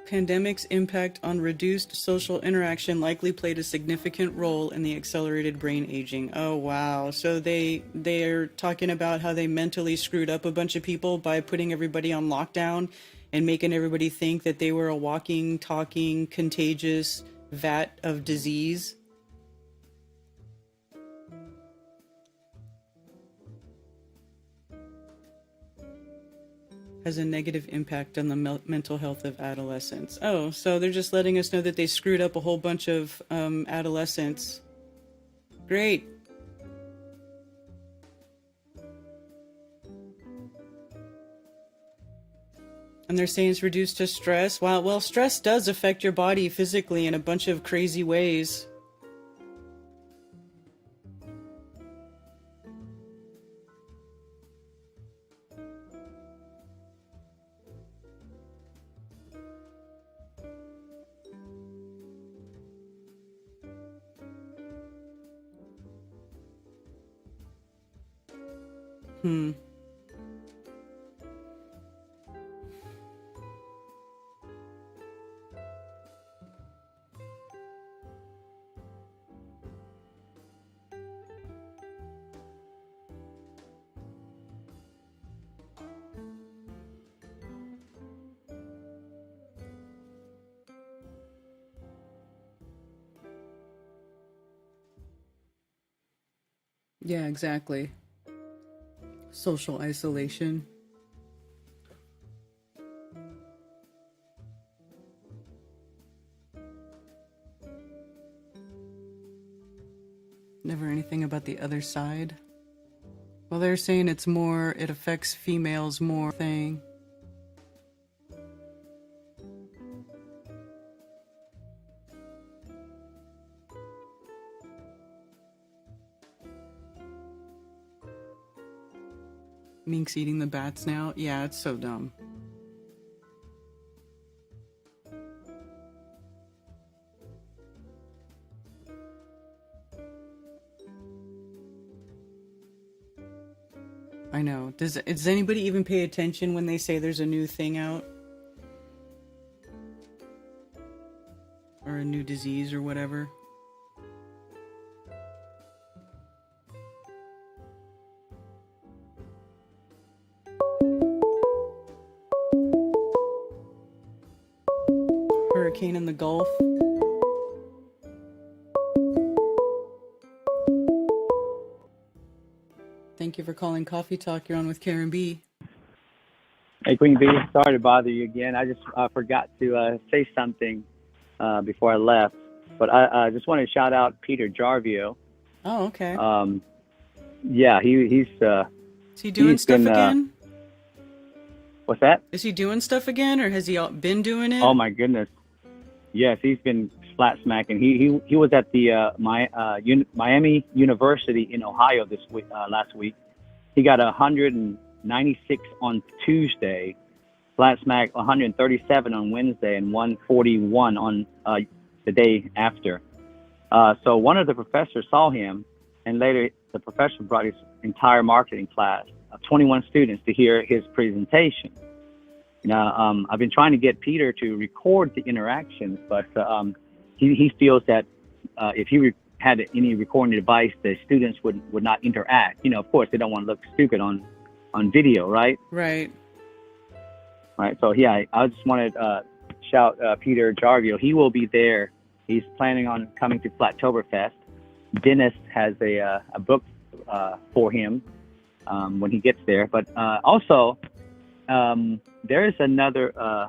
Pandemic's impact on reduced social interaction likely played a significant role in the accelerated brain aging. Oh, wow. So they're talking about how they mentally screwed up a bunch of people by putting everybody on lockdown and making everybody think that they were a walking, talking, contagious vat of disease. Has a negative impact on the mental health of adolescents. Oh, so they're just letting us know that they screwed up a whole bunch of adolescents. Great. And they're saying it's reduced to stress. Wow, well, stress does affect your body physically in a bunch of crazy ways. Yeah, exactly. Social isolation. Never anything about the other side. Well, they're saying it affects females more thing. Minks eating the bats now? Yeah, it's so dumb. I know. Does anybody even pay attention when they say there's a new thing out? Or a new disease or whatever? Hurricane in the Gulf. Thank you for calling Coffee Talk. You're on with Karen B. Hey, Queen B, sorry to bother you again. I just forgot to say something before I left, but I just want to shout out Peter Jarvio. Oh, okay. Yeah, he's. Is he doing stuff again? What's that? Is he doing stuff again, or has he been doing it? Oh my goodness. Yes, he's been flat smacking. He was at the Miami University in Ohio this week, last week. He got 196 on Tuesday, flat smack 137 on Wednesday, and 141 on the day after. So one of the professors saw him, and later the professor brought his entire marketing class of 21 students to hear his presentation. Now, I've been trying to get Peter to record the interactions, but he feels that if he had any recording device, the students would not interact. You know, of course, they don't want to look stupid on video, right? Right. Right. So, yeah, I just wanted to shout Peter Jarvio. He will be there. He's planning on coming to Flatoberfest. Dennis has a book for him when he gets there. But also, there is another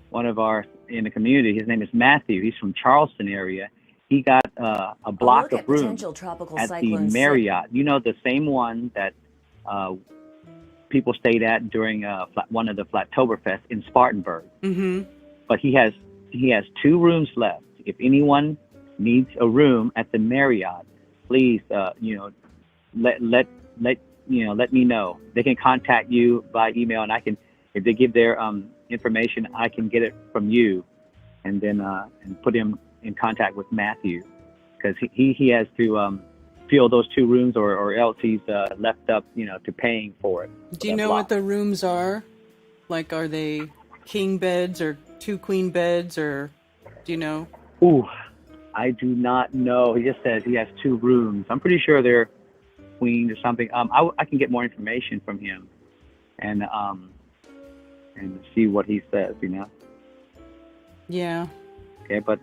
one of our in the community. His name is Matthew. He's from Charleston area. He got a block of rooms at the Marriott. You know, the same one that people stayed at during one of the Flatoberfest in Spartanburg. Mm-hmm. But he has 2 rooms left. If anyone needs a room at the Marriott, please, let me know. They can contact you by email, and I can, if they give their information, I can get it from you, and then and put him in contact with Matthew, because he has to fill those 2 rooms, or else he's left up, to paying for it. Do you know what the rooms are? Like, are they king beds or 2 queen beds, or do you know? Ooh, I do not know. He just says he has 2 rooms. I'm pretty sure they're queen or something. I can get more information from him, and see what he says. Yeah. Okay, but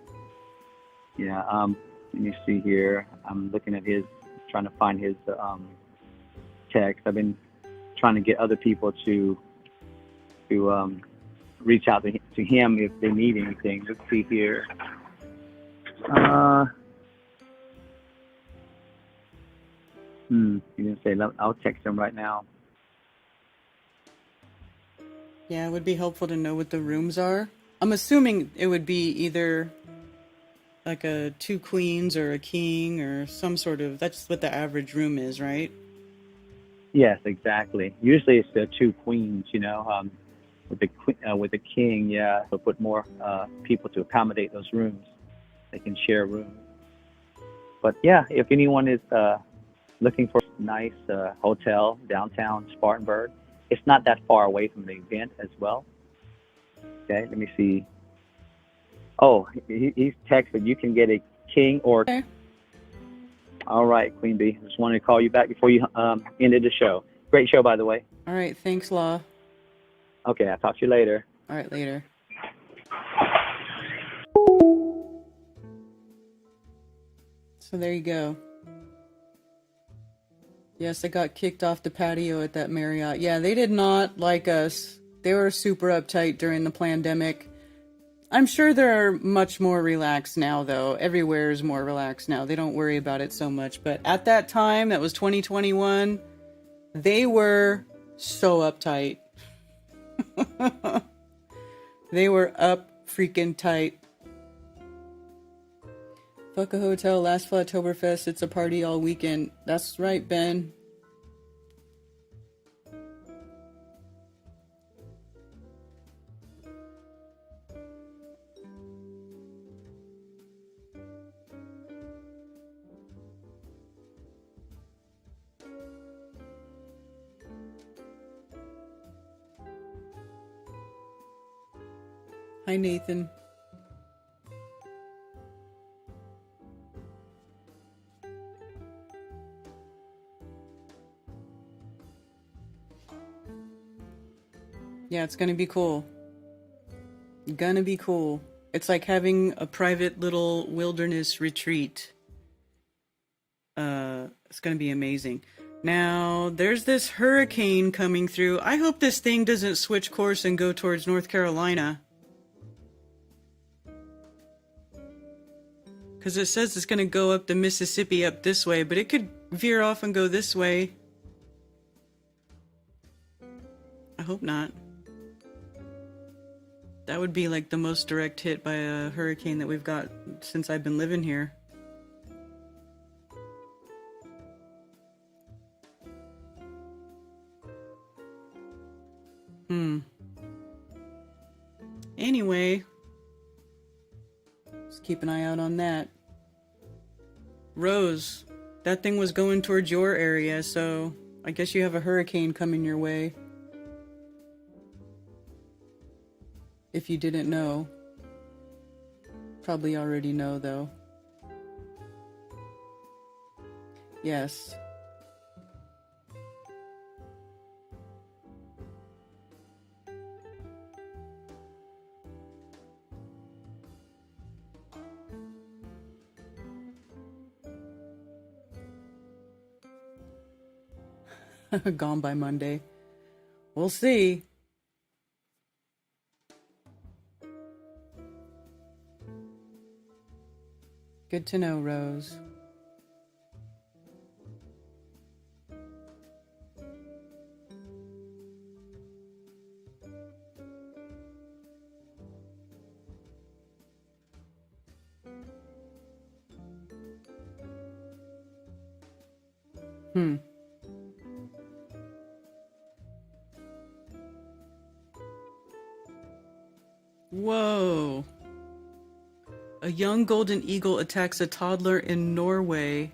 yeah. Let me see here. I'm looking at trying to find his text. I've been trying to get other people to reach out to him if they need anything. Let's see here. He didn't say. I'll text him right now. Yeah, it would be helpful to know what the rooms are. I'm assuming it would be either like a 2 queens or a king or some sort of. That's what the average room is, right? Yes, exactly. Usually it's the 2 queens. With the king, yeah, they'll put more people to accommodate those rooms. They can share rooms. But yeah, if anyone is looking for a nice hotel downtown Spartanburg, it's not that far away from the event as well. Okay, let me see. Oh, he's texted. You can get a king or. Okay. All right, Queen B. Just wanted to call you back before you ended the show. Great show, by the way. All right, thanks, Law. Okay, I'll talk to you later. All right, later. So there you go. Yes, I got kicked off the patio at that Marriott. Yeah, they did not like us. They were super uptight during the pandemic. I'm sure they're much more relaxed now, though. Everywhere is more relaxed now. They don't worry about it so much. But at that time, that was 2021, they were so uptight. They were up freaking tight. Fuck a hotel, last Flatoberfest, it's a party all weekend. That's right, Ben. Hi, Nathan. Yeah, it's gonna be cool. Gonna be cool. It's like having a private little wilderness retreat. It's gonna be amazing. Now, there's this hurricane coming through. I hope this thing doesn't switch course and go towards North Carolina. Because it says it's gonna go up the Mississippi up this way, but it could veer off and go this way. I hope not. That would be like the most direct hit by a hurricane that we've got since I've been living here. Anyway, let's keep an eye out on that. Rose, that thing was going towards your area, so I guess you have a hurricane coming your way. If you didn't know. Probably already know, though. Yes. Gone by Monday. We'll see. Good to know, Rose. Whoa. A young golden eagle attacks a toddler in Norway.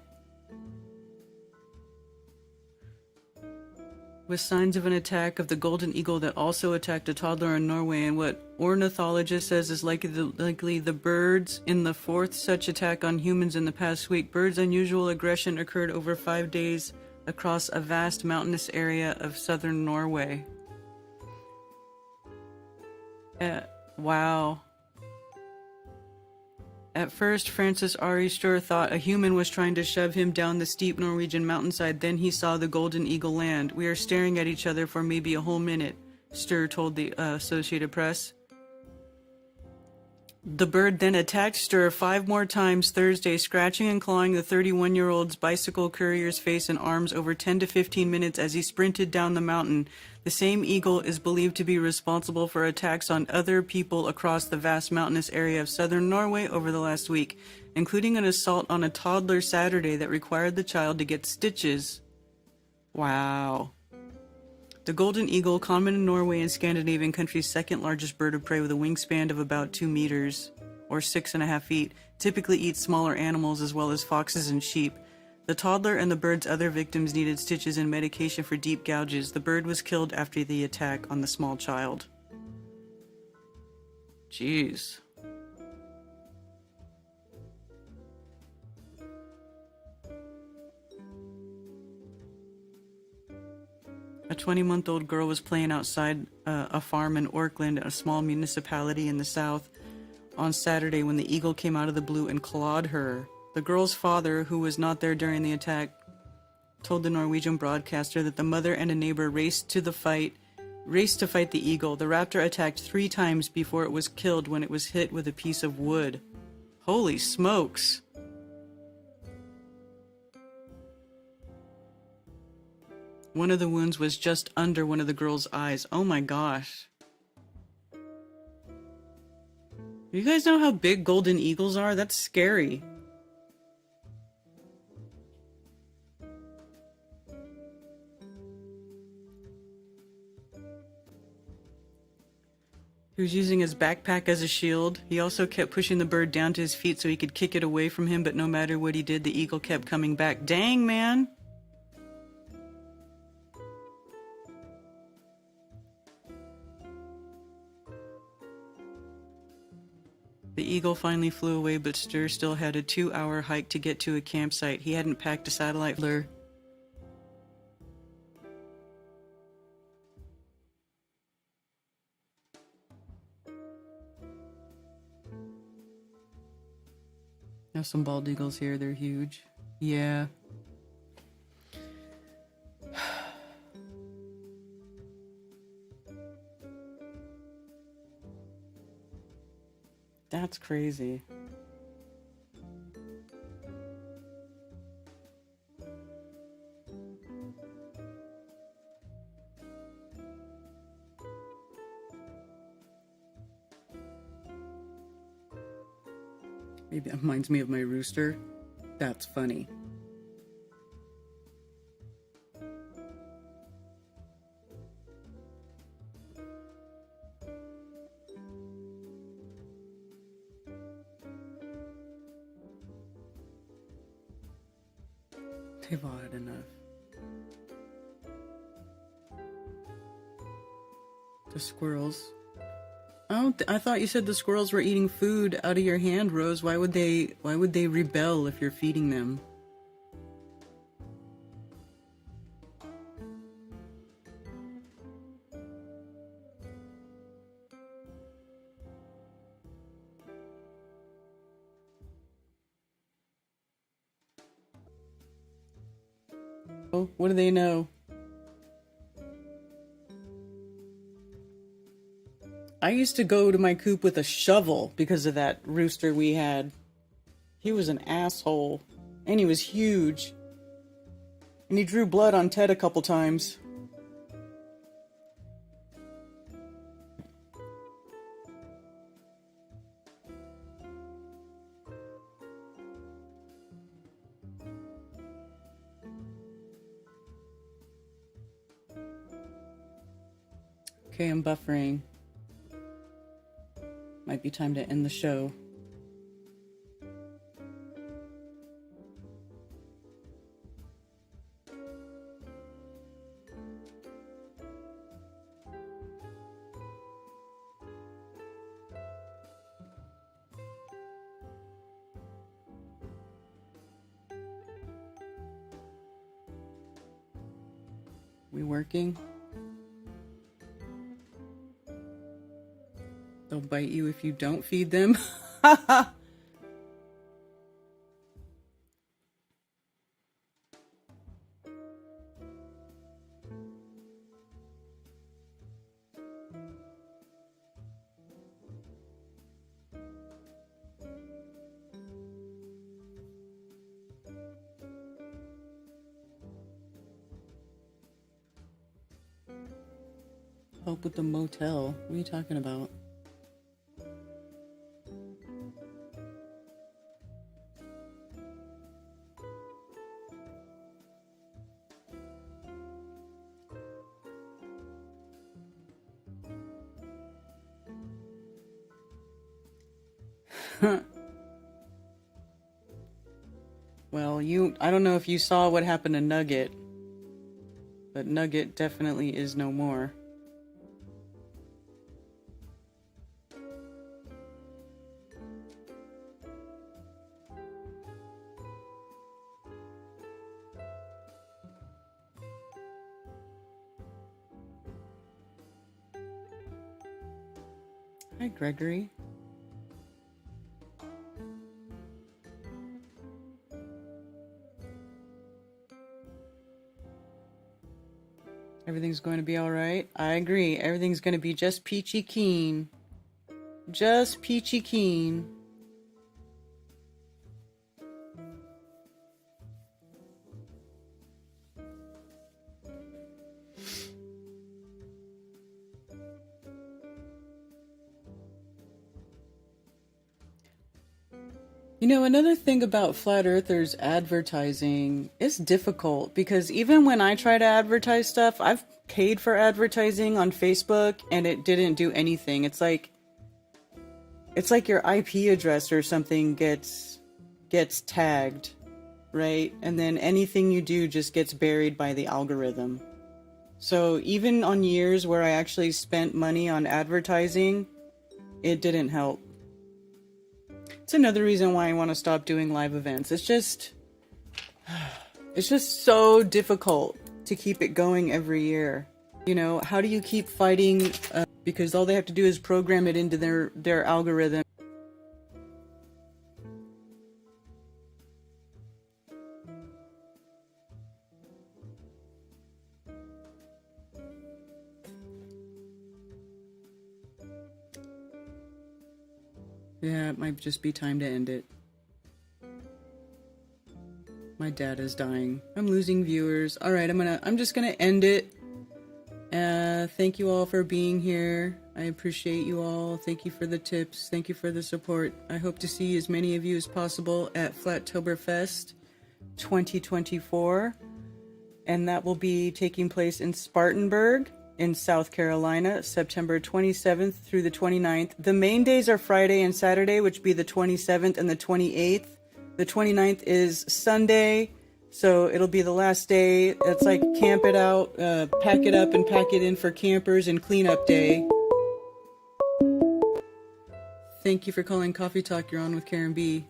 With signs of an attack of the golden eagle that also attacked a toddler in Norway, and what ornithologist says is likely the birds in the fourth such attack on humans in the past week. Birds' unusual aggression occurred over 5 days across a vast mountainous area of southern Norway. Wow. At first, Francis Ari Sturr thought a human was trying to shove him down the steep Norwegian mountainside. Then he saw the golden eagle land. We are staring at each other for maybe a whole minute, Sturr told the Associated Press. The bird then attacked Sturr 5 more times Thursday, scratching and clawing the 31-year-old's bicycle courier's face and arms over 10 to 15 minutes as he sprinted down the mountain. The same eagle is believed to be responsible for attacks on other people across the vast mountainous area of southern Norway over the last week, including an assault on a toddler Saturday that required the child to get stitches. Wow. The golden eagle, common in Norway and Scandinavian countries' second largest bird of prey with a wingspan of about 2 meters, or 6.5 feet, typically eats smaller animals as well as foxes and sheep. The toddler and the bird's other victims needed stitches and medication for deep gouges. The bird was killed after the attack on the small child. Jeez. A 20-month-old girl was playing outside a farm in Orkland, a small municipality in the south, on Saturday when the eagle came out of the blue and clawed her. The girl's father, who was not there during the attack, told the Norwegian broadcaster that the mother and a neighbor raced to fight the eagle. The raptor attacked 3 times before it was killed when it was hit with a piece of wood. Holy smokes! One of the wounds was just under one of the girl's eyes. Oh my gosh. You guys know how big golden eagles are? That's scary. He was using his backpack as a shield. He also kept pushing the bird down to his feet so he could kick it away from him, but no matter what he did, the eagle kept coming back. Dang, man! The Eagle finally flew away, but Stir still had a 2-hour hike to get to a campsite. He hadn't packed a satellite lure. There's some bald eagles here. They're huge. Yeah. That's crazy. Maybe that reminds me of my rooster. That's funny. They've all had enough. The squirrels. I thought you said the squirrels were eating food out of your hand, Rose. Why would they rebel if you're feeding them? Oh, what do they know? I used to go to my coop with a shovel because of that rooster we had. He was an asshole. And he was huge. And he drew blood on Ted a couple times. Okay, I'm buffering. Might be time to end the show. We working? They'll bite you if you don't feed them. Help with the motel. What are you talking about? Well, I don't know if you saw what happened to Nugget, but Nugget definitely is no more. Hi, Gregory. Everything's going to be all right. I agree. Everything's going to be just peachy keen. Just peachy keen. You know, another thing about Flat Earthers advertising, it's difficult because even when I try to advertise stuff, I've paid for advertising on Facebook and it didn't do anything. It's like your IP address or something gets tagged, right? And then anything you do just gets buried by the algorithm. So even on years where I actually spent money on advertising, it didn't help. It's another reason why I want to stop doing live events. It's just so difficult to keep it going every year. You know, how do you keep fighting? Because all they have to do is program it into their algorithm. Yeah, it might just be time to end it. My data's dying. I'm losing viewers. All right, I'm just gonna end it. Thank you all for being here. I appreciate you all. Thank you for the tips. Thank you for the support. I hope to see as many of you as possible at Flatoberfest 2024. And that will be taking place in Spartanburg in South Carolina, September 27th through the 29th. The main days are Friday and Saturday, which be the 27th and the 28th. The 29th is Sunday, so it'll be the last day. It's like camp it out, pack it up and pack it in for campers and cleanup day. Thank you for calling Coffee Talk. You're on with Karen B.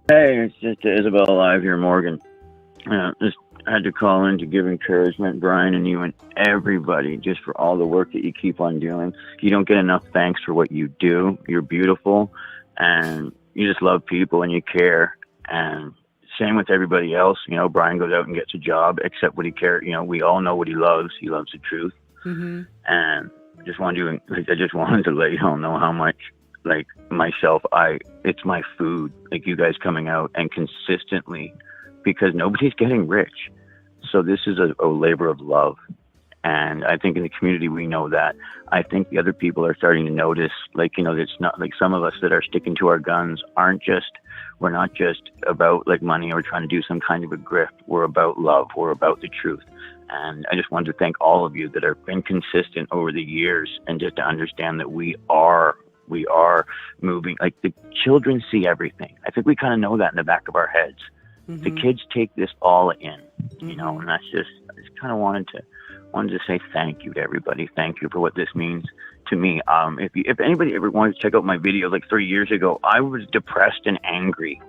Hey, it's just Isabel Live here, Morgan. Just had to call in to give encouragement, Brian, and you and everybody, just for all the work that you keep on doing. You don't get enough thanks for what you do. You're beautiful, and you just love people, and you care. And same with everybody else. You know, Brian goes out and gets a job, except what he cares. You know, we all know what he loves. He loves the truth. Mm-hmm. And I just wanted to let you all know how much, like myself, it's my food. Like you guys coming out and consistently, because nobody's getting rich. So this is a labor of love. And I think in the community, we know that. I think the other people are starting to notice, like, you know, it's not like some of us that are sticking to our guns we're not just about like money or trying to do some kind of a grift. We're about love. We're about the truth. And I just wanted to thank all of you that have been consistent over the years, and just to understand that we are moving. Like the children see everything. I think we kind of know that in the back of our heads. Mm-hmm. The kids take this all in, you know, and I just kind of wanted to say thank you to everybody. Thank you for what this means to me. If anybody ever wanted to check out my video, like 3 years ago, I was depressed and angry.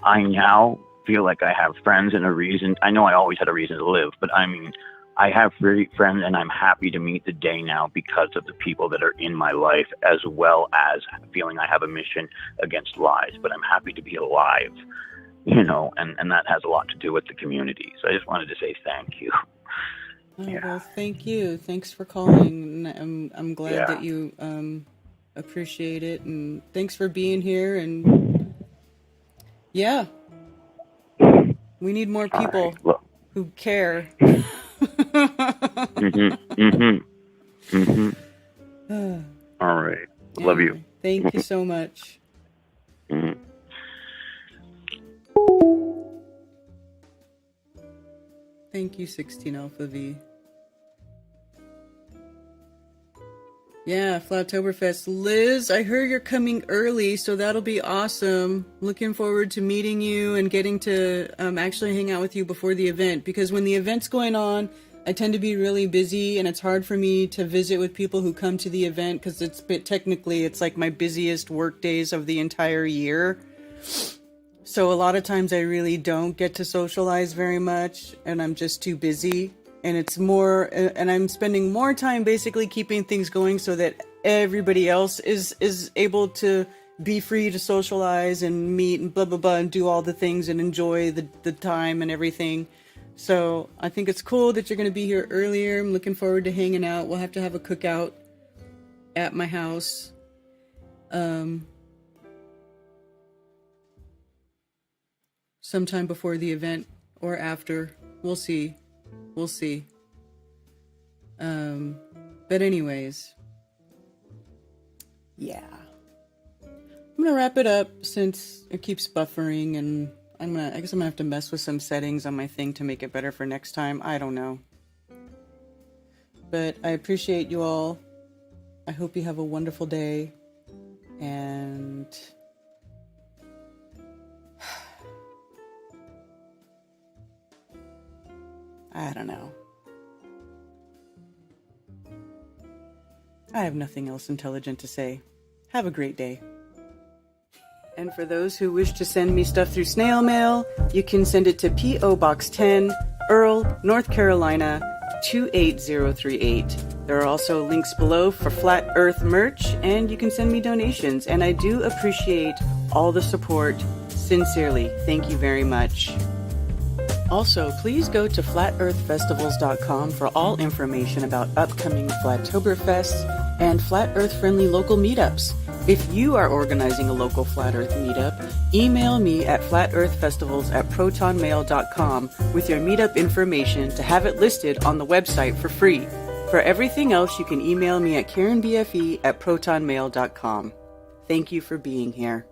I now feel like I have friends and a reason. I know I always had a reason to live, but I mean, I have great friends, and I'm happy to meet the day now because of the people that are in my life, as well as feeling I have a mission against lies. But I'm happy to be alive. You know, and that has a lot to do with the community. So I just wanted to say thank you. Oh, yeah. Well, thank you. Thanks for calling. I'm glad that you appreciate it, and thanks for being here. And yeah, we need more people who care. All right. Love you. Thank you so much. Thank you, 16 Alpha V. Yeah, Flatoberfest. Liz, I heard you're coming early, so that'll be awesome. Looking forward to meeting you and getting to actually hang out with you before the event, because when the event's going on, I tend to be really busy, and it's hard for me to visit with people who come to the event, because technically it's like my busiest work days of the entire year. So a lot of times I really don't get to socialize very much, and I'm just too busy. And it's more, and I'm spending more time basically keeping things going so that everybody else is able to be free to socialize and meet and blah, blah, blah, and do all the things and enjoy the time and everything. So I think it's cool that you're going to be here earlier. I'm looking forward to hanging out. We'll have to have a cookout at my house. Sometime before the event or after. We'll see. We'll see. But anyways, yeah. I'm gonna wrap it up since it keeps buffering, and I guess I'm gonna have to mess with some settings on my thing to make it better for next time. I don't know. But I appreciate you all. I hope you have a wonderful day, and I don't know. I have nothing else intelligent to say. Have a great day. And for those who wish to send me stuff through snail mail, you can send it to P.O. Box 10, Earl, North Carolina, 28038. There are also links below for Flat Earth merch, and you can send me donations, and I do appreciate all the support. Sincerely, thank you very much. Also, please go to flatearthfestivals.com for all information about upcoming Flatoberfest and Flat Earth-friendly local meetups. If you are organizing a local Flat Earth meetup, email me at flatearthfestivals@protonmail.com with your meetup information to have it listed on the website for free. For everything else, you can email me at karenbfe@protonmail.com. Thank you for being here.